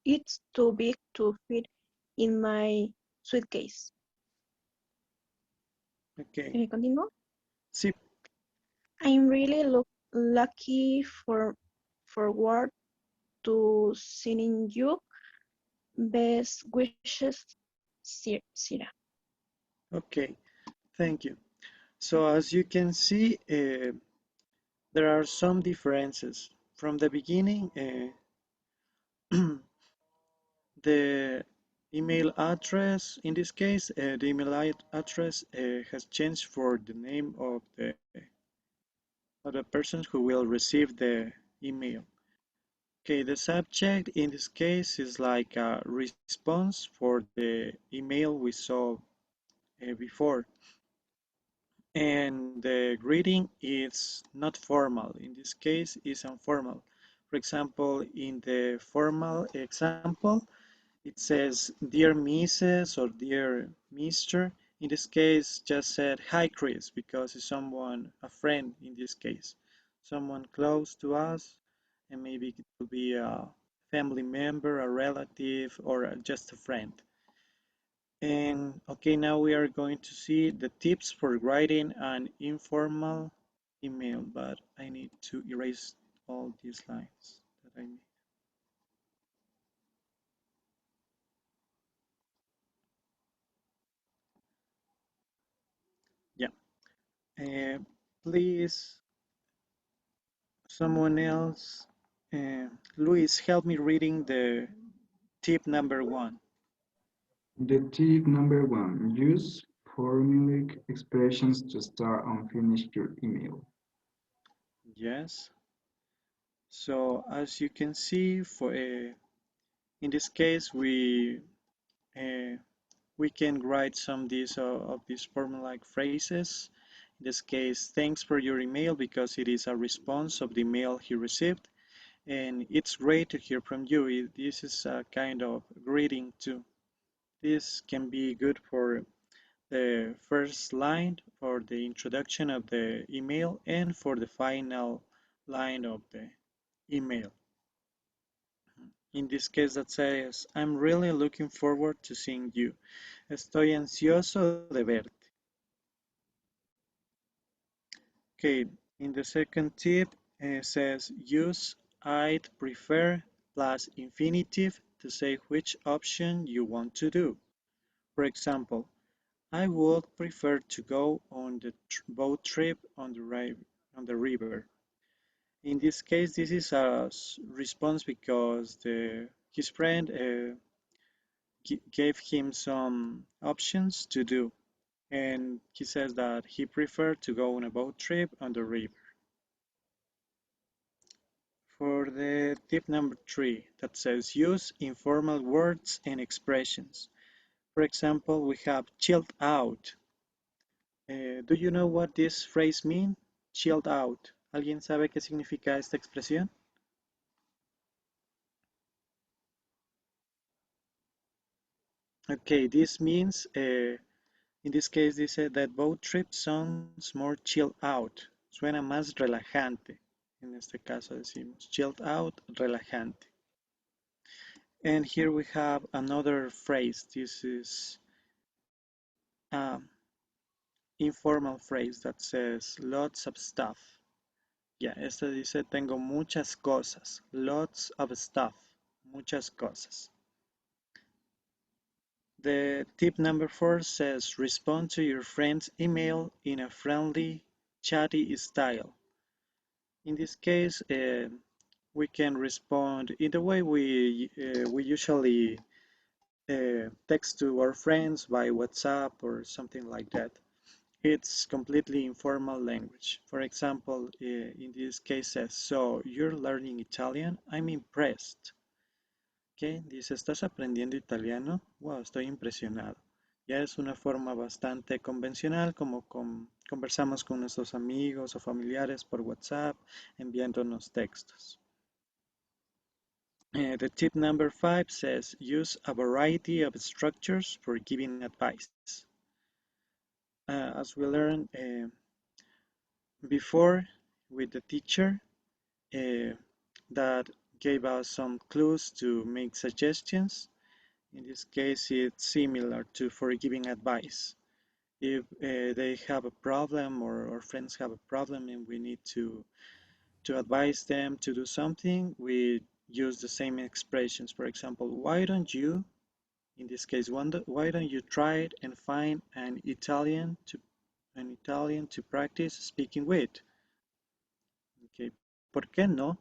it's too big to fit in my suitcase. Okay. Continue. Sí. I'm really lucky forward to seeing you. Best wishes, Sira. Okay, thank you. So as you can see, there are some differences. From the beginning, the email address, in this case, the email address has changed for the name of the person who will receive the email. Okay, the subject in this case is like a response for the email we saw before. And the greeting is not formal. In this case, is informal. For example, in the formal example, it says dear Mrs. or dear Mr. In this case, just said hi Chris because it's someone, a friend in this case, someone close to us, and maybe it could be a family member, a relative, or just a friend. And okay, now we are going to see the tips for writing an informal email, but I need to erase all these lines that I made. Yeah. Please, someone else. Luis, help me reading the tip number 1. The tip number 1, use formulaic expressions to start and finish your email. Yes. So as you can see, for in this case, uh, we can write some of these formulaic phrases. In this case, thanks for your email because it is a response of the mail he received, and it's great to hear from you. This is a kind of greeting too. This can be good for the first line, for the introduction of the email, and for the final line of the email. In this case that says, I'm really looking forward to seeing you. Estoy ansioso de verte. Okay, in the second tip, it says use I'd prefer plus infinitive to say which option you want to do. For example, I would prefer to go on the boat trip on the river. In this case, this is a response because his friend gave him some options to do, and he says that he preferred to go on a boat trip on the river. For the tip number 3, that says use informal words and expressions. For example, we have chilled out. Do you know what this phrase means? Chilled out. ¿Alguien sabe qué significa esta expresión? Okay, this means, in this case dice that boat trip sounds more chilled out. Suena más relajante. En este caso decimos chilled out, relajante. And here we have another phrase. This is informal phrase that says lots of stuff. Ya, este dice tengo muchas cosas. Lots of stuff. Muchas cosas. The tip number 4 says respond to your friend's email in a friendly, chatty style. In this case, we can respond in the way we usually text to our friends by WhatsApp or something like that. It's completely informal language. For example, in this case says, so you're learning Italian? I'm impressed. ¿Qué? Dice, ¿estás aprendiendo italiano? Wow, estoy impresionado. Ya es una forma bastante convencional como conversamos con nuestros amigos o familiares por WhatsApp enviándonos textos. The tip number 5 says use a variety of structures for giving advice. As we learned before with the teacher that gave us some clues to make suggestions. In this case, it's similar to for giving advice. If they have a problem or friends have a problem and we need to advise them to do something, we use the same expressions. For example, why don't you, in this case, why don't you try it and find an Italian to practice speaking with? Okay. ¿Por qué no?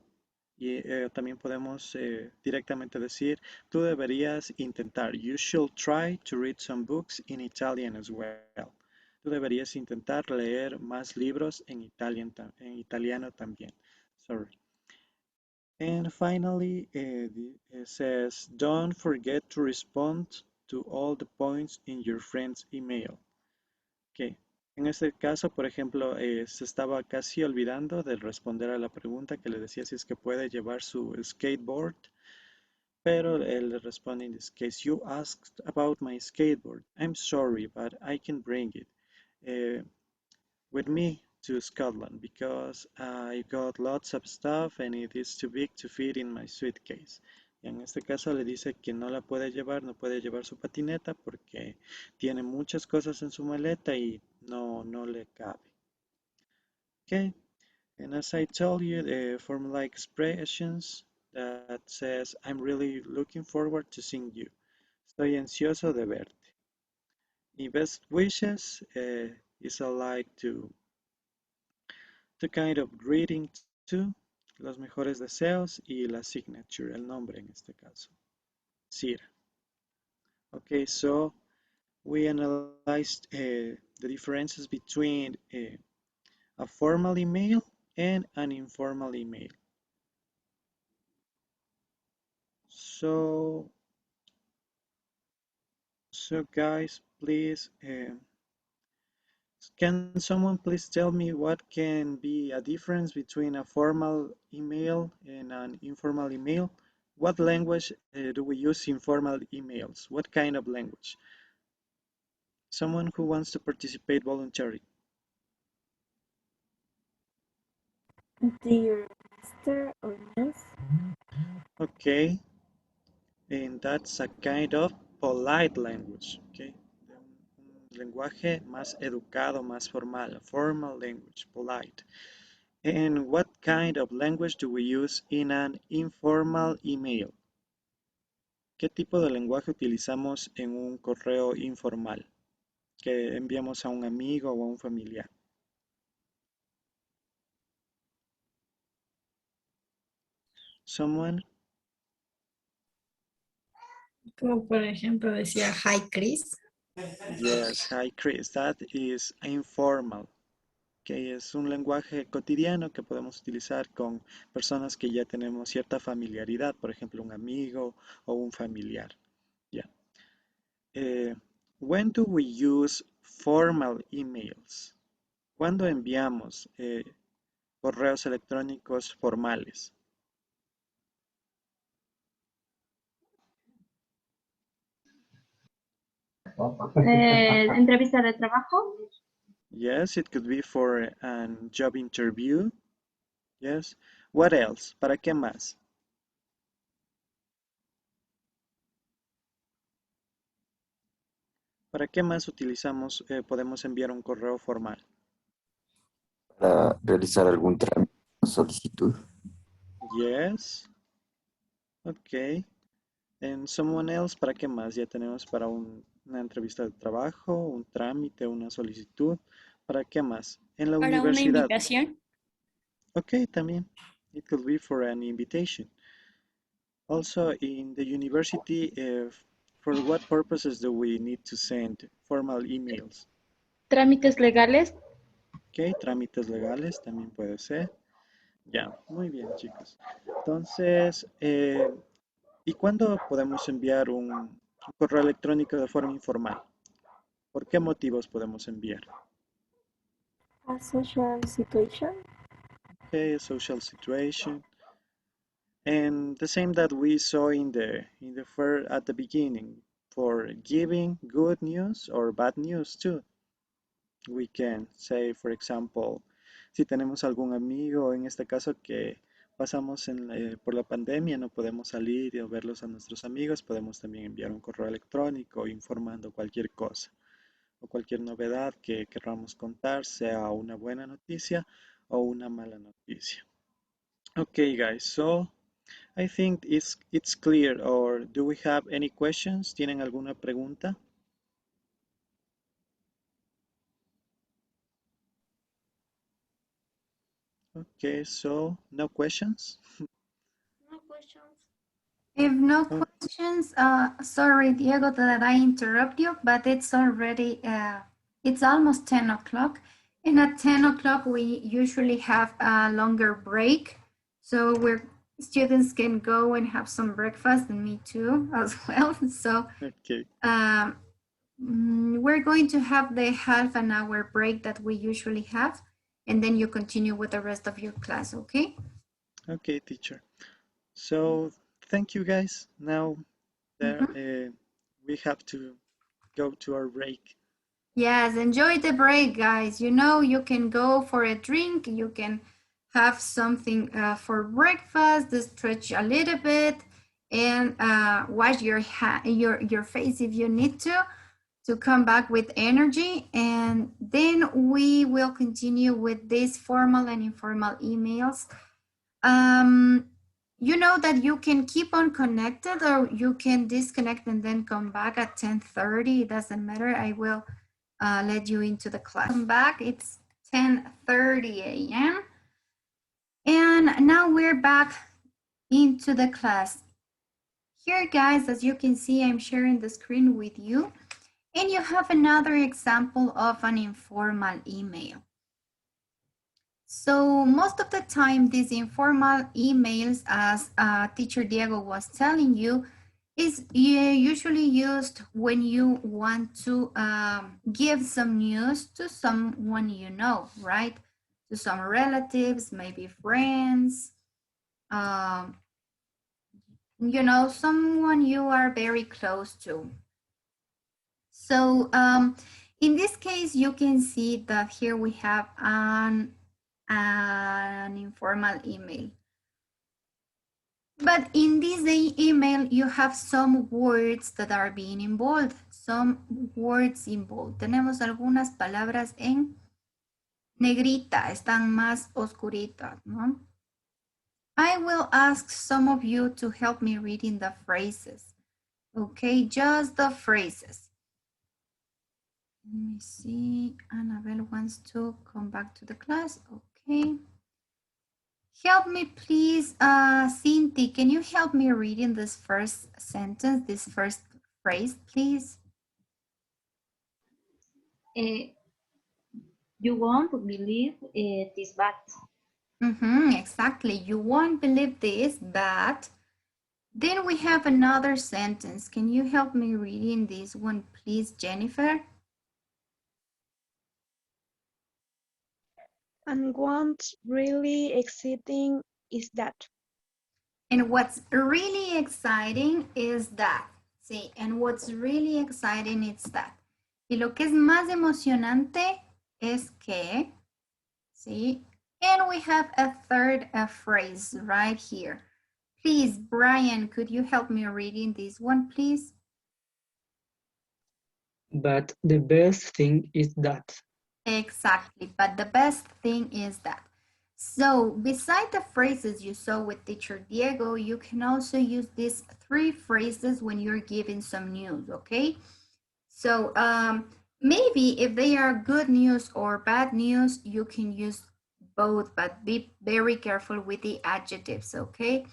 Y también podemos directamente decir, tú deberías intentar. You should try to read some books in Italian as well. Tú deberías intentar leer más libros en italiano también. Sorry. And finally, it says, don't forget to respond to all the points in your friend's email. Okay. En este caso, por ejemplo, se estaba casi olvidando de responder a la pregunta que le decía si es que puede llevar su skateboard Pero él le responde, in this case, you asked about my skateboard. I'm sorry, but I can bring it with me to Scotland because I got lots of stuff and it is too big to fit in my suitcase. Y en este caso le dice que no la puede llevar, no puede llevar su patineta porque tiene muchas cosas en su maleta y no le cabe. Okay, and as I told you, the formula expressions that says, I'm really looking forward to seeing you. Estoy ansioso de verte. Y best wishes is a like to kind of greeting too, los mejores deseos y la signature, el nombre en este caso, Sir. Okay, so we analyzed the differences between a formal email and an informal email. So guys, please, can someone please tell me what can be a difference between a formal email and an informal email? What language do we use in formal emails? What kind of language? Someone who wants to participate voluntarily. Dear Mr. or Miss. Okay, and that's a kind of polite language, okay? Un lenguaje más educado, más formal, formal language, polite. And what kind of language do we use in an informal email? ¿Qué tipo de lenguaje utilizamos en un correo informal que enviamos a un amigo o a un familiar? Someone? Como por ejemplo decía, hi Chris. Yes, hi Chris. That is informal. Okay, es un lenguaje cotidiano que podemos utilizar con personas que ya tenemos cierta familiaridad, por ejemplo, un amigo o un familiar. Yeah. When do we use formal emails? ¿Cuándo enviamos correos electrónicos formales? Entrevista de trabajo. Yes, it could be for a job interview. Yes. What else? ¿Para qué más? ¿Para qué más utilizamos, podemos enviar un correo formal? Para realizar algún trámite o solicitud. Yes. Ok. And someone else, ¿para qué más? Ya tenemos para una entrevista de trabajo, un trámite, una solicitud. ¿Para qué más? En la Para una universidad. invitación. Ok, también. It could be for an invitation. Also, in the university, for what purposes do we need to send formal emails? Trámites legales. Ok, trámites legales también puede ser. Ya, muy bien, chicos. Entonces, ¿y cuándo podemos enviar un correo electrónico de forma informal? ¿Por qué motivos podemos enviar? A social situation. Okay, a social situation. And the same that we saw in the at the beginning, for giving good news or bad news too. We can say, for example, si tenemos algún amigo, en este caso que pasamos por la pandemia, no podemos salir o verlos a nuestros amigos, podemos también enviar un correo electrónico informando cualquier cosa o cualquier novedad que queramos contar, sea una buena noticia o una mala noticia. Okay, guys, so I think it's clear. Or do we have any questions? ¿Tienen alguna pregunta? Okay, so no questions? No questions. If no questions, sorry, Diego, that I interrupt you, but it's already, it's almost 10 o'clock. And at 10 o'clock, we usually have a longer break. So students can go and have some breakfast, and me too as well. So Okay. we're going to have the half an hour break that we usually have, and then you continue with the rest of your class, okay? Okay, teacher. So thank you guys. Now we have to go to our break. Yes, enjoy the break, guys. You know, you can go for a drink, you can have something for breakfast, stretch a little bit, and wash your face if you need to come back with energy. And then we will continue with these formal and informal emails. You know that you can keep on connected or you can disconnect and then come back at 10:30. It doesn't matter. I will let you into the class. Come back. It's 10:30 a.m. And now we're back into the class. Here, guys, as you can see, I'm sharing the screen with you. And you have another example of an informal email. So most of the time, these informal emails, as teacher Diego was telling you, is usually used when you want to give some news to someone you know, right? To some relatives, maybe friends, you know, someone you are very close to. So in this case, you can see that here we have an informal email. But in this email, you have some words that are being in bold, some words in bold. Tenemos algunas palabras en negrita, están más oscuritas, ¿no? I will ask some of you to help me reading the phrases. Okay, just the phrases. Let me see, Annabelle wants to come back to the class, okay. Help me, please, Cindy. Can you help me reading this first sentence, this first phrase, please? You won't believe this, but. Exactly. You won't believe this, but. Then we have another sentence. Can you help me reading this one, please, Jennifer? And what's really exciting is that. And what's really exciting is that. Sí, and what's really exciting is that. Y lo que es más emocionante es que, sí, and we have a third phrase right here. Please, Brian, could you help me reading this one, please? But the best thing is that. Exactly, but the best thing is that. So beside the phrases you saw with teacher Diego, you can also use these three phrases when you're giving some news, okay? So maybe if they are good news or bad news, you can use both, but be very careful with the adjectives, okay?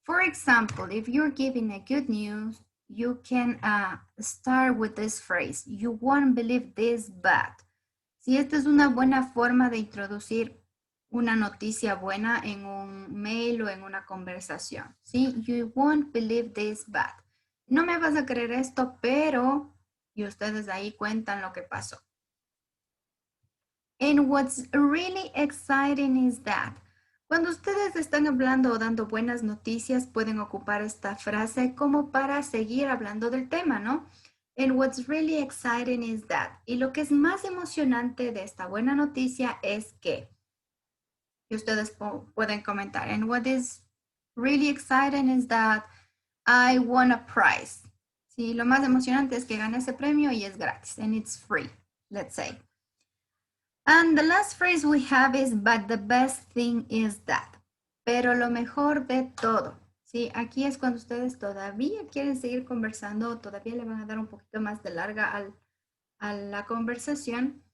For example, if you're giving a good news, you can start with this phrase, you won't believe this, but. Si esta es una buena forma de introducir una noticia buena en un mail o en una conversación. ¿Sí? You won't believe this, but. No me vas a creer esto, pero... Y ustedes ahí cuentan lo que pasó. And what's really exciting is that. Cuando ustedes están hablando o dando buenas noticias, pueden ocupar esta frase como para seguir hablando del tema, ¿no? And what's really exciting is that. Y lo que es más emocionante de esta buena noticia es que. Y ustedes pueden comentar. And what is really exciting is that I won a prize. Sí, lo más emocionante es que gané ese premio y es gratis. And it's free, let's say. And the last phrase we have is, but the best thing is that. Pero lo mejor de todo. Sí, aquí es cuando ustedes todavía quieren seguir conversando, todavía le van a dar un poquito más de larga a la conversación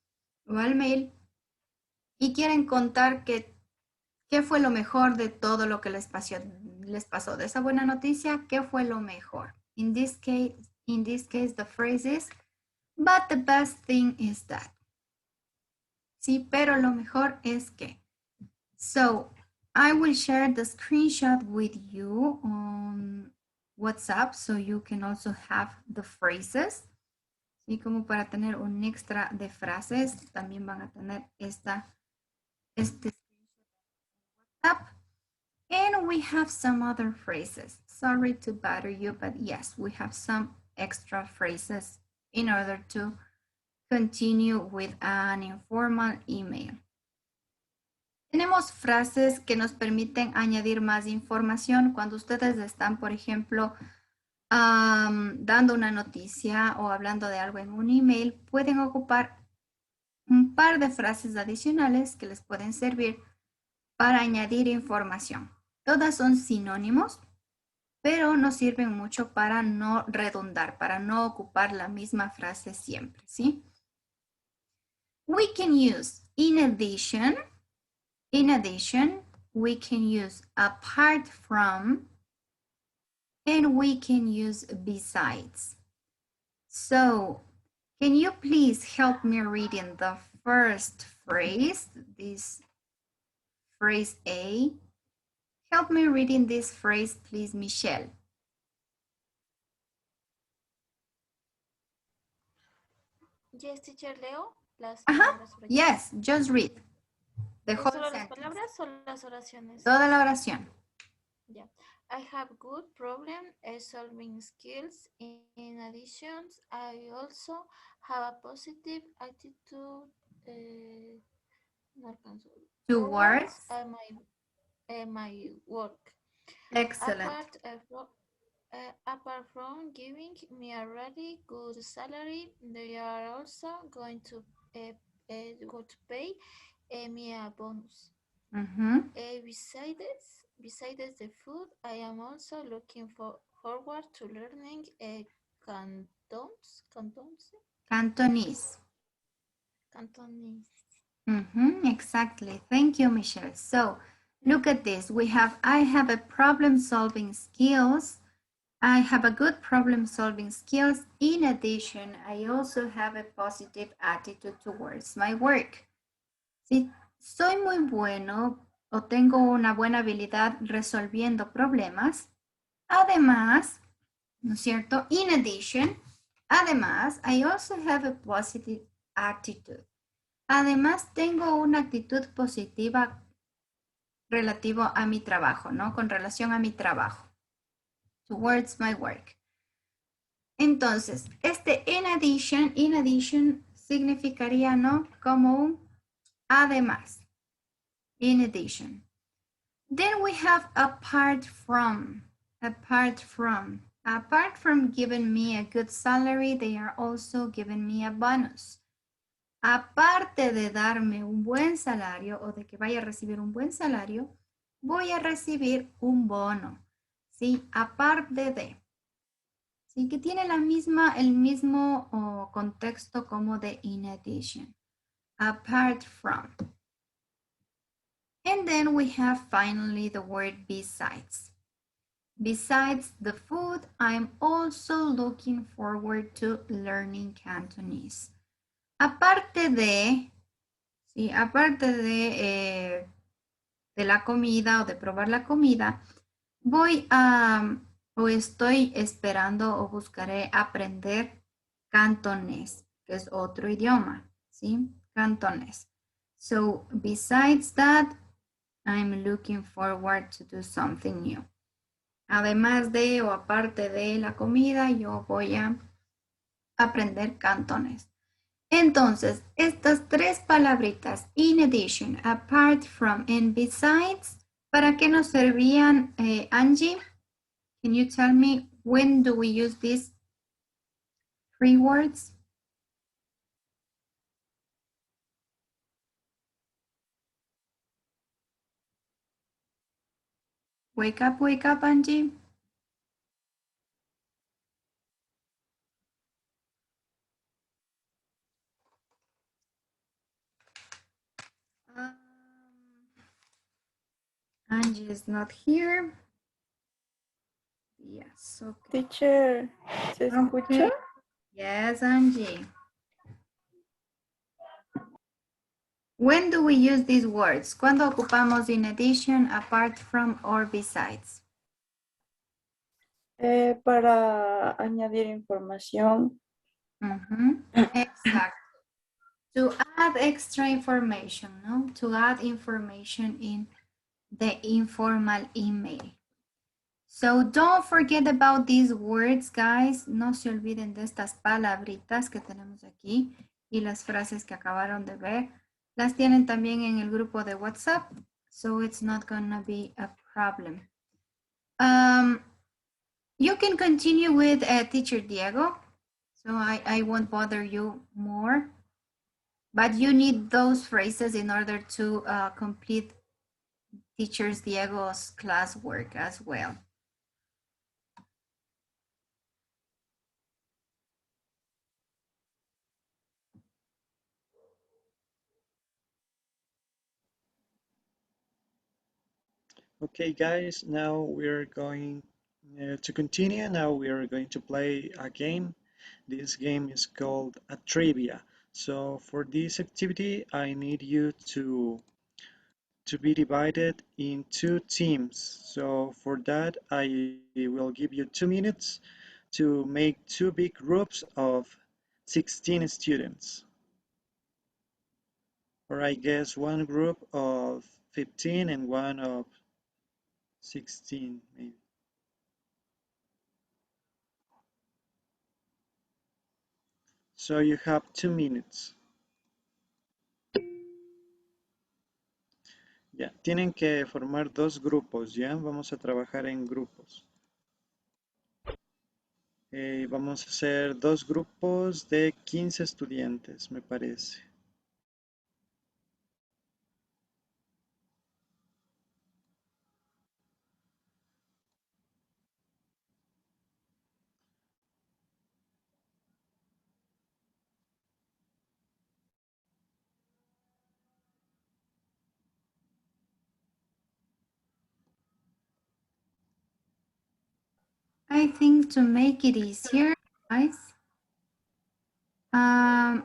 o al mail y quieren contar qué fue lo mejor de todo lo que les pasó de esa buena noticia, qué fue lo mejor. In this case, the phrase is, but the best thing is that. Sí, pero lo mejor es que. So, I will share the screenshot with you on WhatsApp so you can also have the phrases. Y como para tener un extra de frases, también van a tener este WhatsApp. And we have some other phrases. Sorry to bother you, but yes, we have some extra phrases in order to continue with an informal email. Tenemos frases que nos permiten añadir más información cuando ustedes están, por ejemplo, dando una noticia o hablando de algo en un email. Pueden ocupar un par de frases adicionales que les pueden servir para añadir información. Todas son sinónimos, pero nos sirven mucho para no redundar, para no ocupar la misma frase siempre, ¿sí? We can use in addition, we can use apart from, and we can use besides. So, can you please help me reading the first phrase, this phrase A? Help me reading this phrase, please, Michelle. Yes, teacher, Leo. Las Yes, just read. The whole ¿Solo las sentence. palabras o las oraciones? Toda la oración. Yeah. I have good problem solving skills. In addition, I also have a positive attitude towards my work. Excellent. Apart from giving me a really good salary, they are also going to pay me a bonus. Besides the food, I am also looking forward to learning Cantonese. Exactly. Thank you, Michelle. So, look at this. We have, I have a problem-solving skills. I have a good problem-solving skills. In addition, I also have a positive attitude towards my work. Si soy muy bueno o tengo una buena habilidad resolviendo problemas, además, ¿no es cierto? In addition, además, I also have a positive attitude. Además, tengo una actitud positiva relativo a mi trabajo, ¿no? Con relación a mi trabajo. Towards my work. Entonces, este in addition significaría, ¿no? Como un además. In addition. Then we have apart from. Apart from giving me a good salary, they are also giving me a bonus. Aparte de darme un buen salario o de que vaya a recibir un buen salario, voy a recibir un bono. ¿Sí? Aparte de. ¿Sí? Que tiene el mismo contexto como de in addition. Apart from. And then we have finally the word besides. Besides the food, I'm also looking forward to learning Cantonese. Aparte de, sí, aparte de la comida o de probar la comida, voy a, o estoy esperando o buscaré aprender cantonés, que es otro idioma, ¿sí? Cantonés. So, besides that, I'm looking forward to do something new. Además de o aparte de la comida, yo voy a aprender cantonés. Entonces, estas tres palabritas, in addition, apart from, and besides, ¿para qué nos servían, Angie? Can you tell me when do we use these three words? Wake up, Angie. Angie is not here. Yes, okay. Teacher, ¿se escucha? Yes, Angie. When do we use these words? ¿Cuándo ocupamos in addition, apart from, or besides? Para añadir información. Exacto. To add extra information, no? To add information in the informal email. So don't forget about these words, guys. No se olviden de estas palabritas que tenemos aquí y las frases que acabaron de ver. Las tienen también en el grupo de WhatsApp, so it's not gonna be a problem. You can continue with Teacher Diego, so I won't bother you more, but you need those phrases in order to complete Teacher Diego's classwork as well. Okay, guys, now we're going to continue. Now we are going to play a game. This game is called a trivia. So for this activity, I need you to be divided in two teams. So for that, I will give you 2 minutes to make two big groups of 16 students. Or I guess one group of 15 and one of 16 maybe. So you have 2 minutes. Ya, tienen que formar dos grupos, ¿ya? Vamos a trabajar en grupos. Vamos a hacer dos grupos de 15 estudiantes, me parece. I think to make it easier, guys, I'm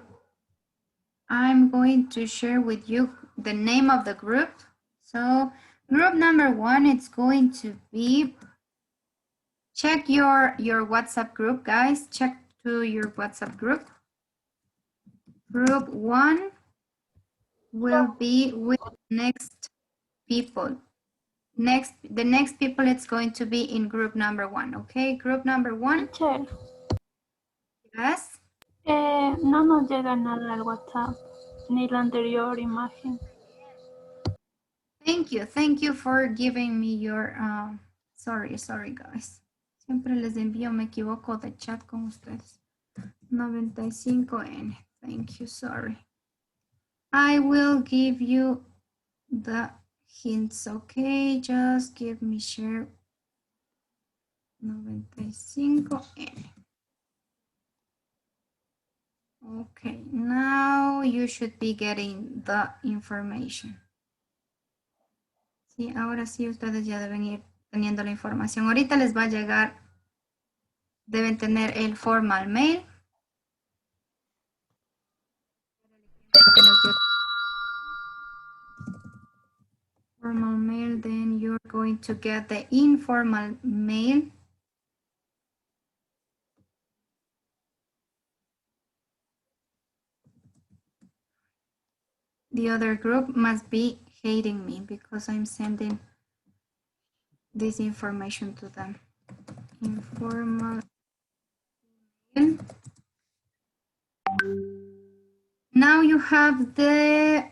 going to share with you the name of the group. So group number 1, it's going to be, check your WhatsApp group, guys. Check to your WhatsApp group. Group 1 will be with next people. The next people, it's going to be in group number 1, okay? Group number 1. Teacher, Yes. no nos llega nada al WhatsApp, ni la anterior imagen. Thank you for giving me your, sorry guys. Siempre les envío, me equivoco de chat con ustedes. 95N, thank you, sorry. I will give you the hints, okay? Just give me share 95N. Okay, now you should be getting the information. Sí, ahora sí ustedes ya deben ir teniendo la información. Ahorita les va a llegar, deben tener el formal mail. Formal mail, then you're going to get the informal mail. The other group must be hating me because I'm sending this information to them. Informal mail. Now you have the,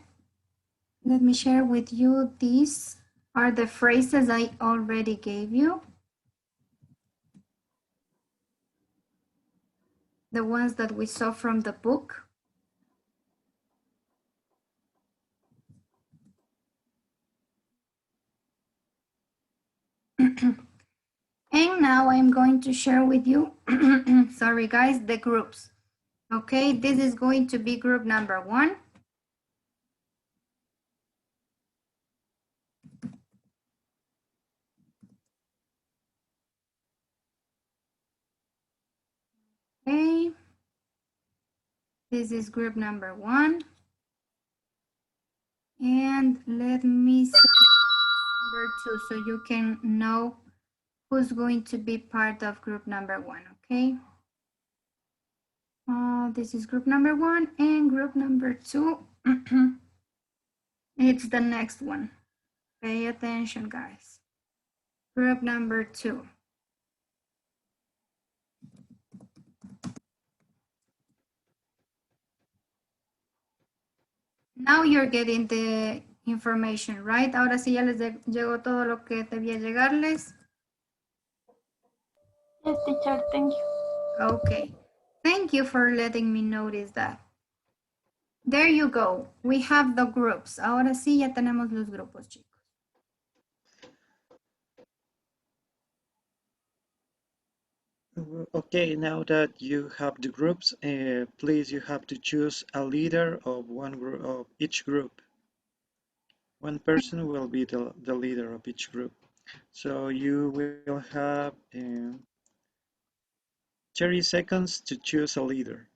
let me share with you, these are the phrases I already gave you. The ones that we saw from the book. And now I'm going to share with you, sorry guys, the groups. Okay, this is going to be group number 1. Okay, this is group number 1. And let me see number 2 so you can know who's going to be part of group number 1, okay? This is group number 1 and group number 2. It's the next one. Pay attention, guys. Group number 2. Now you're getting the information, right? Ahora sí ya les llegó todo lo que debía llegarles. Yes, teacher, thank you. Okay. Thank you for letting me notice that. There you go. We have the groups. Ahora sí ya tenemos los grupos, chicos. Okay, now that you have the groups, please you have to choose a leader of one group of each group. One person will be the leader of each group. So you will have 30 seconds to choose a leader.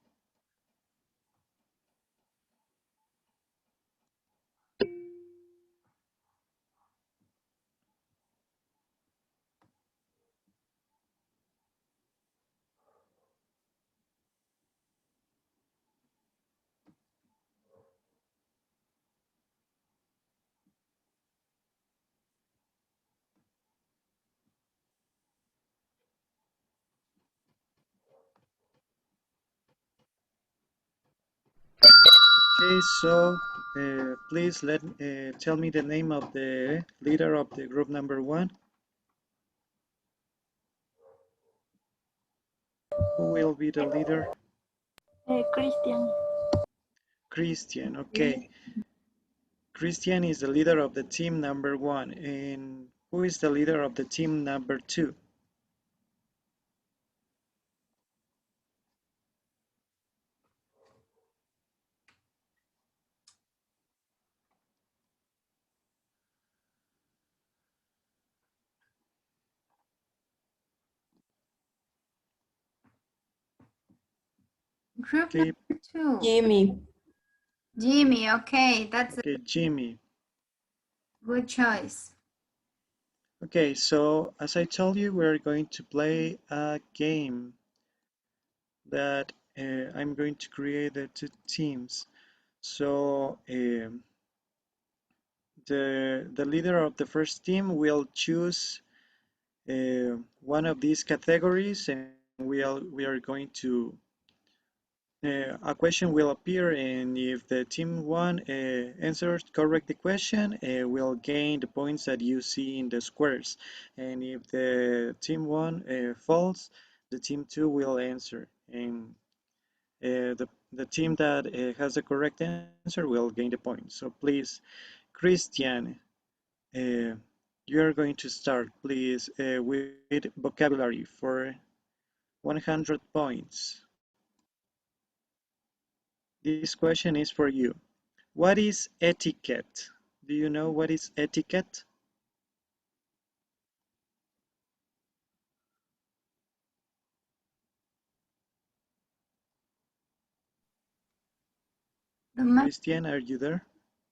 Okay, so please tell me the name of the leader of the group number 1. Who will be the leader? Christian. Christian, okay. Christian is the leader of the team number 1. And who is the leader of the team number 2? Group Okay, number 2. Jimmy. Jimmy, okay. That's okay, Jimmy. a good choice. Okay, so as I told you, we're going to play a game that I'm going to create the 2 teams. So the leader of the first team will choose one of these categories, and we are going to a question will appear, and if the team 1 answers correct the question, will gain the points that you see in the squares, and if the team 1 falls, the team 2 will answer, and the team that has the correct answer will gain the points. So please, Christian, uh, you're going to start, please, with vocabulary for 100 points. This question is for you. What is etiquette? Do you know what is etiquette? Christian, are you there?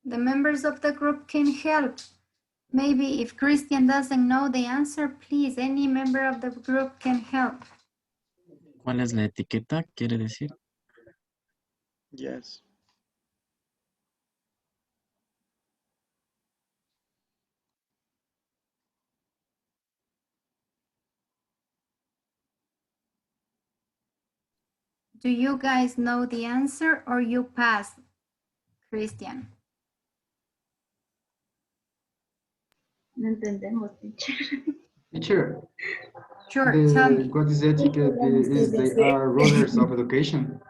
The members of the group can help. Maybe if Christian doesn't know the answer, please, any member of the group can help. ¿Cuál es la etiqueta? ¿Quiere decir? Yes. Do you guys know the answer or you pass, Christian? No entendemos, teacher. Teacher, Sure, tell me. what is etiquette is they are rulers of education.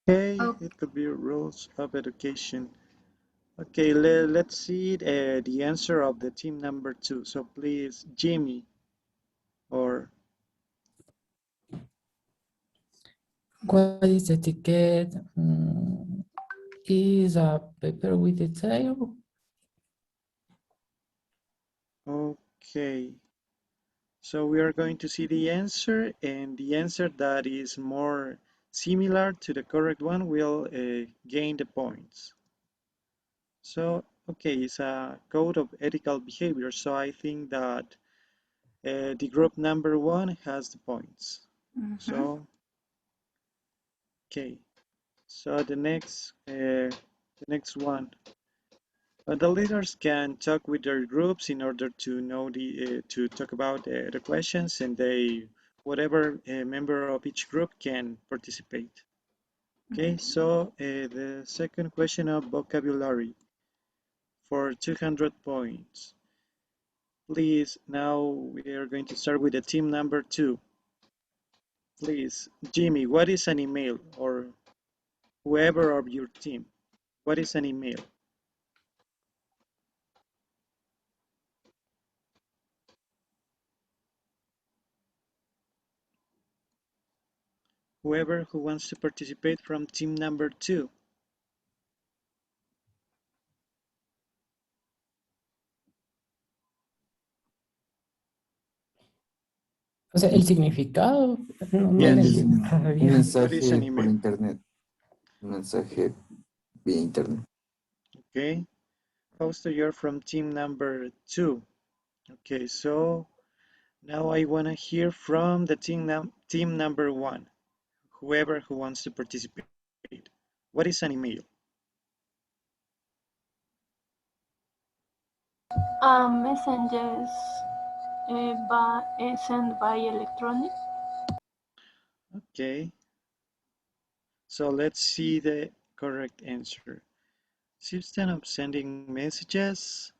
Okay, it could be rules of education. Okay, let's see the answer of the team number 2. So please, Jimmy, or What is the ticket? Is a paper with the tail? okay. So we are going to see the answer, and the answer that is more similar to the correct one will gain the points. So, okay, it's a code of ethical behavior, so I think that the group number 1 has the points. So, okay, so the next one, The leaders can talk with their groups in order to know to talk about the questions, and whatever member of each group can participate. Okay, so the second question of vocabulary for 200 points. Please, now we are going to start with the team number 2. Please, Jimmy, what is an email? Or whoever of your team, what is an email? Whoever who wants to participate from team number 2. O sea, el significado no Yes. lo Un, entiendo un todavía. What is an mensaje por email? internet. Un mensaje vía internet. Okay. Fausto, you're from team number 2. Okay, so now I want to hear from the team number 1. Whoever who wants to participate. What is an email? Messages sent by electronic. Okay, so let's see the correct answer. System of sending messages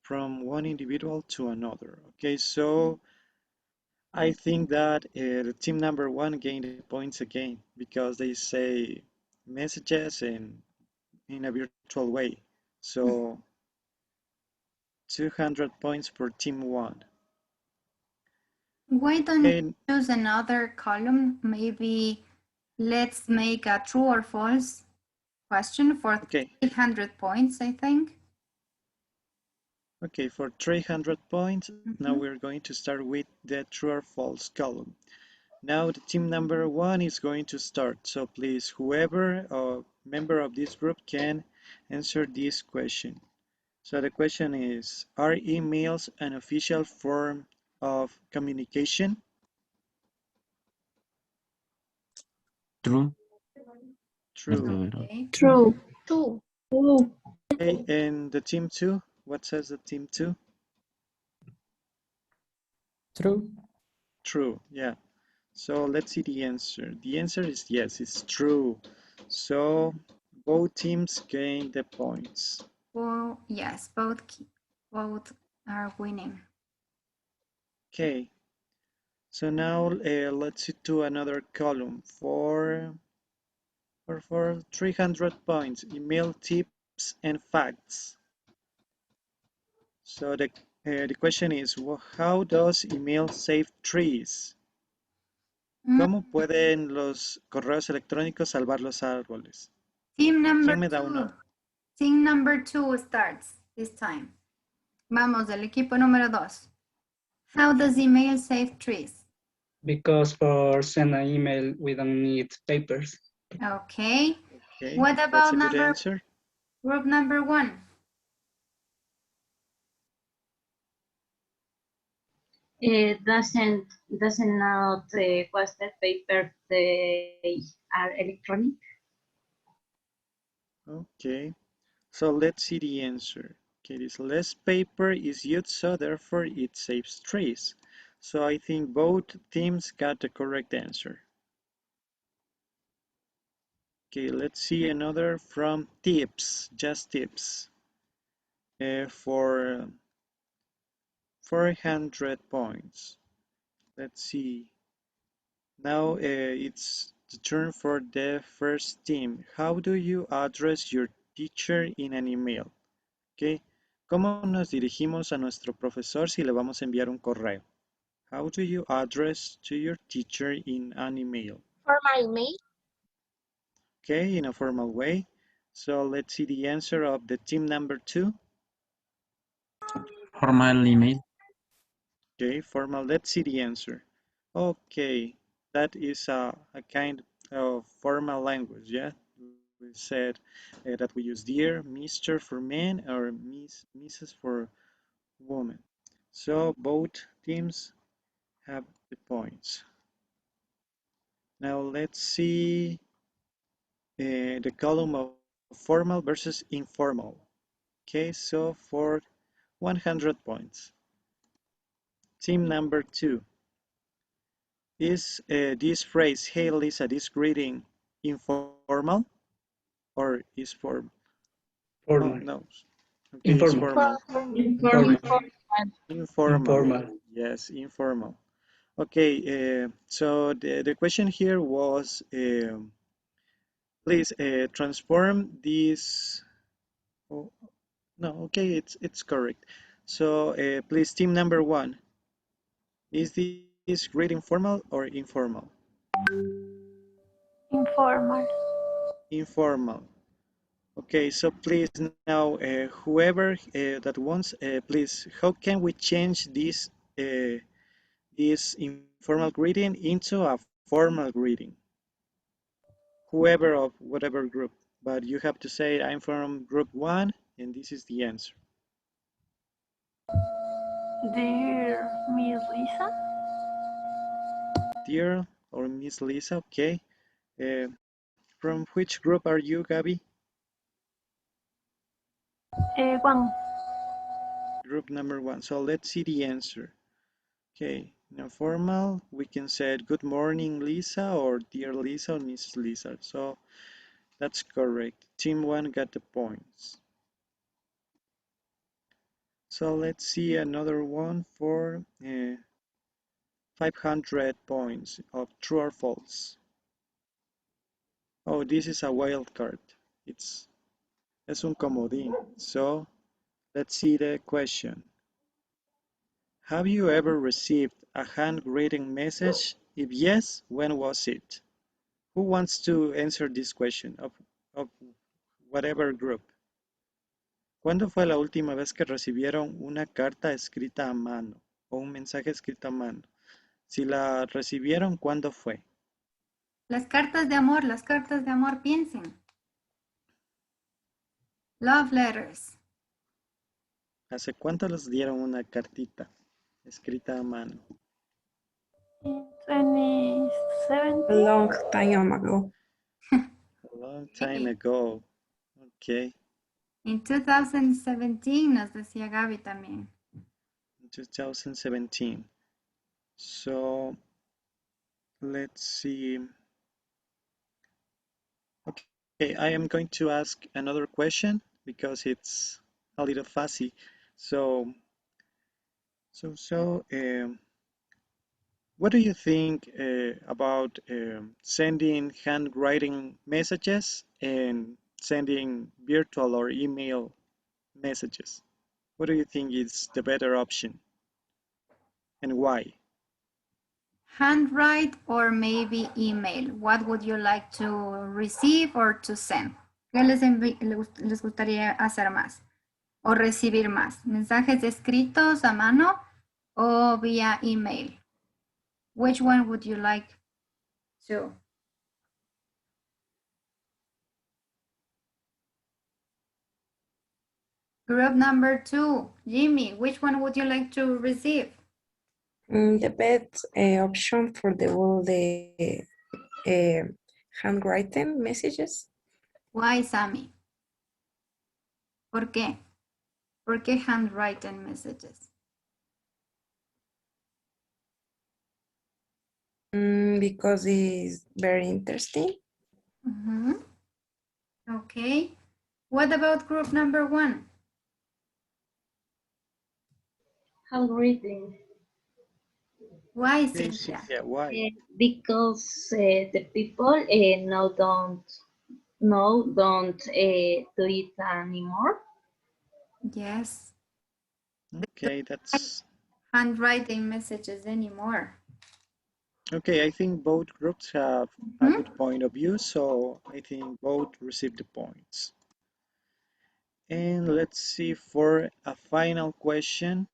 from one individual to another. Okay, so I think that the team number 1 gained points again because they say messages in a virtual way. So 200 points for team 1. Why don't Okay, you choose another column? Maybe let's make a true or false question for okay, 300 points, I think. okay. For 300 points, now we're going to start with the true or false column. Now the team number 1 is going to start. So please, whoever member of this group can answer this question. So the question is, are emails an official form of communication? True. True. Verdadero. Okay. True. Two. True. Okay, and the team 2? What says the team 2? True. True, yeah. So let's see the answer. The answer is yes, it's true. So both teams gain the points. Well, yes, both are winning. Okay, so now let's do another column for 300 points, email tips and facts. So the question is, how does email save trees? Mm, ¿Cómo pueden los correos electrónicos salvar los árboles? Team number ¿Quién me da 2. una? Team number 2 starts this time. Vamos, del equipo número 2. How does email save trees? Because for send an email, we don't need papers. Okay. Okay, What that's about a good answer. group number 1? Doesn't not was the paper they are electronic. Okay, so let's see the answer. Okay, this less paper is used, so therefore it saves trees. So I think both teams got the correct answer. Okay, let's see another from tips, just tips. For 400 points. Let's see. Now it's the turn for the first team. How do you address your teacher in an email? Okay. ¿Cómo nos dirigimos a nuestro profesor si le vamos a enviar un correo? How do you address to your teacher in an email? Formal email. Okay, in a formal way. So let's see the answer of the team number 2. Formal email. Okay, formal. Let's see the answer. Okay, that is a kind of formal language, yeah? We said that we use dear, Mr. for men, or Mrs. for woman. So both teams have the points. Now let's see the column of formal versus informal. Okay, so for 100 points. Team number 2. Is this phrase, hey Lisa, this greeting informal or is formal? Oh, Formal. no. Okay, it's Informal. formal. Informal. Informal. Informal. Yes, informal. Okay, so the question here was, please transform this. Oh, no, okay, it's correct. So please, team number 1, is this greeting formal or informal? Informal. Informal. Okay, so please now, whoever that wants, please, how can we change this informal greeting into a formal greeting? Whoever of whatever group, but you have to say, I'm from group 1, and this is the answer. Dear Miss Lisa. Dear or Miss Lisa, okay. From which group are you, Gabby? 1. Group number 1. So let's see the answer. Okay, now formal, we can say good morning, Lisa, or dear Lisa, or Miss Lisa. So that's correct. Team 1 got the points. So let's see another one for 500 points of true or false. Oh, this is a wild card. Es un comodín. So let's see the question. Have you ever received a handwritten message? If yes, when was it? Who wants to answer this question of whatever group? ¿Cuándo fue la última vez que recibieron una carta escrita a mano o un mensaje escrito a mano? Si la recibieron, ¿cuándo fue? Las cartas de amor, piensen. Love letters. ¿Hace cuánto les dieron una cartita escrita a mano? In 2017. A long time ago. A long time ago. Okay. In 2017, nos decía Gaby también. 2017. So let's see. Okay, I am going to ask another question because it's a little fussy. So what do you think about sending handwriting messages and sending virtual or email messages? What do you think is the better option and why? Handwrite or maybe email. What would you like to receive or to send? ¿Qué les gustaría hacer más? ¿O recibir más? ¿Mensajes escritos a mano o vía email? Which one would you like to? Group number 2, Jimmy, which one would you like to receive? The best option for the handwritten messages. Why, Sammy? ¿Por qué? ¿Por qué handwritten messages? Because it's very interesting. Okay. What about group number 1? Handwritten. Why, Okay, Cynthia? Cynthia, why? Because the people now don't do it anymore. Yes. Okay, that's Handwriting messages anymore. okay. I think both groups have a good point of view, so I think both receive the points. And let's see for a final question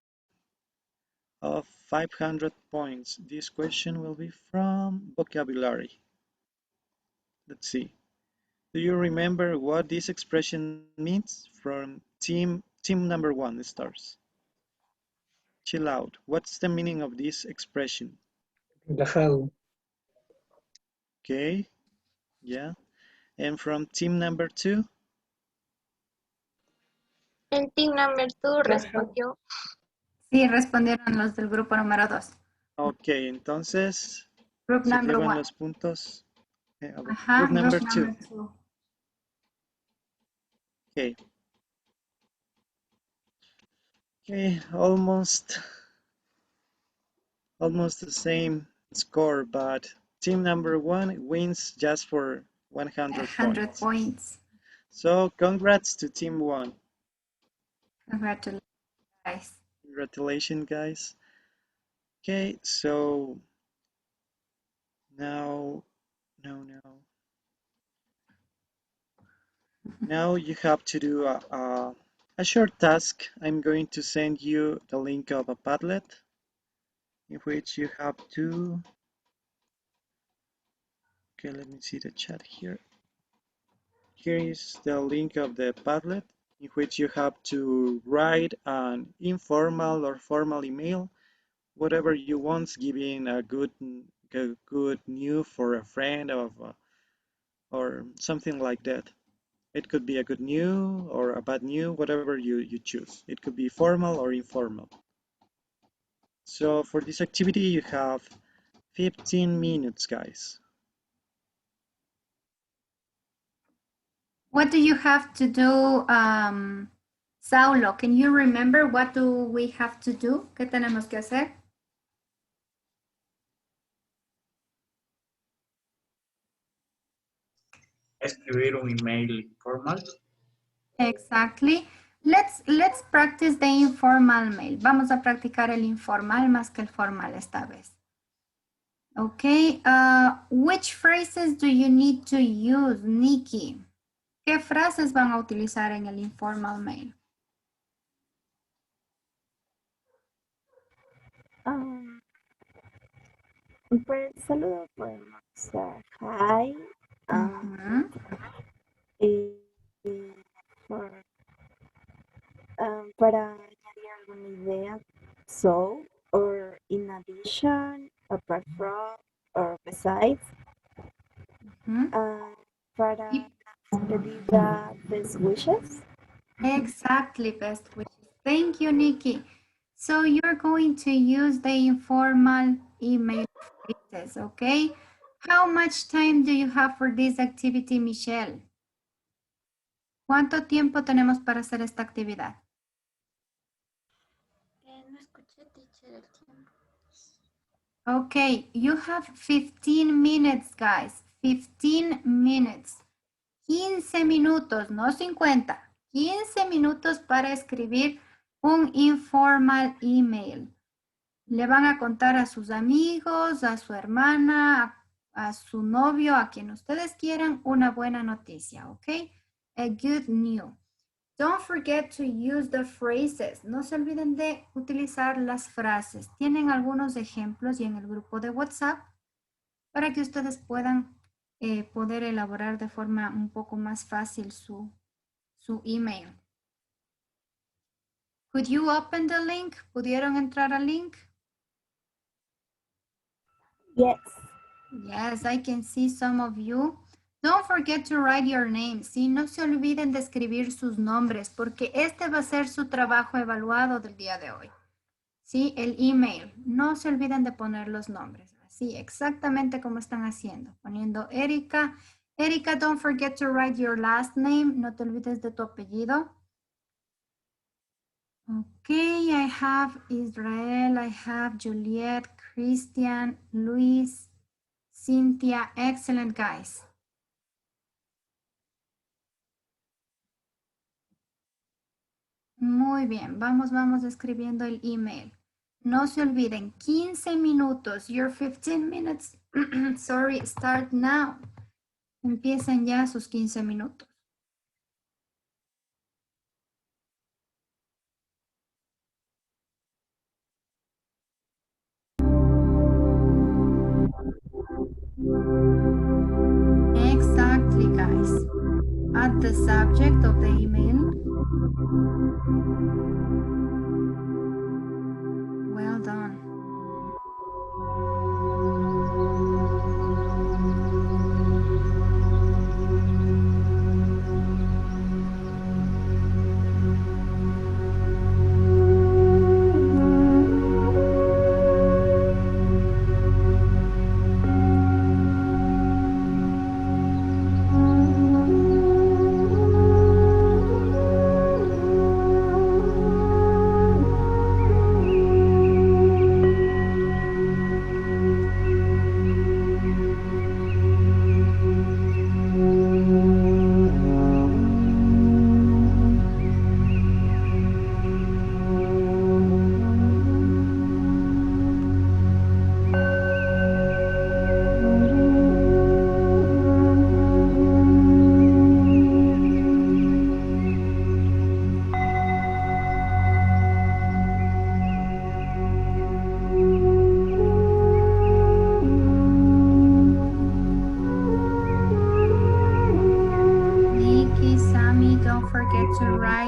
of 500 points. This question will be from vocabulary. Let's see. Do you remember what this expression means? From team number 1 stars. Chill out. What's the meaning of this expression? Relajado. Okay, yeah. And from team number 2? El team number 2 respondió. Sí, respondieron los del grupo número 2. Ok, entonces Group se number llevan 1. los puntos. A ver, Ajá, group group number 2. number 2. Okay. Okay, almost the same score, but team number 1 wins just for 100 100 points. points. So congrats to team 1. Congratulations, guys. Congratulations, guys. Okay, so now you have to do a short task. I'm going to send you the link of a Padlet in which you have to, okay, let me see the chat here. Here is the link of the Padlet in which you have to write an informal or formal email, whatever you want, giving a good news for a friend or something like that. It could be a good news or a bad news, whatever you choose. It could be formal or informal. So for this activity, you have 15 minutes, guys. What do you have to do, Saulo? Can you remember what do we have to do? ¿Qué tenemos que hacer? Escribir un email formal. Exactly. Let's practice the informal mail. Vamos a practicar el informal más que el formal esta vez. Okay. Which phrases do you need to use, Nikki? ¿Qué frases van a utilizar en el informal mail? Para el saludo podemos usar hi. For, para añadir alguna idea, so, or in addition, apart from, or besides. Para despedida, best wishes. Exactly, best wishes. Thank you, Nikki. So you're going to use the informal email phrases, okay? How much time do you have for this activity, Michelle? ¿Cuánto tiempo tenemos para hacer esta actividad? No escuché, teacher, el tiempo. Okay, you have 15 minutes, guys. 15 minutes. 15 minutos, no 50. 15 minutos para escribir un informal email. Le van a contar a sus amigos, a su hermana, a su novio, a quien ustedes quieran, una buena noticia, ¿ok? A good news. Don't forget to use the phrases. No se olviden de utilizar las frases. Tienen algunos ejemplos y en el grupo de WhatsApp para que ustedes puedan poder elaborar de forma un poco más fácil su email. Could you open the link? ¿Pudieron entrar al link? Yes. Yes, I can see some of you. Don't forget to write your name. ¿Sí? No se olviden de escribir sus nombres porque este va a ser su trabajo evaluado del día de hoy. ¿Sí? El email. No se olviden de poner los nombres. Así, exactamente como están haciendo. Poniendo Erika. Erika, don't forget to write your last name. No te olvides de tu apellido. Okay, I have Israel, I have Juliet, Christian, Luis, Cynthia. Excellent, guys. Muy bien, vamos escribiendo el email. No se olviden, 15 minutos, your 15 minutes, sorry, start now. Empiecen ya sus 15 minutos. Exactly, guys. Add the subject of the email. Well done.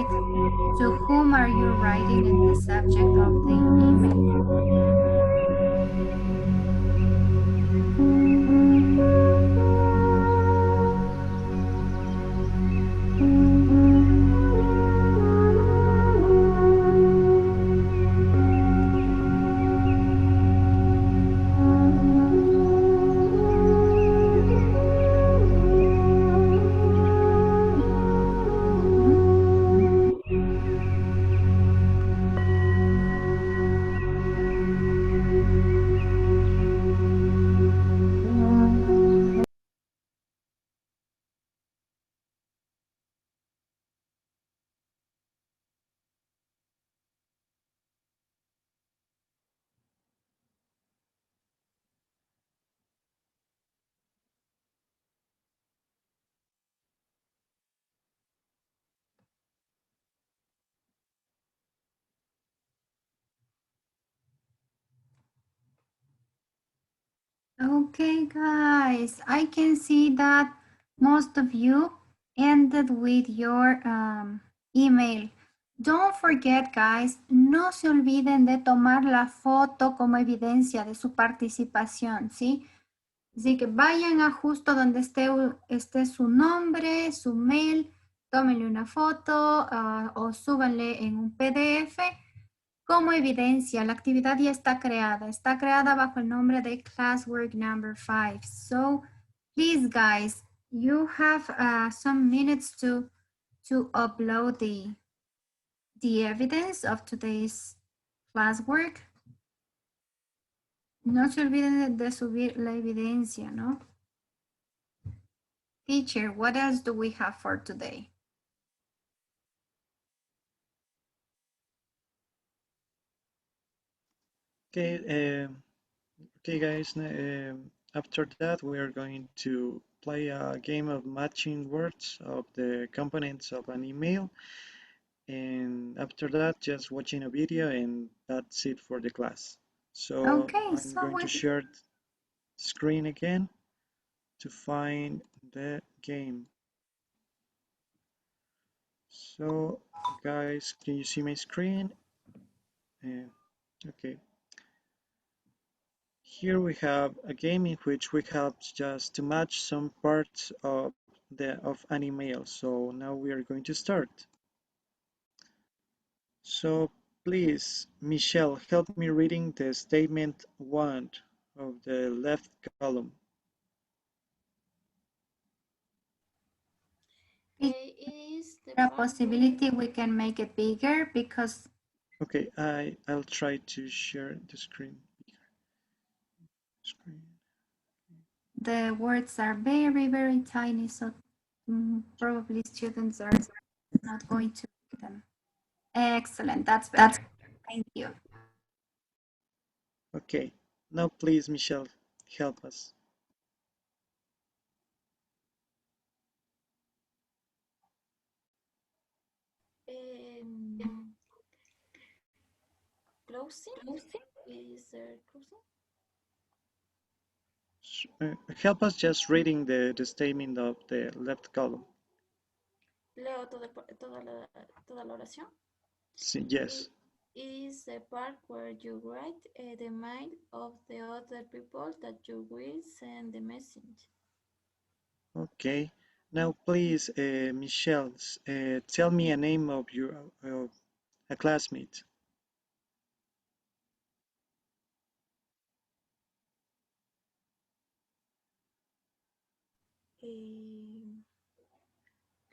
write to whom are you writing in the subject of the email. Okay, guys, I can see that most of you ended with your email. Don't forget, guys, no se olviden de tomar la foto como evidencia de su participación, ¿sí? Así que vayan a justo donde esté su nombre, su mail, tómenle una foto o súbanle en un PDF. Como evidencia, la actividad ya está creada bajo el nombre de Classwork number 5. So, please guys, you have some minutes to upload the evidence of today's classwork. No se olviden de subir la evidencia, ¿no? Teacher, what else do we have for today? Okay, okay, guys. After that, we are going to play a game of matching words of the components of an email. And after that, just watching a video, and that's it for the class. So Okay, I'm going to share the screen again to find the game. So, guys, can you see my screen? Okay. Here we have a game in which we have just to match some parts of an email. So now we are going to start. So please, Michelle, help me reading the statement 1 of the left column. It is the A part possibility we can make it bigger because Okay, I'll try to share the screen. the words are very, very tiny, so probably students are not going to read them. Excellent, that's better. Thank you. Okay, now please, Michelle, help us. Closing is closing. Help us just reading the statement of the left column. Leo toda la oración. Yes. It is the part where you write the mail of the other people that you will send the message. Okay. Now, please, Michelle, tell me a name of a classmate.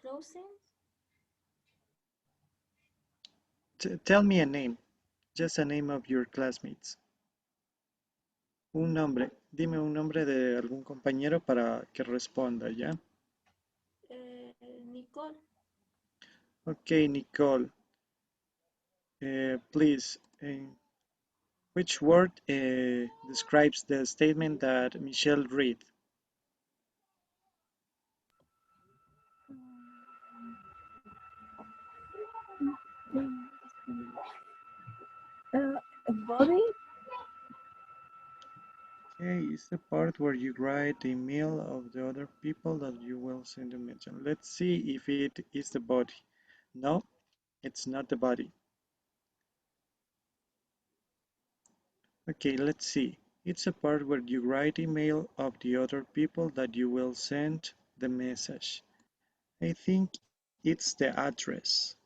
Closing. Tell me a name, just a name of your classmates. Un nombre. Dime un nombre de algún compañero para que responda, ¿ya? Nicole. Okay, Nicole. Please, which word describes the statement that Michelle read? Body. Okay, it's the part where you write the email of the other people that you will send a message. Let's see if it is the body. No, It's not the body. Okay, let's see. It's a part where you write email of the other people that you will send the message. I think it's the address.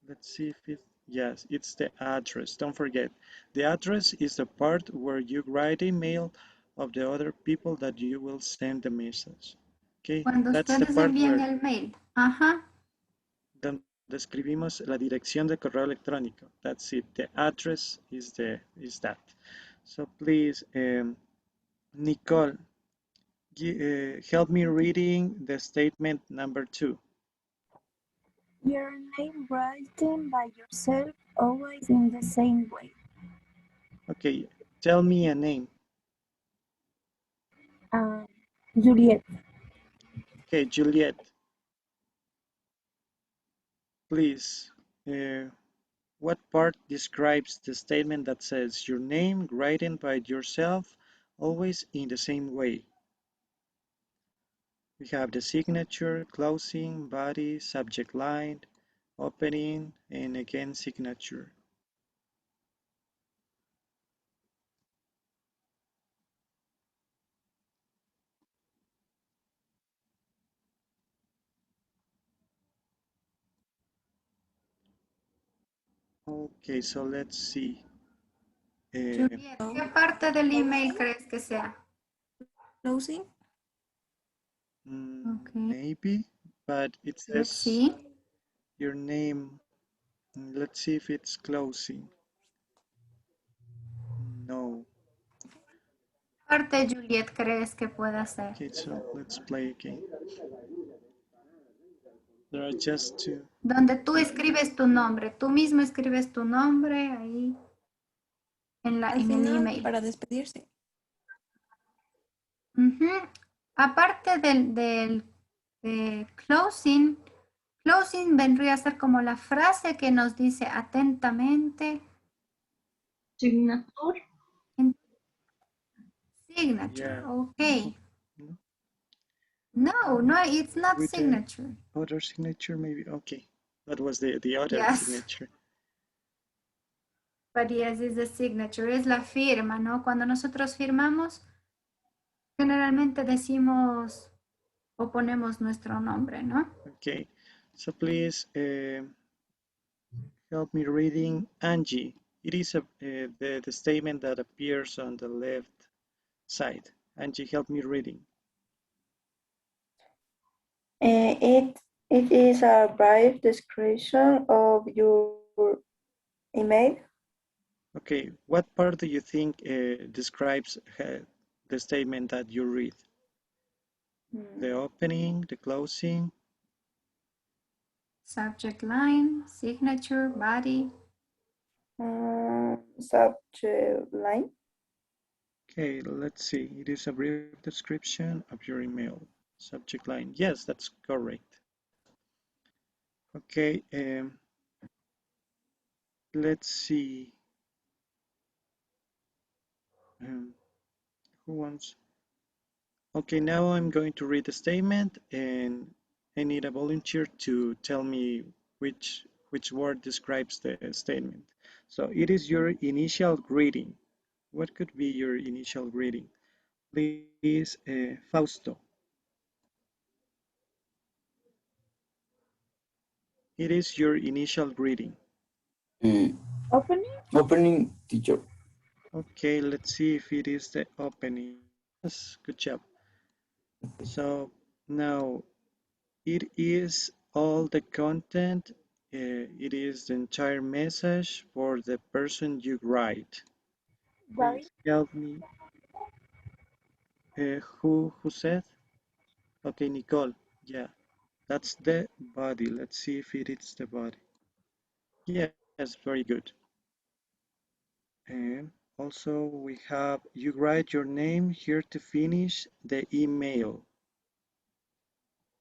Let's see if it, yes, it's the address. Don't forget, the address is the part where you write email of the other people that you will send the message. Okay, Cuando that's the ustedes part envían where el mail. Ajá. donde escribimos la dirección de correo electrónico. That's it. The address is that. So please, Nicole, help me reading the statement number 2. Your name written by yourself always in the same way. Okay, tell me a name. Juliet. Okay, Juliet. Please, what part describes the statement that says your name written by yourself always in the same way? We have the signature, closing, body, subject line, opening, and again signature. Okay, so let's see. Juliet, ¿qué parte del email crees que sea? Closing? Okay. Maybe, but it Let's says see. your name. Let's see if it's closing. No. ¿Qué parte Juliet crees que pueda ser? Okay, so let's play again. There are just two. Donde tú escribes tu nombre, tú mismo escribes tu nombre ahí en Al el final, email. para despedirse. Aparte del closing, closing vendría a ser como la frase que nos dice atentamente. Signature. Signature, Yeah. okay. No? No, it's not With signature. the other signature, maybe. Okay, that was the other Yes. signature. But yes, it's the signature, es la firma, ¿no? Cuando nosotros firmamos, generalmente decimos o ponemos nuestro nombre, ¿no? Okay, so please help me reading Angie. It is the statement that appears on the left side. Angie, help me reading. It is a brief description of your email. Okay, what part do you think describes the statement that you read? The opening, the closing? Subject line, signature, body. Subject line. Okay, let's see. It is a brief description of your email. Subject line. Yes, that's correct. Okay, let's see. Who wants? Okay, now I'm going to read the statement and I need a volunteer to tell me which word describes the statement. So it is your initial greeting. What could be your initial greeting? Please, Fausto. It is your initial greeting. Opening? Opening, teacher. Okay, let's see if it is the opening. Yes, good job. So now it is all the content. It is the entire message for the person you write. Please help me. Who said? Okay, Nicole. Yeah, that's the body. Let's see if it is the body. Yes, very good. And also we have you write your name here to finish the email.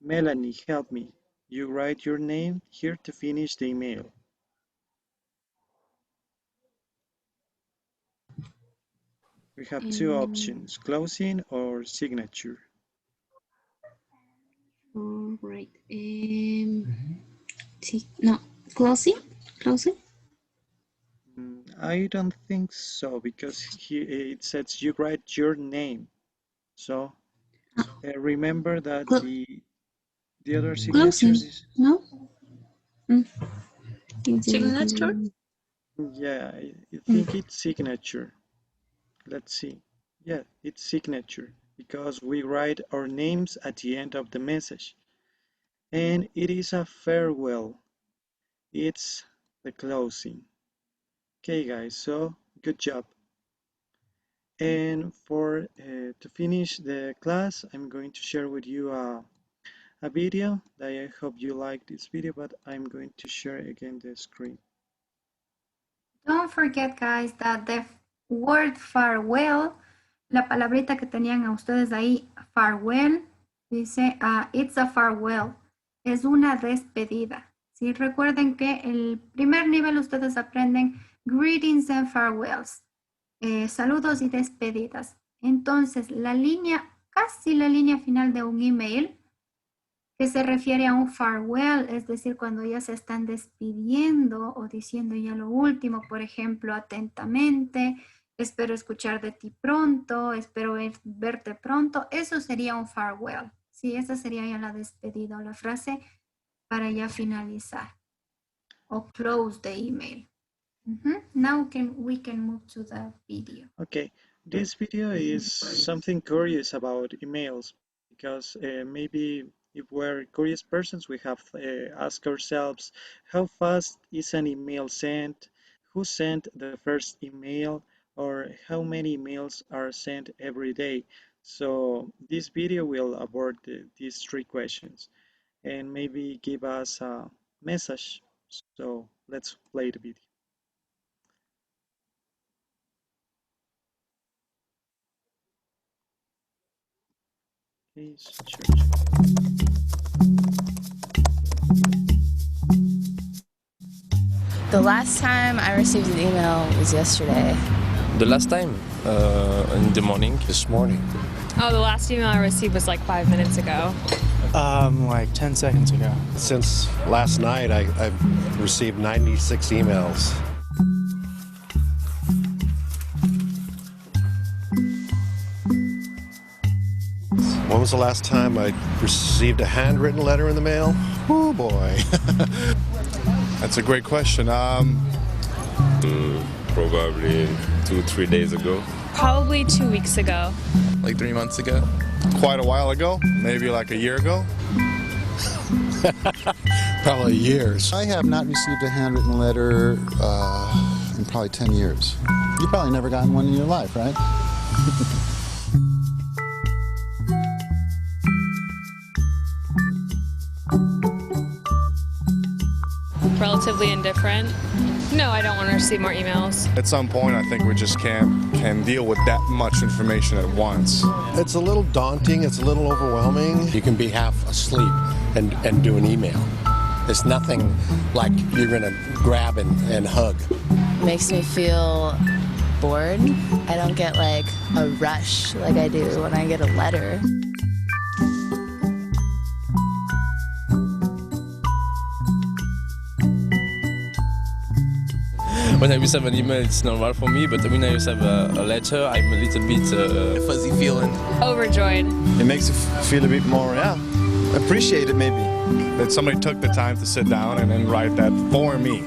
Melanie, help me. You write your name here to finish the email. We have two options, closing or signature. Right. No, closing? Closing? I don't think so because it says you write your name. So remember that the other signature Closing? is No? Signature? yeah, I think it's signature. Let's see. Yeah, it's signature because we write our names at the end of the message. And it is a farewell. It's the closing. Okay, guys, so good job. And for to finish the class, I'm going to share with you a video that I hope you like this video, but I'm going to share again the screen. Don't forget, guys, that the word farewell, la palabrita que tenían a ustedes ahí, farewell, dice, it's a farewell, es una despedida. ¿Sí? Recuerden que el primer nivel ustedes aprenden greetings and farewells, saludos y despedidas. Entonces, la línea, casi la línea final de un email, que se refiere a un farewell, es decir, cuando ya se están despidiendo o diciendo ya lo último, por ejemplo, atentamente, espero escuchar de ti pronto, espero verte pronto, eso sería un farewell. Sí, esa sería ya la despedida o la frase para ya finalizar o close the email. Now we can move to the video. Okay, this video is something curious about emails because maybe if we're curious persons, we have asked ourselves how fast is an email sent, who sent the first email, or how many emails are sent every day. So this video will abord these three questions and maybe give us a message. So let's play the video. Please search. The last time I received an email was yesterday. The last time? In the morning. This morning. Oh, the last email I received was like 5 minutes ago. Like 10 seconds ago. Since last night, I've received 96 emails. When was the last time I received a handwritten letter in the mail? Oh boy. That's a great question. Probably 2-3 days ago. Probably 2 weeks ago. Like 3 months ago. Quite a while ago. Maybe like a year ago. Probably years. I have not received a handwritten letter in probably 10 years. You've probably never gotten one in your life, right? Relatively indifferent. No, I don't want to receive more emails. At some point, I think we just can't deal with that much information at once. It's a little daunting. It's a little overwhelming. You can be half asleep and do an email. There's nothing like you're going to grab and hug. Makes me feel bored. I don't get like a rush like I do when I get a letter. When I receive an email, it's normal for me, but when I receive a letter, I'm a little bit fuzzy feeling. Overjoyed. It makes you feel a bit more, appreciated maybe. That somebody took the time to sit down and write that for me.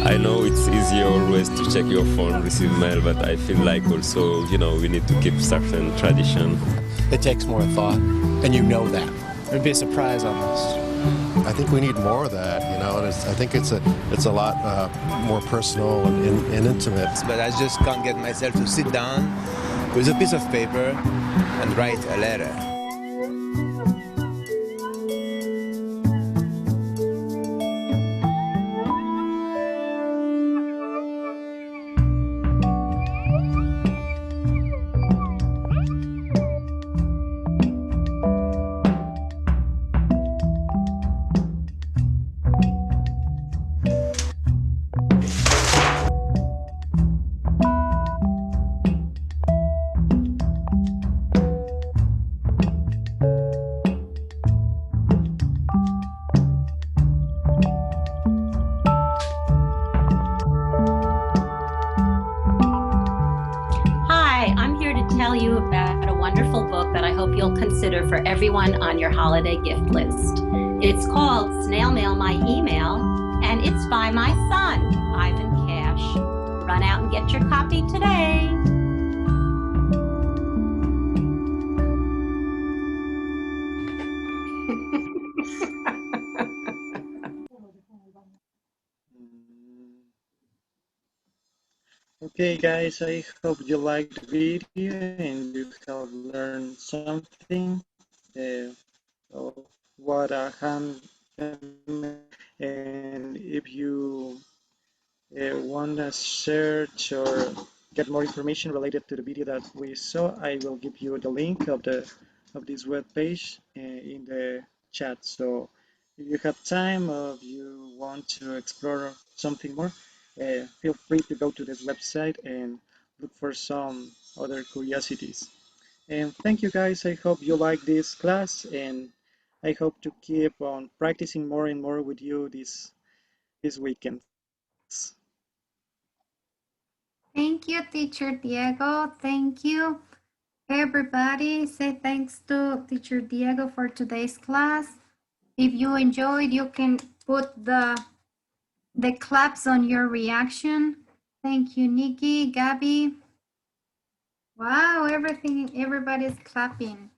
I know it's easier always to check your phone, receive mail, but I feel like also, we need to keep certain tradition. It takes more thought, and you know that. It'd be a surprise almost. I think we need more of that, and I think it's a lot more personal and intimate. But I just can't get myself to sit down with a piece of paper and write a letter. tell you about a wonderful book that I hope you'll consider for everyone on your holiday gift list. It's called Snail Mail My Email, and it's by my son, Ivan Cash. Run out and get your copy today. Okay, guys, I hope you liked the video and you have learned something of what a hand and if you want to search or get more information related to the video that we saw, I will give you the link of this web page in the chat. So if you have time or if you want to explore something more, feel free to go to this website and look for some other curiosities. And thank you guys. I hope you like this class and I hope to keep on practicing more and more with you these weekends. Thank you, Teacher Diego. Thank you. Everybody, say thanks to Teacher Diego for today's class. If you enjoyed, you can put the claps on your reaction. Thank you, Nikki, Gabby. Wow, everybody's clapping.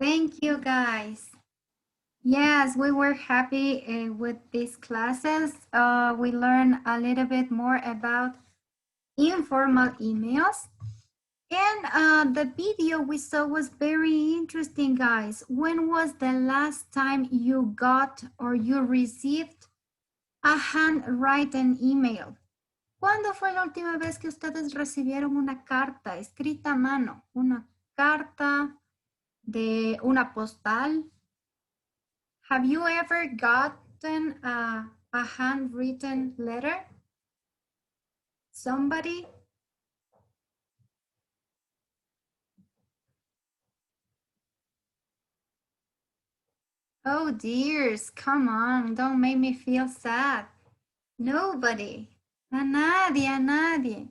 Thank you, guys. Yes, we were happy with these classes. We learned a little bit more about informal emails. And the video we saw was very interesting, guys. When was the last time you got or you received a handwritten email? ¿Cuándo fue la última vez que ustedes recibieron una carta escrita a mano? Una carta de una postal. Have you ever gotten a handwritten letter? Somebody? Oh dears, come on, don't make me feel sad. Nobody. A nadie, a nadie.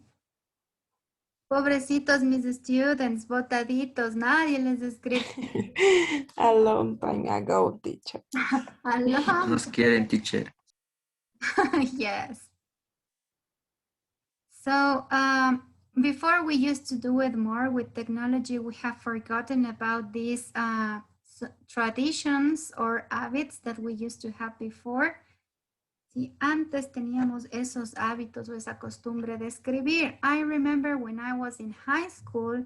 Pobrecitos mis students, botaditos, nadie les escribe. A long time ago, teacher. A long Nos quieren, teacher. Yes. So before we used to do it more with technology, we have forgotten about these traditions or habits that we used to have before. Si antes teníamos esos hábitos o esa costumbre de escribir. I remember when I was in high school,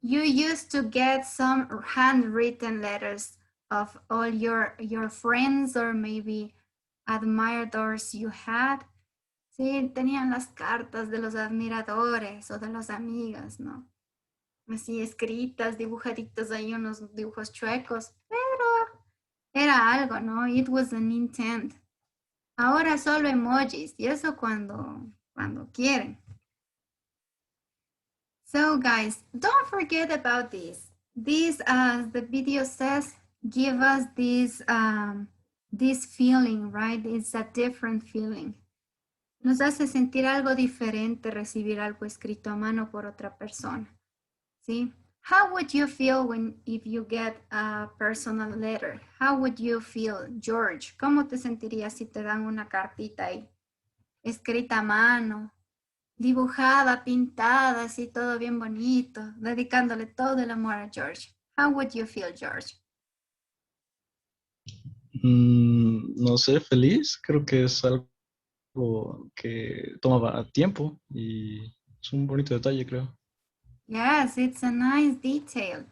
you used to get some handwritten letters of all your friends or maybe admiradors you had. Sí, tenían las cartas de los admiradores o de los amigos, ¿no? Así escritas, dibujaditos ahí, unos dibujos chuecos, pero era algo, ¿no? It was an intent. Ahora solo emojis, y eso cuando quieren. So guys, don't forget about this. This, as the video says, give us this feeling, right? It's a different feeling. Nos hace sentir algo diferente recibir algo escrito a mano por otra persona. ¿Sí? How would you feel if you get a personal letter? How would you feel, George? ¿Cómo te sentirías si te dan una cartita ahí? Escrita a mano, dibujada, pintada, así todo bien bonito, dedicándole todo el amor a George. How would you feel, George? No sé, feliz. Creo que es algo que toma tiempo y es un bonito detalle, creo. Yes, it's a nice detail.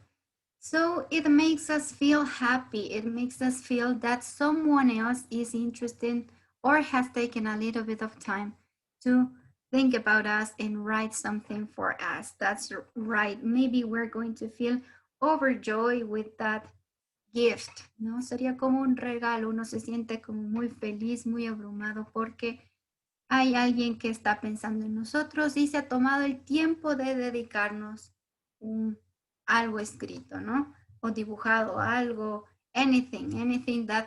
So it makes us feel happy. It makes us feel that someone else is interested or has taken a little bit of time to think about us and write something for us. That's right. Maybe we're going to feel overjoyed with that gift, ¿no? Sería como un regalo. Uno se siente como muy feliz, muy abrumado porque hay alguien que está pensando en nosotros y se ha tomado el tiempo de dedicarnos algo escrito, ¿no? O dibujado algo, anything that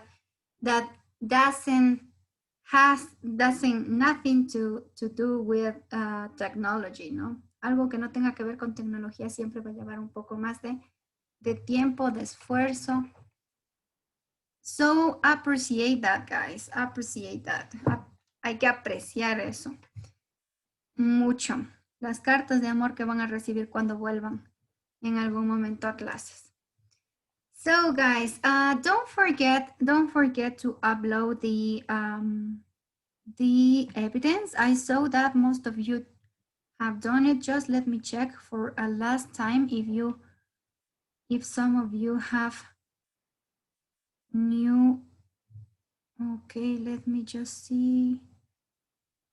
nothing to do with technology, ¿no? algo que no tenga que ver con tecnología siempre va a llevar un poco más de tiempo, de esfuerzo. So appreciate that, guys. Appreciate that. Hay que apreciar eso. Mucho. Las cartas de amor que van a recibir cuando vuelvan en algún momento a clases. So guys, don't forget to upload the evidence. I saw that most of you have done it. Just let me check for a last time if some of you have new. Okay, let me just see.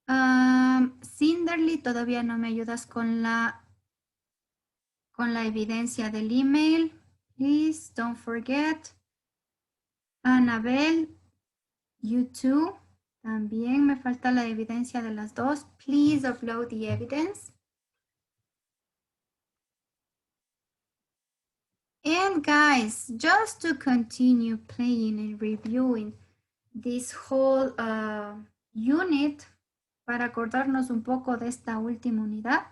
Cinderly, todavía no me ayudas con la evidencia del email. Please don't forget. Anabel, you too. También me falta la evidencia de las dos. Please upload the evidence. And guys, just to continue playing and reviewing this whole unit, para acordarnos un poco de esta última unidad,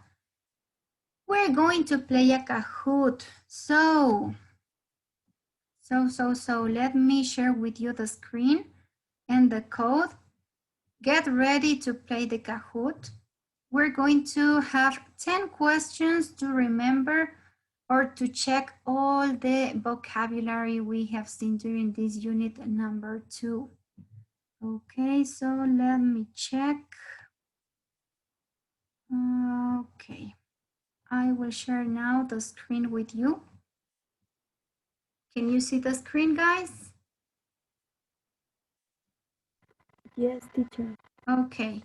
we're going to play a Kahoot. So let me share with you the screen and the code. Get ready to play the Kahoot. We're going to have 10 questions to remember or to check all the vocabulary we have seen during this unit number 2. Okay, so let me check. Okay, I will share now the screen with you. Can you see the screen, guys? Yes, teacher. Okay.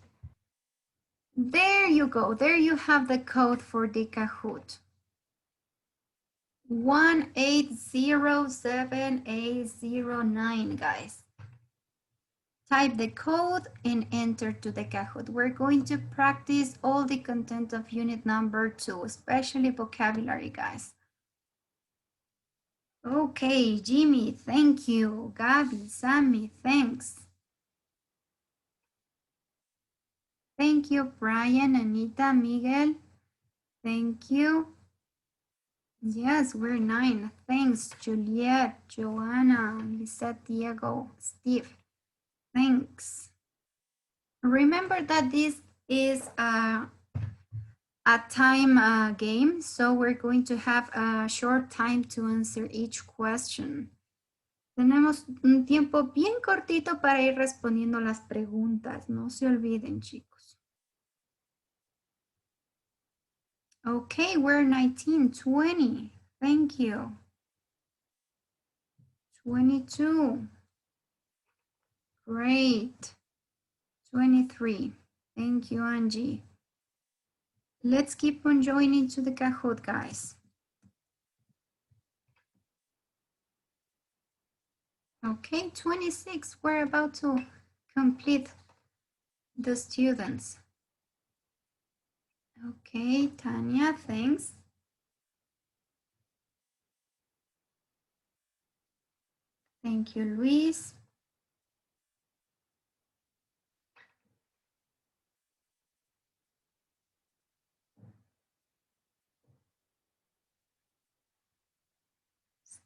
There you go. There you have the code for the Kahoot. 1807809, guys. Type the code and enter to the Kahoot. We're going to practice all the content of unit number 2, especially vocabulary, guys. Okay, Jimmy, thank you. Gabby, Sammy, thanks. Thank you, Brian, Anita, Miguel. Thank you. Yes, we're 9. Thanks, Juliet, Joanna, Lisette, Diego, Steve. Thanks. Remember that this is a time game, so we're going to have a short time to answer each question. Tenemos un tiempo bien cortito para ir respondiendo las preguntas. No se olviden, chicos. Okay, we're 19, 20. Thank you. 22. Great. 23. Thank you, Angie. Let's keep on joining to the Kahoot, guys. Okay, 26. We're about to complete the students. Okay, Tanya, thanks. Thank you, Luis.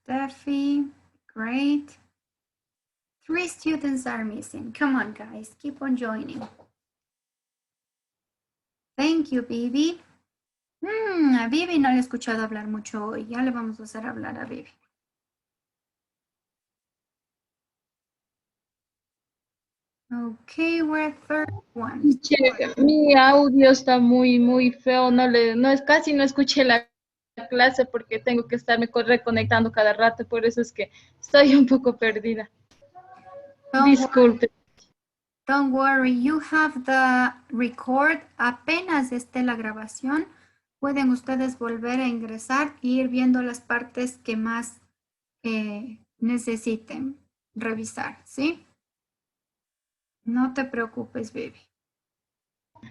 Steffi, great. 3 students are missing. Come on, guys, keep on joining. Thank you, Vivi. A Vivi no le he escuchado hablar mucho hoy. Ya le vamos a hacer hablar a Vivi. Okay, we're 31. Che, mi audio está muy feo. Casi no escuché la clase porque tengo que estarme reconectando cada rato. Por eso es que estoy un poco perdida. Disculpe. Don't worry, you have the record. Apenas esté la grabación, pueden ustedes volver a ingresar e ir viendo las partes que más necesiten revisar, ¿sí? No te preocupes, baby.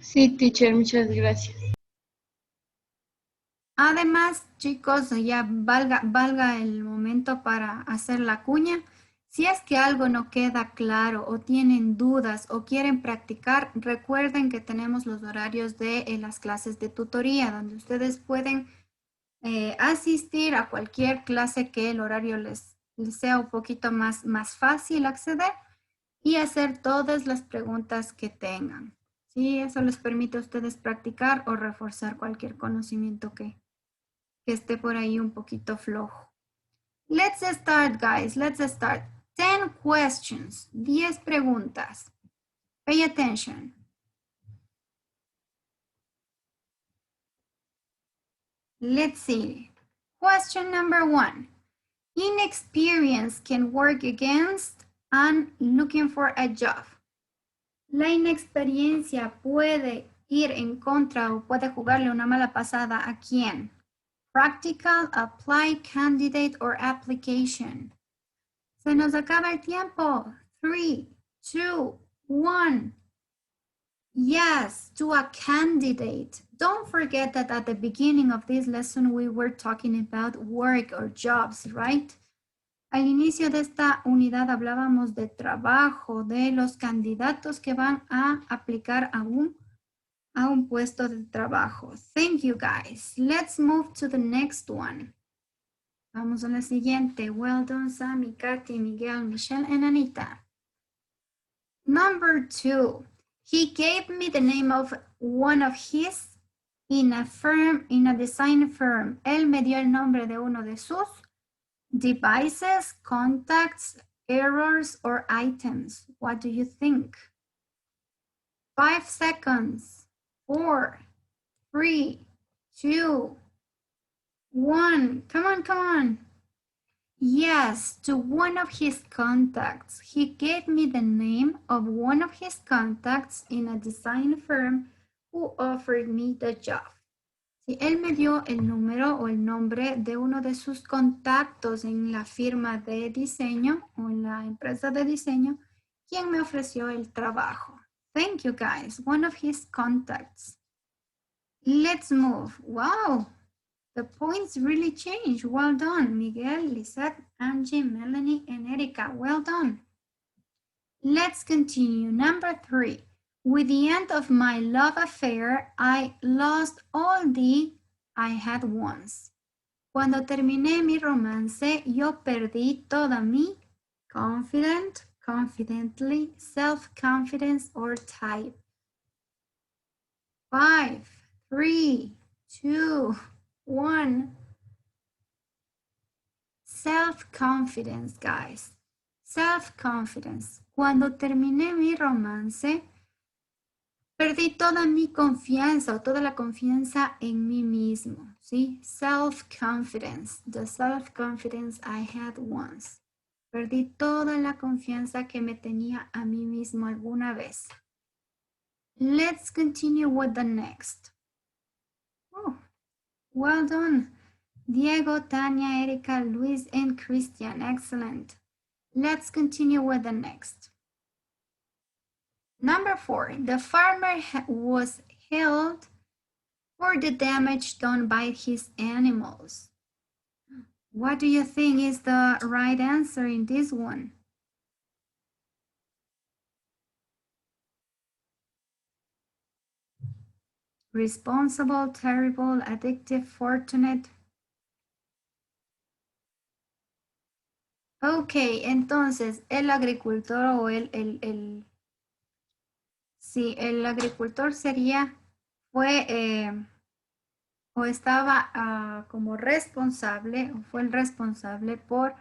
Sí, teacher, muchas gracias. Además, chicos, ya valga el momento para hacer la cuña. Si es que algo no queda claro o tienen dudas o quieren practicar, recuerden que tenemos los horarios de las clases de tutoría, donde ustedes pueden asistir a cualquier clase que el horario les sea un poquito más fácil acceder y hacer todas las preguntas que tengan. Sí, eso les permite a ustedes practicar o reforzar cualquier conocimiento que esté por ahí un poquito flojo. Let's start, guys. Let's start. 10 questions. 10 preguntas. Pay attention. Let's see. Question number 1. Inexperience can work against and looking for a job. La inexperiencia puede ir en contra o puede jugarle una mala pasada ¿a quién? Practical, applied, candidate, or application. Se nos acaba el tiempo. 3, 2, 1. Yes, to a candidate. Don't forget that at the beginning of this lesson we were talking about work or jobs, right? Al inicio de esta unidad hablábamos de trabajo, de los candidatos que van a aplicar a un puesto de trabajo. Thank you, guys. Let's move to the next one. Vamos a la siguiente. Well done, Sammy, Katy, Miguel, Michelle, and Anita. Number 2. He gave me the name of one of his in a design firm. Él me dio el nombre de uno de sus devices, contacts, errors, or items. What do you think? 5 seconds. 4, 3, 2, 1. Come on, come on. Yes, to one of his contacts. He gave me the name of one of his contacts in a design firm who offered me the job. Si él me dio el número o el nombre de uno de sus contactos en la firma de diseño o en la empresa de diseño, quien me ofreció el trabajo. Thank you, guys. One of his contacts. Let's move. Wow. The points really change. Well done, Miguel, Lisette, Angie, Melanie, and Erika. Well done. Let's continue. Number 3. With the end of my love affair, I lost all I had once. Cuando terminé mi romance, yo perdí toda mi confident, confidently, self-confidence, or type. 5, 3, 2, 1. Self-confidence, guys. Self-confidence. Cuando terminé mi romance, perdí toda mi confianza o toda la confianza en mí mismo, ¿sí? Self-confidence. The self-confidence I had once. Perdí toda la confianza que me tenía a mí mismo alguna vez. Let's continue with the next. Oh, well done. Diego, Tania, Erika, Luis, and Christian. Excellent. Let's continue with the next. Number 4. The farmer was held for the damage done by his animals. What do you think is the right answer in this one? Responsible, terrible, addictive, fortunate. Ok, entonces el agricultor o sí, el agricultor fue o estaba como responsable, o fue el responsable por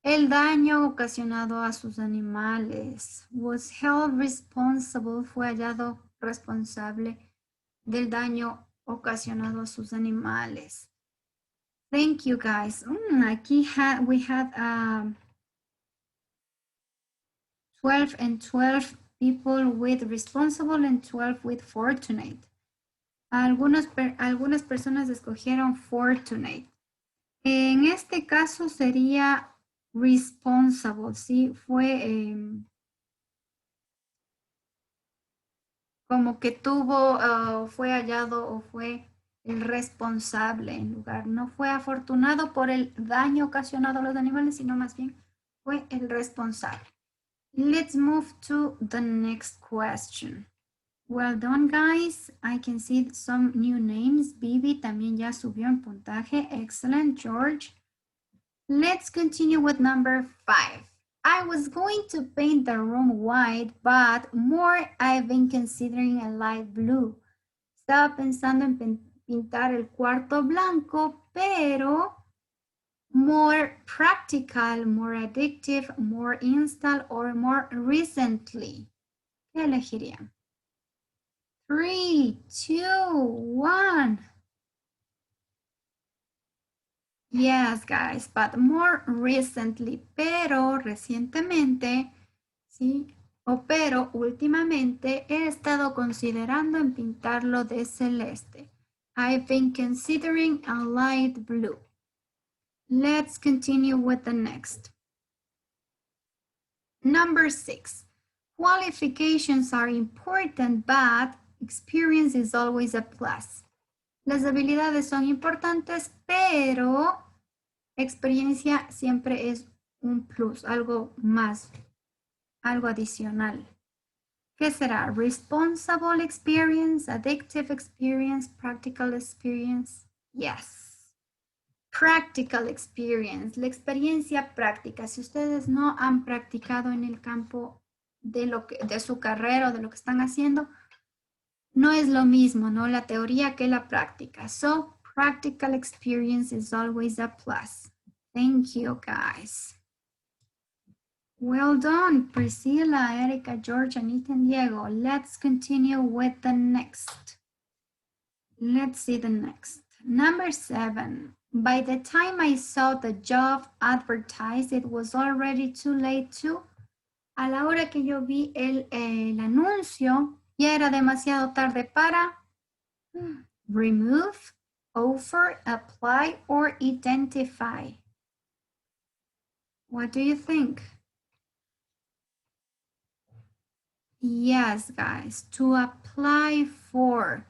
el daño ocasionado a sus animales. Was held responsible, fue hallado responsable del daño ocasionado a sus animales. Thank you, guys. Aquí we had 12 and 12 people with responsible and 12 with fortunate. Algunas personas escogieron fortunate. En este caso sería responsible, ¿sí? Fue como que fue hallado o fue el responsable en lugar. No fue afortunado por el daño ocasionado a los animales, sino más bien Fue el responsable. Let's move to the next question. Well done, guys. I can see some new names. Bibi también ya subió en puntaje. Excellent, George. Let's continue with number 5. I was going to paint the room white, but more I've been considering a light blue. Estaba pensando en pintar el cuarto blanco, pero more practical, more addictive, more install, or more recently. ¿Qué elegirían? 3, 2, 1. Yes, guys, but more recently, pero recientemente, ¿sí? O pero últimamente he estado considerando en pintarlo de celeste. I've been considering a light blue. Let's continue with the next. Number 6. Qualifications are important, but experience is always a plus. Las habilidades son importantes, pero experiencia siempre es un plus, algo más, algo adicional. ¿Qué será? Responsible experience, addictive experience, practical experience. Yes. Practical experience, la experiencia práctica. Si ustedes no han practicado en el campo de su carrera o de lo que están haciendo, no es lo mismo, ¿no? La teoría que la práctica. So, practical experience is always a plus. Thank you, guys. Well done, Priscilla, Erika, George, Anita, and Diego. Let's continue with the next. Let's see the next. Number 7. By the time I saw the job advertised, it was already too late to. A la hora que yo vi el anuncio, ya era demasiado tarde para remove, offer, apply, or identify. What do you think? Yes, guys, to apply for.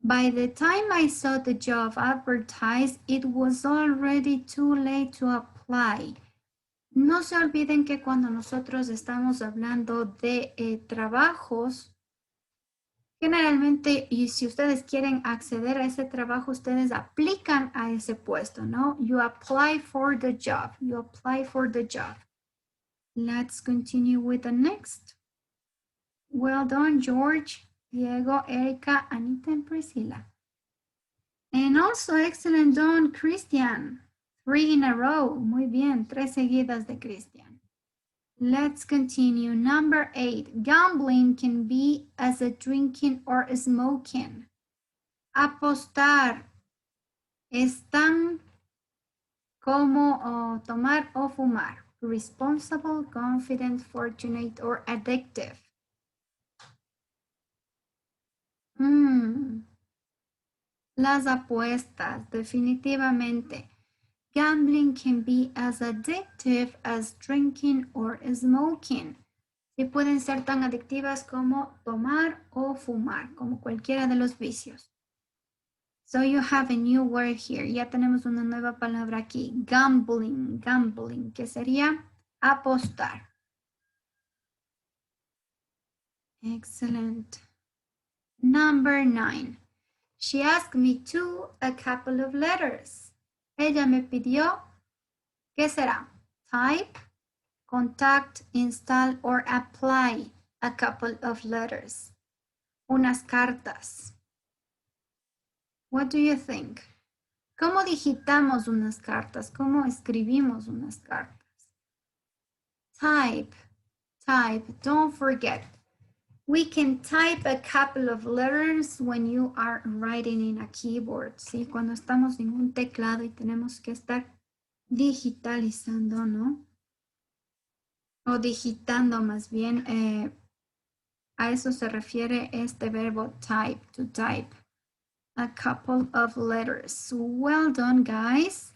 By the time I saw the job advertised, it was already too late to apply. No se olviden que cuando nosotros estamos hablando de trabajos, generalmente, y si ustedes quieren acceder a ese trabajo, ustedes aplican a ese puesto, ¿no? You apply for the job. You apply for the job. Let's continue with the next. Well done, George, Diego, Erika, Anita, and Priscilla. And also excellent done, Christian. 3 in a row. Muy bien, 3 seguidas de Christian. Let's continue. Number 8. Gambling can be as a drinking or a smoking. Apostar es tan como tomar o fumar. Responsible, confident, fortunate, or addictive. Las apuestas, definitivamente. Gambling can be as addictive as drinking or smoking. Sí pueden ser tan adictivas como tomar o fumar, como cualquiera de los vicios. So you have a new word here. Ya tenemos una nueva palabra aquí. Gambling, gambling, que sería apostar. Excellent. Number 9. She asked me to a couple of letters. Ella me pidió, ¿qué será? Type, contact, install, or apply a couple of letters. Unas cartas. What do you think? ¿Cómo digitamos unas cartas? ¿Cómo escribimos unas cartas? Type, type, don't forget. We can type a couple of letters when you are writing in a keyboard, ¿sí? Cuando estamos en un teclado y tenemos que estar digitalizando, ¿no? O digitando más bien, a eso se refiere este verbo type, to type. A couple of letters. Well done, guys.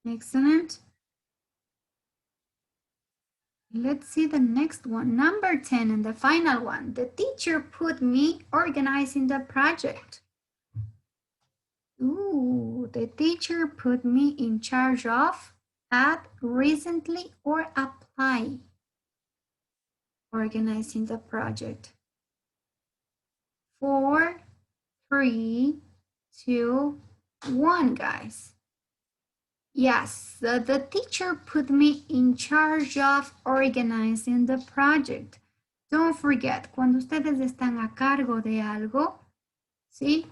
Excellent. Let's see the next one. Number 10 and the final one. The teacher put me organizing the project. Ooh, the teacher put me in charge of add recently, or apply. Organizing the project. 4, 3, 2, 1, guys. Yes, the teacher put me in charge of organizing the project. Don't forget, cuando ustedes están a cargo de algo, ¿sí?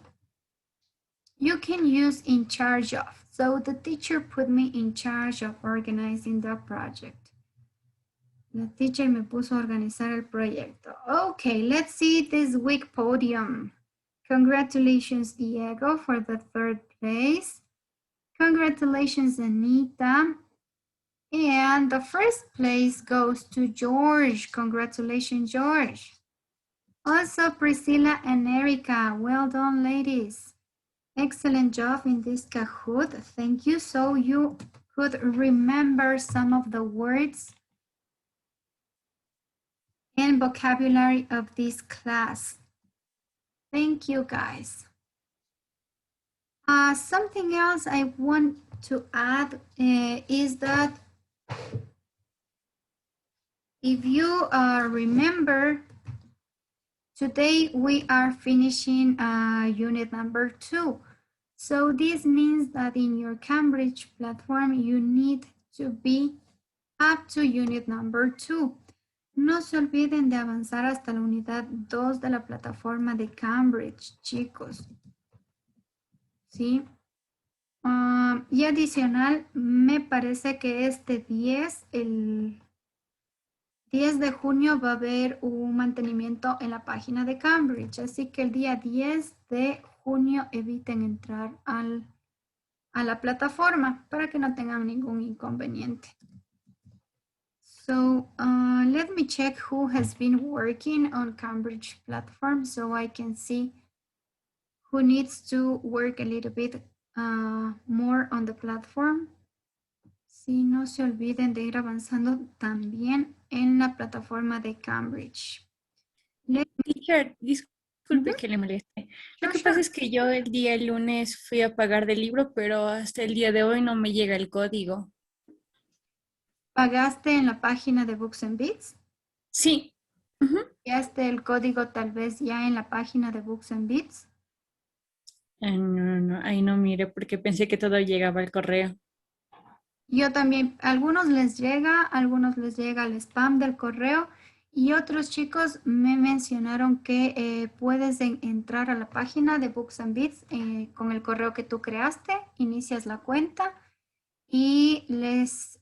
You can use in charge of. So the teacher put me in charge of organizing the project. La teacher me puso a organizar el proyecto. Okay, let's see this week podium. Congratulations, Diego, for the 3rd place. Congratulations, Anita. And the 1st place goes to George. Congratulations, George. Also, Priscilla and Erica. Well done, ladies. Excellent job in this Kahoot. Thank you. So you could remember some of the words and vocabulary of this class. Thank you, guys. Something else I want to add is that if you remember, today we are finishing unit number 2. So this means that in your Cambridge platform, you need to be up to unit number 2. No se olviden de avanzar hasta la unidad 2 de la plataforma de Cambridge, chicos. ¿Sí? Y adicional, me parece que este 10, el 10 de junio va a haber un mantenimiento en la página de Cambridge. Así que el día 10 de junio eviten entrar a la plataforma para que no tengan ningún inconveniente. So let me check who has been working on Cambridge platform so I can see who needs to work a little bit more on the platform. Sí, no se olviden de ir avanzando también en la plataforma de Cambridge. Teacher, disculpe que le moleste. Lo que pasa es que yo el día lunes fui a pagar del libro, pero hasta el día de hoy no me llega el código. ¿Pagaste en la página de Books and Bits? Sí. ¿Enviaste el código tal vez ya en la página de Books and Bits? No, ahí no mire porque pensé que todo llegaba al correo. Yo también, a algunos les llega al spam del correo y otros chicos me mencionaron que puedes entrar a la página de Books and Bits con el correo que tú creaste, inicias la cuenta y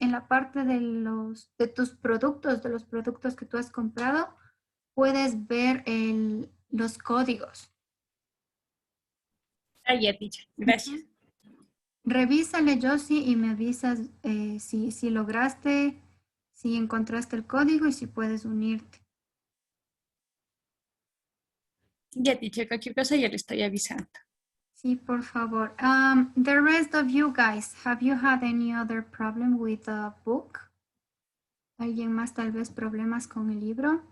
en la parte de tus productos, de los productos que tú has comprado, puedes ver los códigos. Ya, teacher. Gracias. Revísale, Josie, y me avisas si lograste, si encontraste el código y si puedes unirte. Ya, teacher, cualquier cosa ya le estoy avisando. Sí, por favor. The rest of you guys, have you had any other problem with the book? ¿Alguien más tal vez problemas con el libro?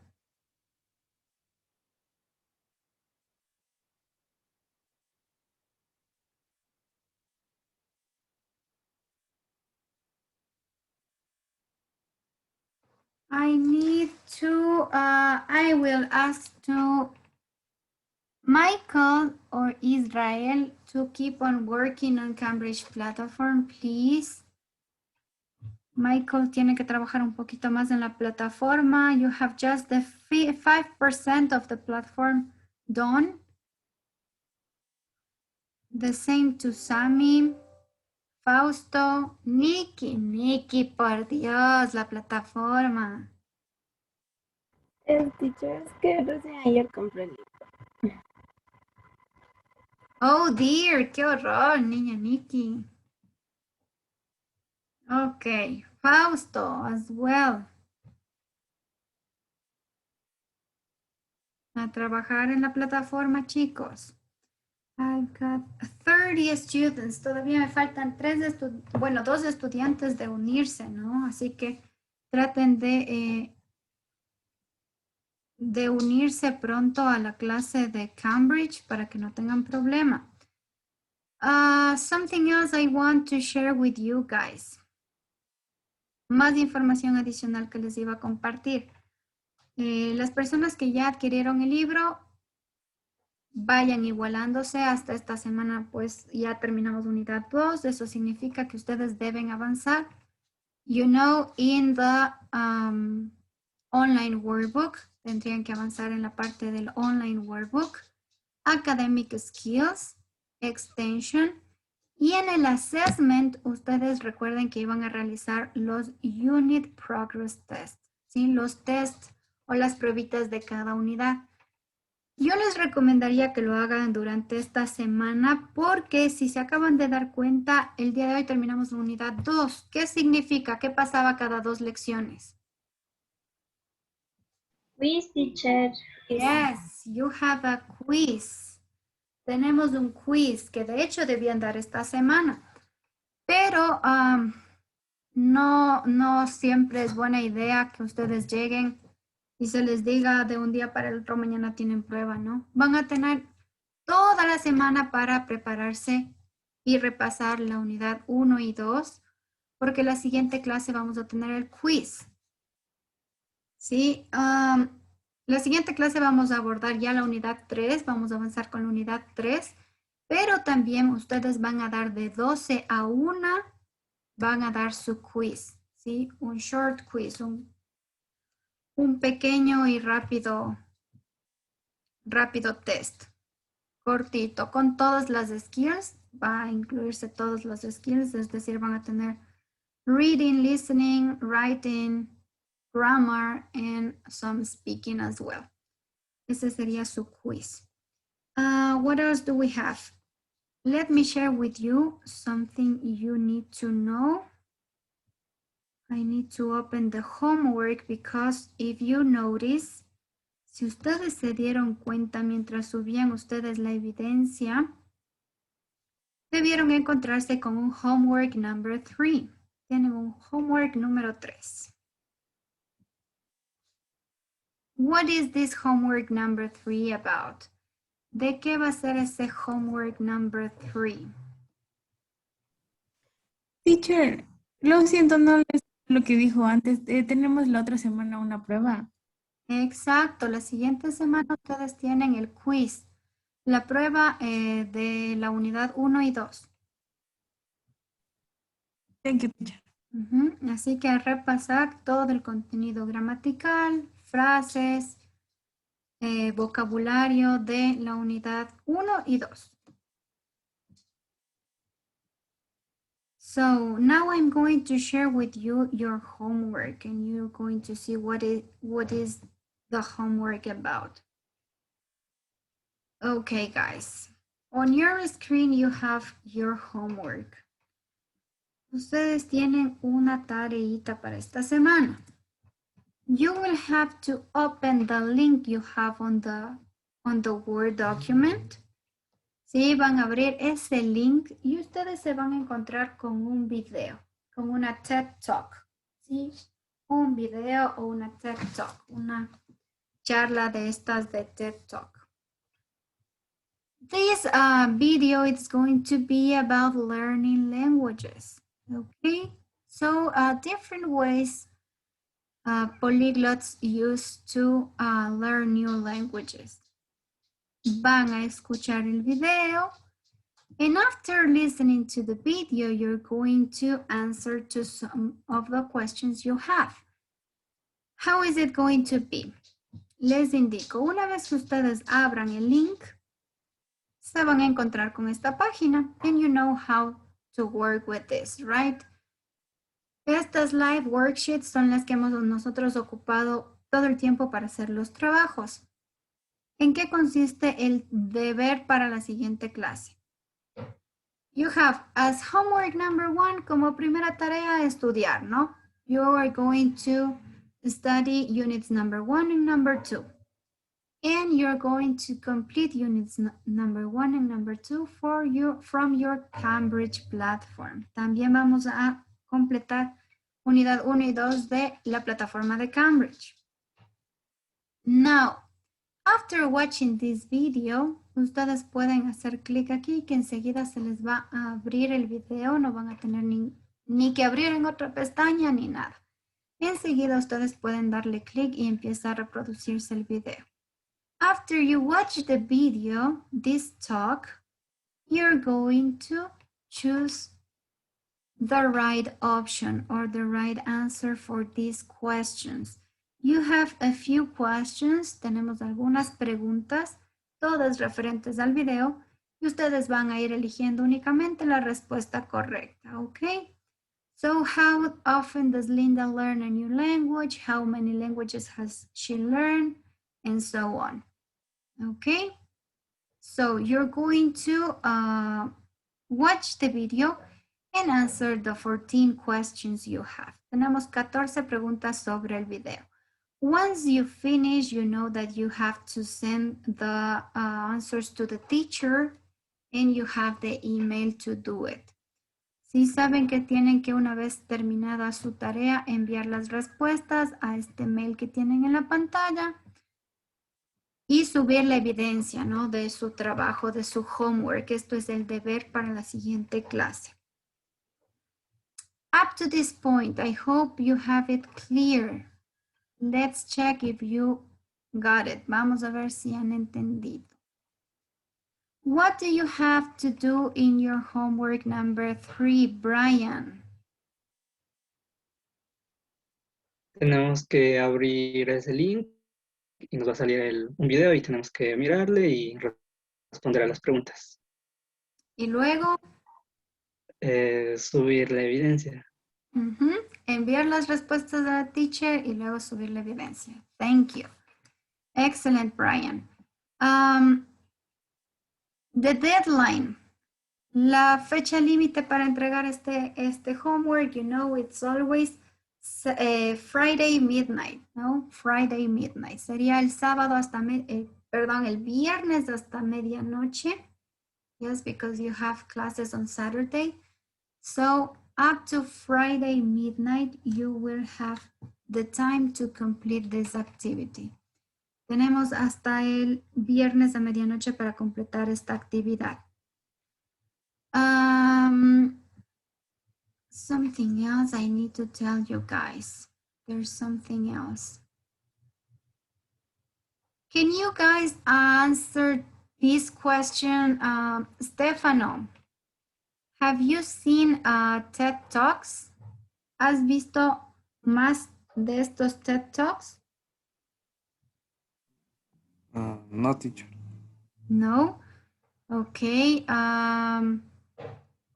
I will ask to Michael or Israel to keep on working on Cambridge platform, please. Michael tiene que trabajar un poquito más en la plataforma. You have just the 5% of the platform done. The same to Sammy, Fausto, Nikki, por Dios, la plataforma. Teacher, es que recién ayer compré el libro. Oh dear, qué horror, niña Nikki. Okay, Fausto as well. A trabajar en la plataforma, chicos. I've got 30 students. Todavía me faltan 2 estudiantes de unirse, ¿no? Así que traten de unirse pronto a la clase de Cambridge para que no tengan problema. Something else I want to share with you guys. más información adicional que les iba a compartir. Las personas que ya adquirieron el libro, vayan igualándose hasta esta semana, pues ya terminamos unidad 2. Eso significa que ustedes deben avanzar. You know, in the online workbook, tendrían que avanzar en la parte del online workbook, academic skills, extension, y en el assessment, ustedes recuerden que iban a realizar los unit progress test, ¿sí? Los tests o las pruebitas de cada unidad. Yo les recomendaría que lo hagan durante esta semana porque si se acaban de dar cuenta, el día de hoy terminamos la unidad 2. ¿Qué significa? ¿Qué pasaba cada 2 lecciones? Quiz, teacher. Yes, you have a quiz. Tenemos un quiz que de hecho debían dar esta semana. Pero no siempre es buena idea que ustedes lleguen y se les diga de un día para el otro, mañana tienen prueba, ¿no? Van a tener toda la semana para prepararse y repasar la unidad 1 y 2, porque la siguiente clase vamos a tener el quiz. ¿Sí? La siguiente clase vamos a abordar ya la unidad 3, vamos a avanzar con la unidad 3, pero también ustedes van a dar de 12 a 1, van a dar su quiz, ¿sí? Un short quiz, un pequeño y rápido test, cortito, con todas las skills, va a incluirse todas las skills, es decir, van a tener reading, listening, writing, grammar, and some speaking as well. Ese sería su quiz. What else do we have? Let me share with you something you need to know. I need to open the homework because if you notice, si ustedes se dieron cuenta mientras subían ustedes la evidencia, debieron encontrarse con un homework number 3. Tienen un homework número 3. What is this homework number 3 about? ¿De qué va a ser ese homework number 3? Teacher, lo siento, no les lo que dijo antes. Tenemos la otra semana una prueba. Exacto, la siguiente semana ustedes tienen el quiz, la prueba de la unidad 1 y 2. Thank you, teacher. Así que a repasar todo el contenido gramatical, frases, vocabulario de la unidad 1 y 2. So now I'm going to share with you your homework and you're going to see what is the homework about. Okay, guys, on your screen you have your homework. Ustedes tienen una tareita para esta semana. You will have to open the link you have on the Word document. Sí, van a abrir ese link y ustedes se van a encontrar con un video, con una TED Talk. Sí, un video o una TED Talk, una charla de estas de TED Talk. This video is going to be about learning languages. Okay, so different ways polyglots use to learn new languages. Van a escuchar el video, and after listening to the video, you're going to answer to some of the questions you have. How is it going to be? Les indico, una vez que ustedes abran el link, se van a encontrar con esta página, and you know how to work with this, right? Estas live worksheets son las que hemos nosotros ocupado todo el tiempo para hacer los trabajos. ¿En qué consiste el deber para la siguiente clase? You have as homework number 1 como primera tarea estudiar, ¿no? You are going to study units number 1 and number 2. And you're going to complete units number 1 and number 2 from your Cambridge platform. También vamos a completar unidad 1 y 2 de la plataforma de Cambridge. Now, after watching this video, ustedes pueden hacer clic aquí que enseguida se les va a abrir el video, no van a tener ni que abrir en otra pestaña ni nada. Enseguida ustedes pueden darle clic y empieza a reproducirse el video. After you watch the video, this talk, you're going to choose the right option or the right answer for these questions. You have a few questions. Tenemos algunas preguntas, todas referentes al video, y ustedes van a ir eligiendo únicamente la respuesta correcta, ¿ok? So how often does Linda learn a new language? How many languages has she learned? And so on. Okay? So you're going to watch the video and answer the 14 questions you have. Tenemos 14 preguntas sobre el video. Once you finish, you know that you have to send the answers to the teacher and you have the email to do it. Sí saben que tienen que una vez terminada su tarea enviar las respuestas a este mail que tienen en la pantalla y subir la evidencia, ¿no? De su trabajo, de su homework. Esto es el deber para la siguiente clase. Up to this point, I hope you have it clear. Let's check if you got it. Vamos a ver si han entendido. What do you have to do in your homework number 3, Brian? Tenemos que abrir ese link y nos va a salir un video y tenemos que mirarle y responder a las preguntas. Y luego subir la evidencia. Enviar las respuestas a la teacher y luego subir la evidencia. Thank you. Excellent, Brian. The deadline. La fecha límite para entregar este homework, you know, it's always Friday midnight, ¿no? Friday midnight. Sería el sábado hasta, el viernes hasta medianoche. Yes, because you have classes on Saturday. So up to Friday midnight, you will have the time to complete this activity. Tenemos hasta el viernes a medianoche para completar esta actividad. Something else I need to tell you guys. There's something else. Can you guys answer this question? Stefano, have you seen TED Talks? ¿Has visto más de estos TED Talks? No, teacher. No? Okay.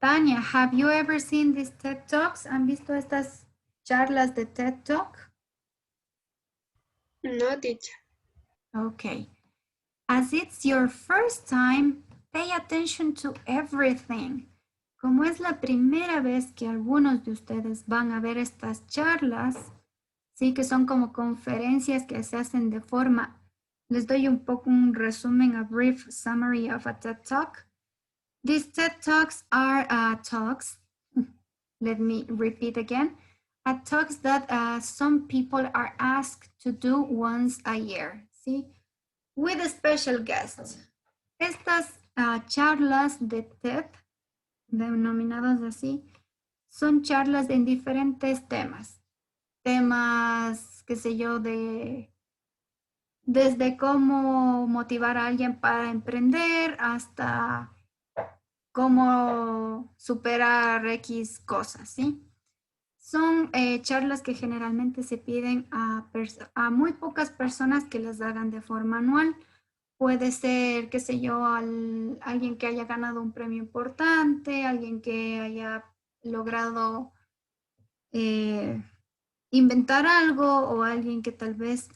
Tania, have you ever seen these TED Talks? ¿Han visto estas charlas de TED Talk? No, teacher. Okay. As it's your first time, pay attention to everything. Como es la primera vez que algunos de ustedes van a ver estas charlas, sí que son como conferencias que se hacen de forma, les doy un poco un resumen, a brief summary of a TED Talk. These TED Talks are talks, let me repeat again, talks that some people are asked to do once a year, ¿sí? With a special guest. Estas charlas de TED, denominadas así, son charlas en diferentes temas. Temas, qué sé yo, desde cómo motivar a alguien para emprender hasta cómo superar X cosas, ¿sí? Son charlas que generalmente se piden a muy pocas personas que las hagan de forma anual. Puede ser, qué sé yo, alguien que haya ganado un premio importante, alguien que haya logrado inventar algo o alguien que tal vez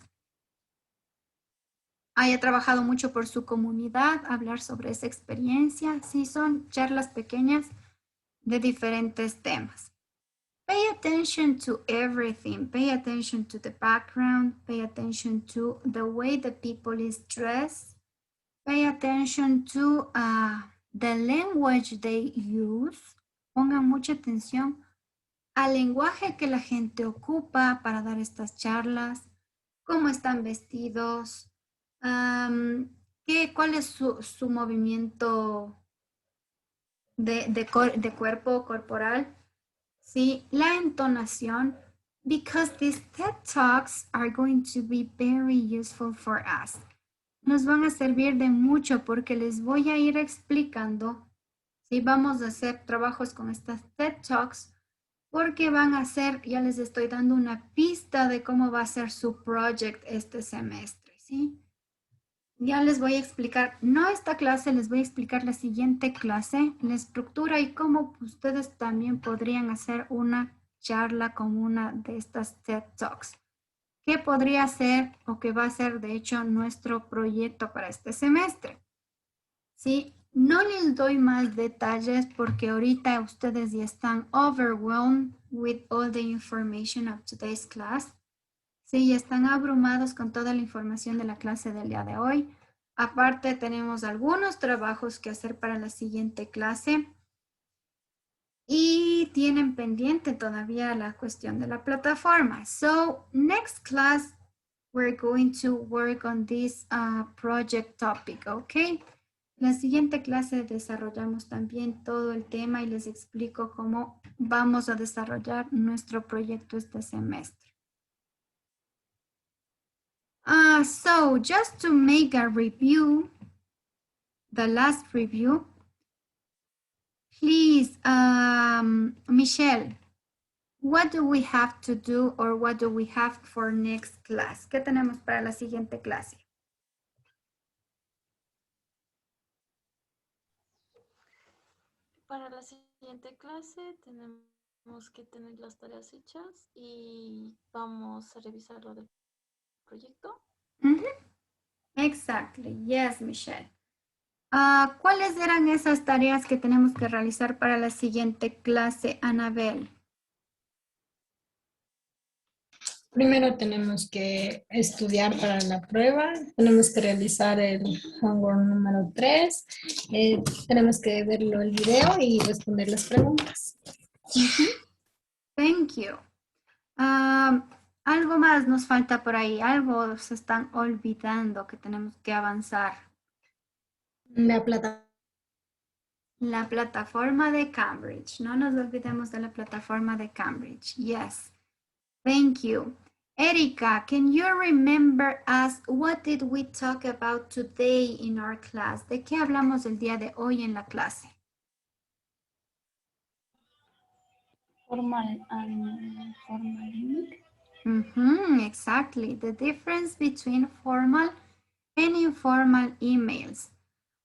haya trabajado mucho por su comunidad, hablar sobre esa experiencia. Sí, son charlas pequeñas de diferentes temas. Pay attention to everything. Pay attention to the background. Pay attention to the way the people is dressed. Pay attention to the language they use. Pongan mucha atención al lenguaje que la gente ocupa para dar estas charlas, cómo están vestidos, cuál es su movimiento de cuerpo corporal. ¿sí? La entonación, because these TED Talks are going to be very useful for us. Nos van a servir de mucho porque les voy a ir explicando, ¿sí? Vamos a hacer trabajos con estas TED Talks porque van a ser, ya les estoy dando una pista de cómo va a ser su project este semestre, ¿sí? Ya les voy a explicar, no esta clase, les voy a explicar la siguiente clase, la estructura y cómo ustedes también podrían hacer una charla con una de estas TED Talks. ¿Qué podría ser o que va a ser de hecho nuestro proyecto para este semestre? Sí, no les doy más detalles porque ahorita ustedes ya están overwhelmed with all the information of today's class. Sí, están abrumados con toda la información de la clase del día de hoy. Aparte, tenemos algunos trabajos que hacer para la siguiente clase. Y tienen pendiente todavía la cuestión de la plataforma. So, next class, we're going to work on this project topic, okay? La siguiente clase desarrollamos también todo el tema y les explico cómo vamos a desarrollar nuestro proyecto este semestre. So just to make a review, the last review, please, Michelle, what do we have to do or what do we have for next class? ¿Qué tenemos para la siguiente clase? Para la siguiente clase tenemos que tener las tareas hechas y vamos a revisar lo del proyecto. Exactly, yes, Michelle. ¿Cuáles eran esas tareas que tenemos que realizar para la siguiente clase, Anabel? Primero tenemos que estudiar para la prueba, tenemos que realizar el homework número 3, tenemos que verlo el video y responder las preguntas. Thank you. Algo más nos falta por ahí, algo se están olvidando que tenemos que avanzar. La plataforma de Cambridge. No nos olvidemos de la plataforma de Cambridge. Yes. Thank you. Erika, can you remember us what did we talk about today in our class? ¿De qué hablamos el día de hoy en la clase? Formal and informal. Exactly. The difference between formal and informal emails.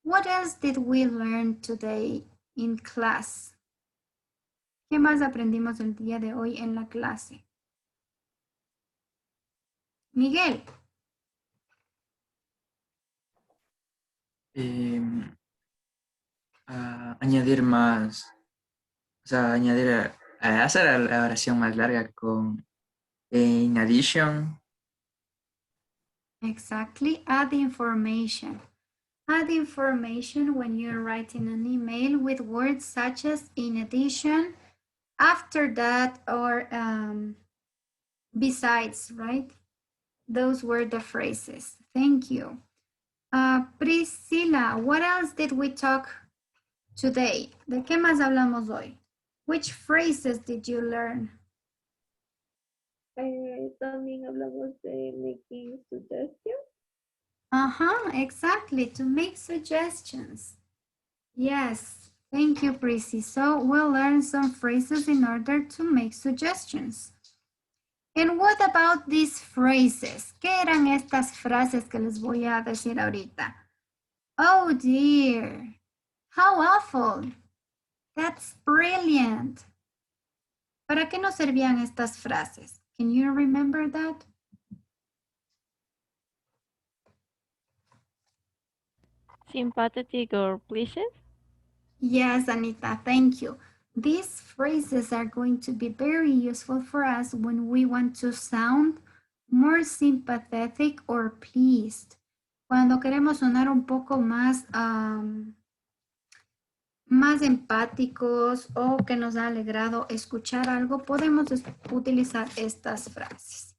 What else did we learn today in class? ¿Qué más aprendimos el día de hoy en la clase? Miguel. Añadir más, o sea, hacer la oración más larga con in addition. Exactly, add information. Add information when you're writing an email with words such as in addition, after that, or besides, right? Those were the phrases. Thank you. Priscilla, what else did we talk today? ¿De qué más hablamos hoy? Which phrases did you learn? También hablamos de making suggestions. Exactly, to make suggestions. Yes, thank you, Prissy. So we'll learn some phrases in order to make suggestions. And what about these phrases? ¿Qué eran estas frases que les voy a decir ahorita? Oh dear, how awful. That's brilliant. ¿Para qué nos servían estas frases? Can you remember that? Sympathetic or pleased? Yes, Anita, thank you. These phrases are going to be very useful for us when we want to sound more sympathetic or pleased. Cuando queremos sonar un poco más, más empáticos o que nos ha alegrado escuchar algo, podemos utilizar estas frases.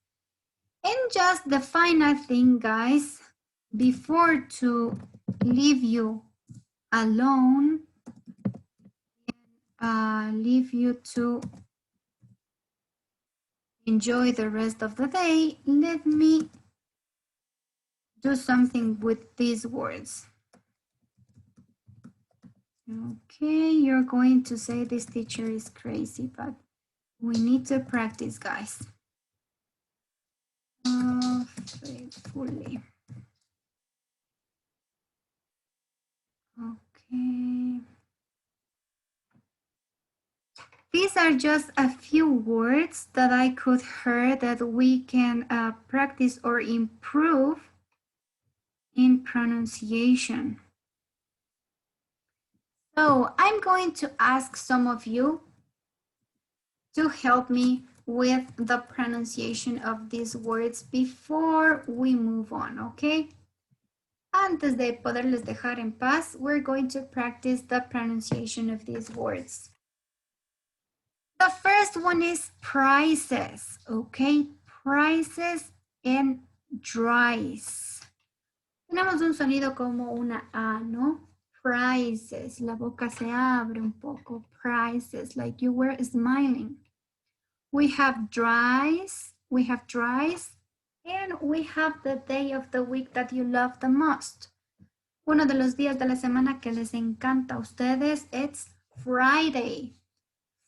And just the final thing, guys, before to leave you alone, leave you to enjoy the rest of the day, let me do something with these words. Okay, you're going to say this teacher is crazy, but we need to practice, guys. Faithfully. Okay. These are just a few words that I could hear that we can practice or improve in pronunciation. So I'm going to ask some of you to help me with the pronunciation of these words before we move on, okay? Antes de poderles dejar en paz, we're going to practice the pronunciation of these words. The first one is prices, okay? Prices and dries. Tenemos un sonido como una A, ¿no? Prices, la boca se abre un poco. Prices, like you were smiling. We have dries, and we have the day of the week that you love the most. Uno de los días de la semana que les encanta a ustedes, it's Friday.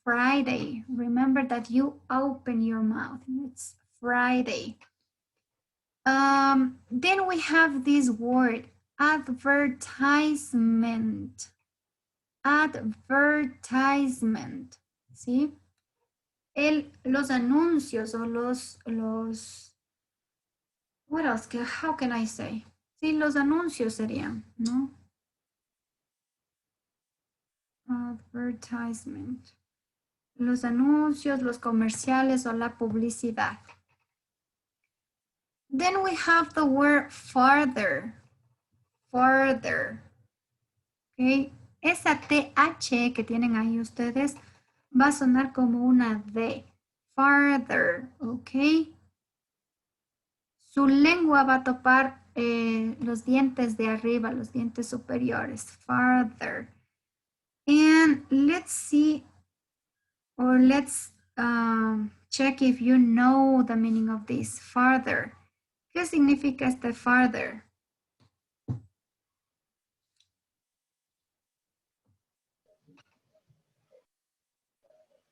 Friday. Remember that you open your mouth. It's Friday. Then we have this word, advertisement. Advertisement. ¿Sí? Los anuncios o los, what else? How can I say? Sí, los anuncios serían, ¿no? Advertisement. Los anuncios, los comerciales o la publicidad. Then we have the word farther. Farther. Okay. Esa TH que tienen ahí ustedes va a sonar como una D. Farther. Ok. Su lengua va a topar los dientes de arriba, los dientes superiores. Farther. And let's see, or let's check if you know the meaning of this. Farther. ¿Qué significa este farther?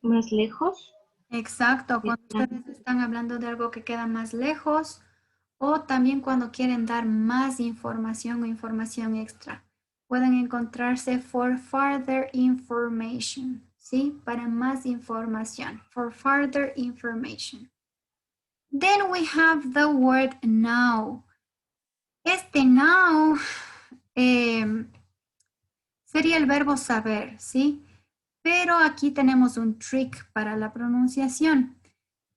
Más lejos. Exacto, cuando ustedes están hablando de algo que queda más lejos o también cuando quieren dar más información o información extra. Pueden encontrarse for further information, ¿sí? Para más información, for further information. Then we have the word now. Este now sería el verbo saber, ¿sí? Pero aquí tenemos un trick para la pronunciación.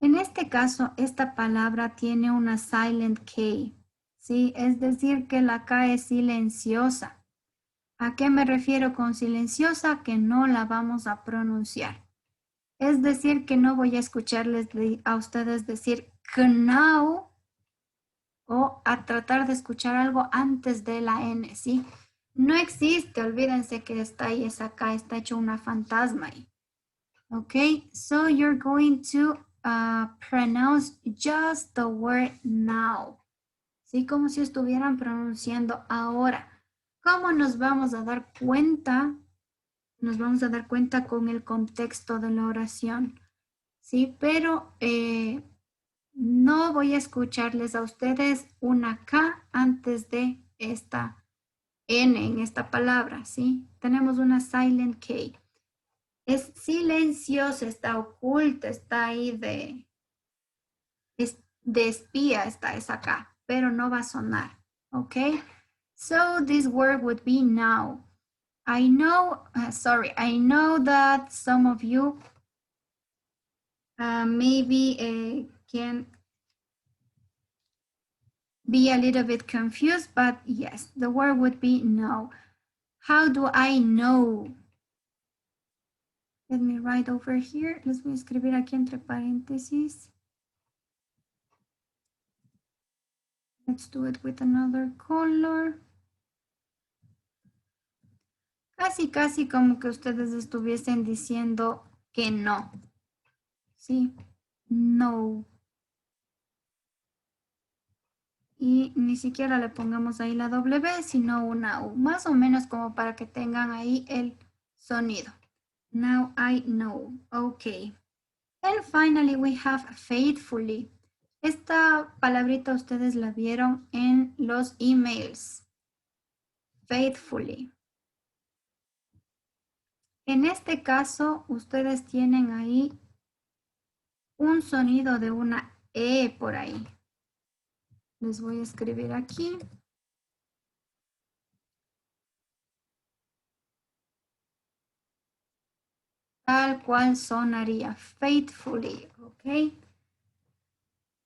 En este caso, esta palabra tiene una silent K, ¿sí? Es decir, que la K es silenciosa. ¿A qué me refiero con silenciosa? Que no la vamos a pronunciar. Es decir, que no voy a escucharles a ustedes decir now o a tratar de escuchar algo antes de la N, ¿sí? No existe, olvídense que está ahí esa K, está hecho una fantasma ahí. Okay, so you're going to pronounce just the word now. ¿Sí? Como si estuvieran pronunciando ahora. ¿Cómo nos vamos a dar cuenta? Nos vamos a dar cuenta con el contexto de la oración. ¿Sí? Pero no voy a escucharles a ustedes una K antes de esta N en esta palabra, ¿sí? Tenemos una silent K. Es silenciosa, está oculta, está ahí de espía, está esa K, pero no va a sonar, ¿ok? So this word would be now. I know, I know that some of you maybe can be a little bit confused, but yes, the word would be know. How do I know? Let me write over here. Les voy a escribir aquí entre paréntesis. Let's do it with another color. Casi como que ustedes estuviesen diciendo que no. Sí, no. Y ni siquiera le pongamos ahí la W, sino una U, más o menos como para que tengan ahí el sonido. Now I know. Okay. And finally we have faithfully. Esta palabrita ustedes la vieron en los emails. Faithfully. En este caso, ustedes tienen ahí un sonido de una E por ahí. Les voy a escribir aquí. Tal cual sonaría, faithfully, okay?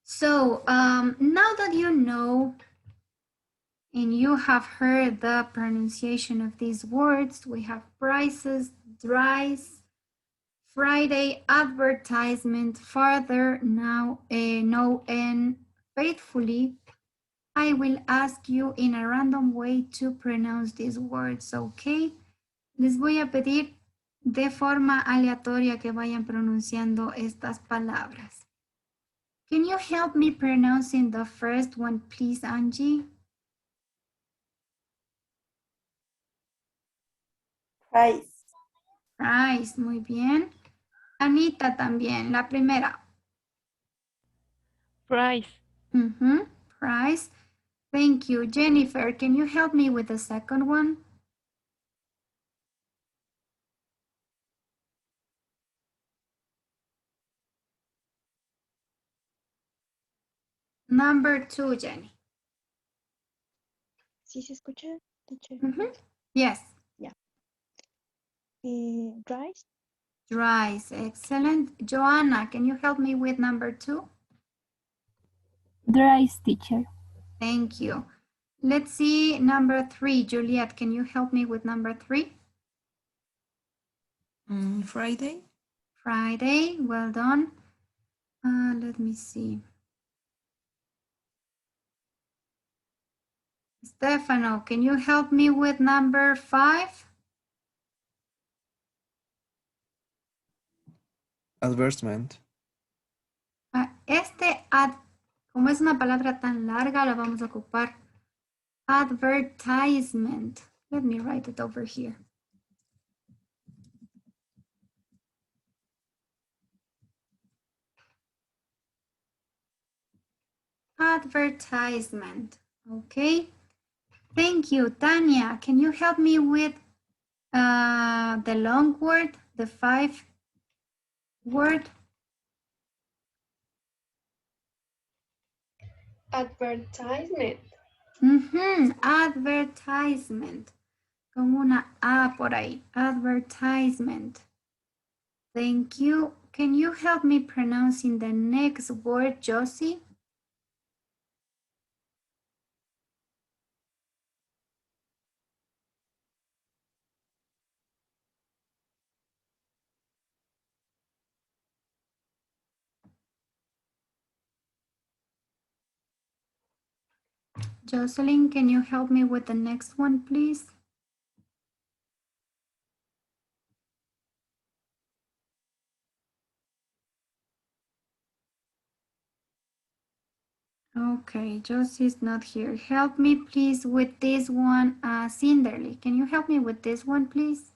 So, now that you know and you have heard the pronunciation of these words, we have prices, dries, Friday, advertisement, farther, now, no, and faithfully. I will ask you in a random way to pronounce these words, okay? Les voy a pedir de forma aleatoria que vayan pronunciando estas palabras. Can you help me pronouncing the first one, please, Angie? Price. Price, muy bien. Anita también, la primera. Price. Price. Thank you. Jennifer, can you help me with the second one? Number 2, Jenny. ¿Sí se escucha, teacher? Yes. Yeah. Dries. Dries, excellent. Joanna, can you help me with number 2? Dries, teacher. Thank you. Let's see number 3. Juliet, can you help me with number 3? Friday. Friday, well done. Let me see. Stefano, can you help me with number 5? Advertisement. Como es una palabra tan larga, la vamos a ocupar. Advertisement. Let me write it over here. Advertisement. Okay. Thank you. Tanya, can you help me with the long word, the 5 word? Advertisement. Advertisement. Con una A por ahí. Advertisement. Thank you. Can you help me pronouncing the next word, Josie? Jocelyn, can you help me with the next one, please? Okay, Josie's not here. Help me, please, with this one. Cinderly, can you help me with this one, please?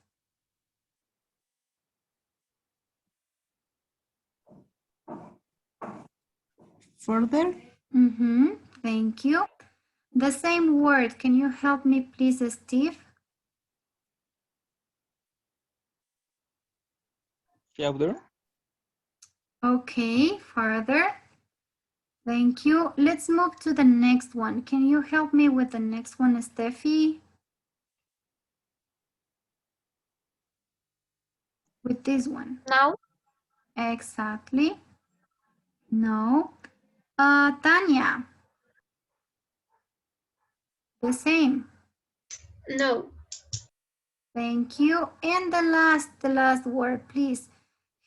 Further. Thank you. The same word. Can you help me, please, Steve? Further. Okay, further. Thank you. Let's move to the next one. Can you help me with the next one, Steffi? With this one. Now. Exactly. No. Tanya. The same. No. Thank you. And the last word, please.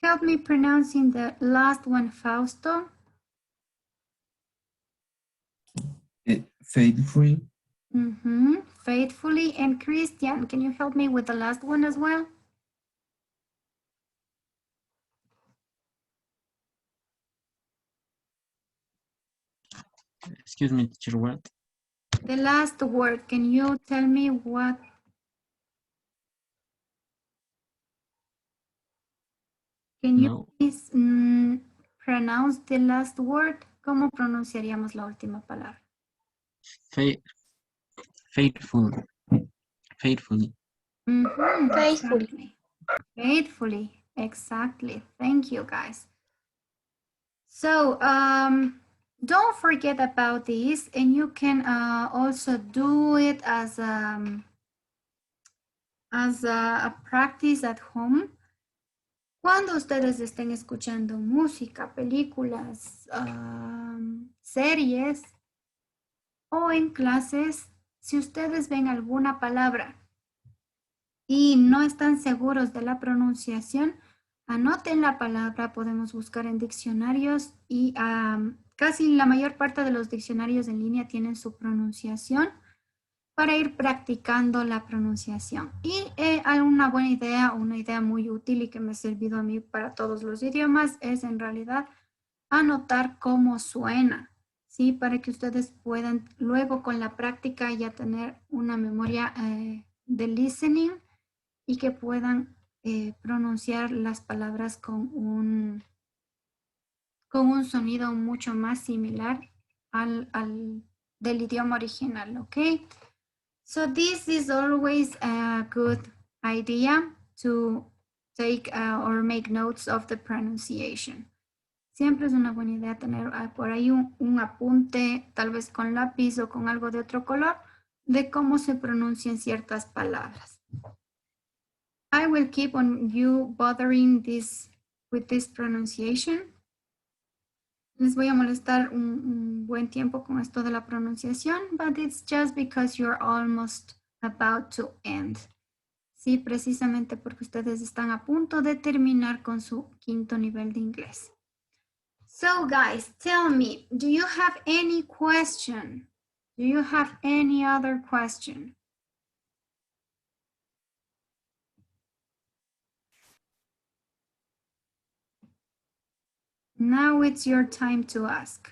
Help me pronouncing the last one, Fausto. Faithfully. Faithfully. And Christian, can you help me with the last one as well? Excuse me, teacher, what? The last word, can you tell me what? Can you No. please pronounce the last word? ¿Cómo pronunciaríamos la última palabra? Faithful. Faithfully. Exactly. Faithfully. Exactly. Thank you, guys. So don't forget about this, and you can also do it as a practice at home. Cuando ustedes estén escuchando música, películas, series o en clases, si ustedes ven alguna palabra y no están seguros de la pronunciación, anoten la palabra, podemos buscar en diccionarios y casi la mayor parte de los diccionarios en línea tienen su pronunciación para ir practicando la pronunciación. Y una buena idea, una idea muy útil y que me ha servido a mí para todos los idiomas es en realidad anotar cómo suena, ¿sí? Para que ustedes puedan luego con la práctica ya tener una memoria de listening y que puedan pronunciar las palabras con un sonido mucho más similar al del idioma original, ¿ok? So this is always a good idea to take or make notes of the pronunciation. Siempre es una buena idea tener por ahí un apunte, tal vez con lápiz o con algo de otro color, de cómo se pronuncian ciertas palabras. I will keep on you bothering with this pronunciation. Les voy a molestar un buen tiempo con esto de la pronunciación, but it's just because you're almost about to end. Sí, precisamente porque ustedes están a punto de terminar con su quinto nivel de inglés. So guys, tell me, do you have any question? Do you have any other question? Now it's your time to ask.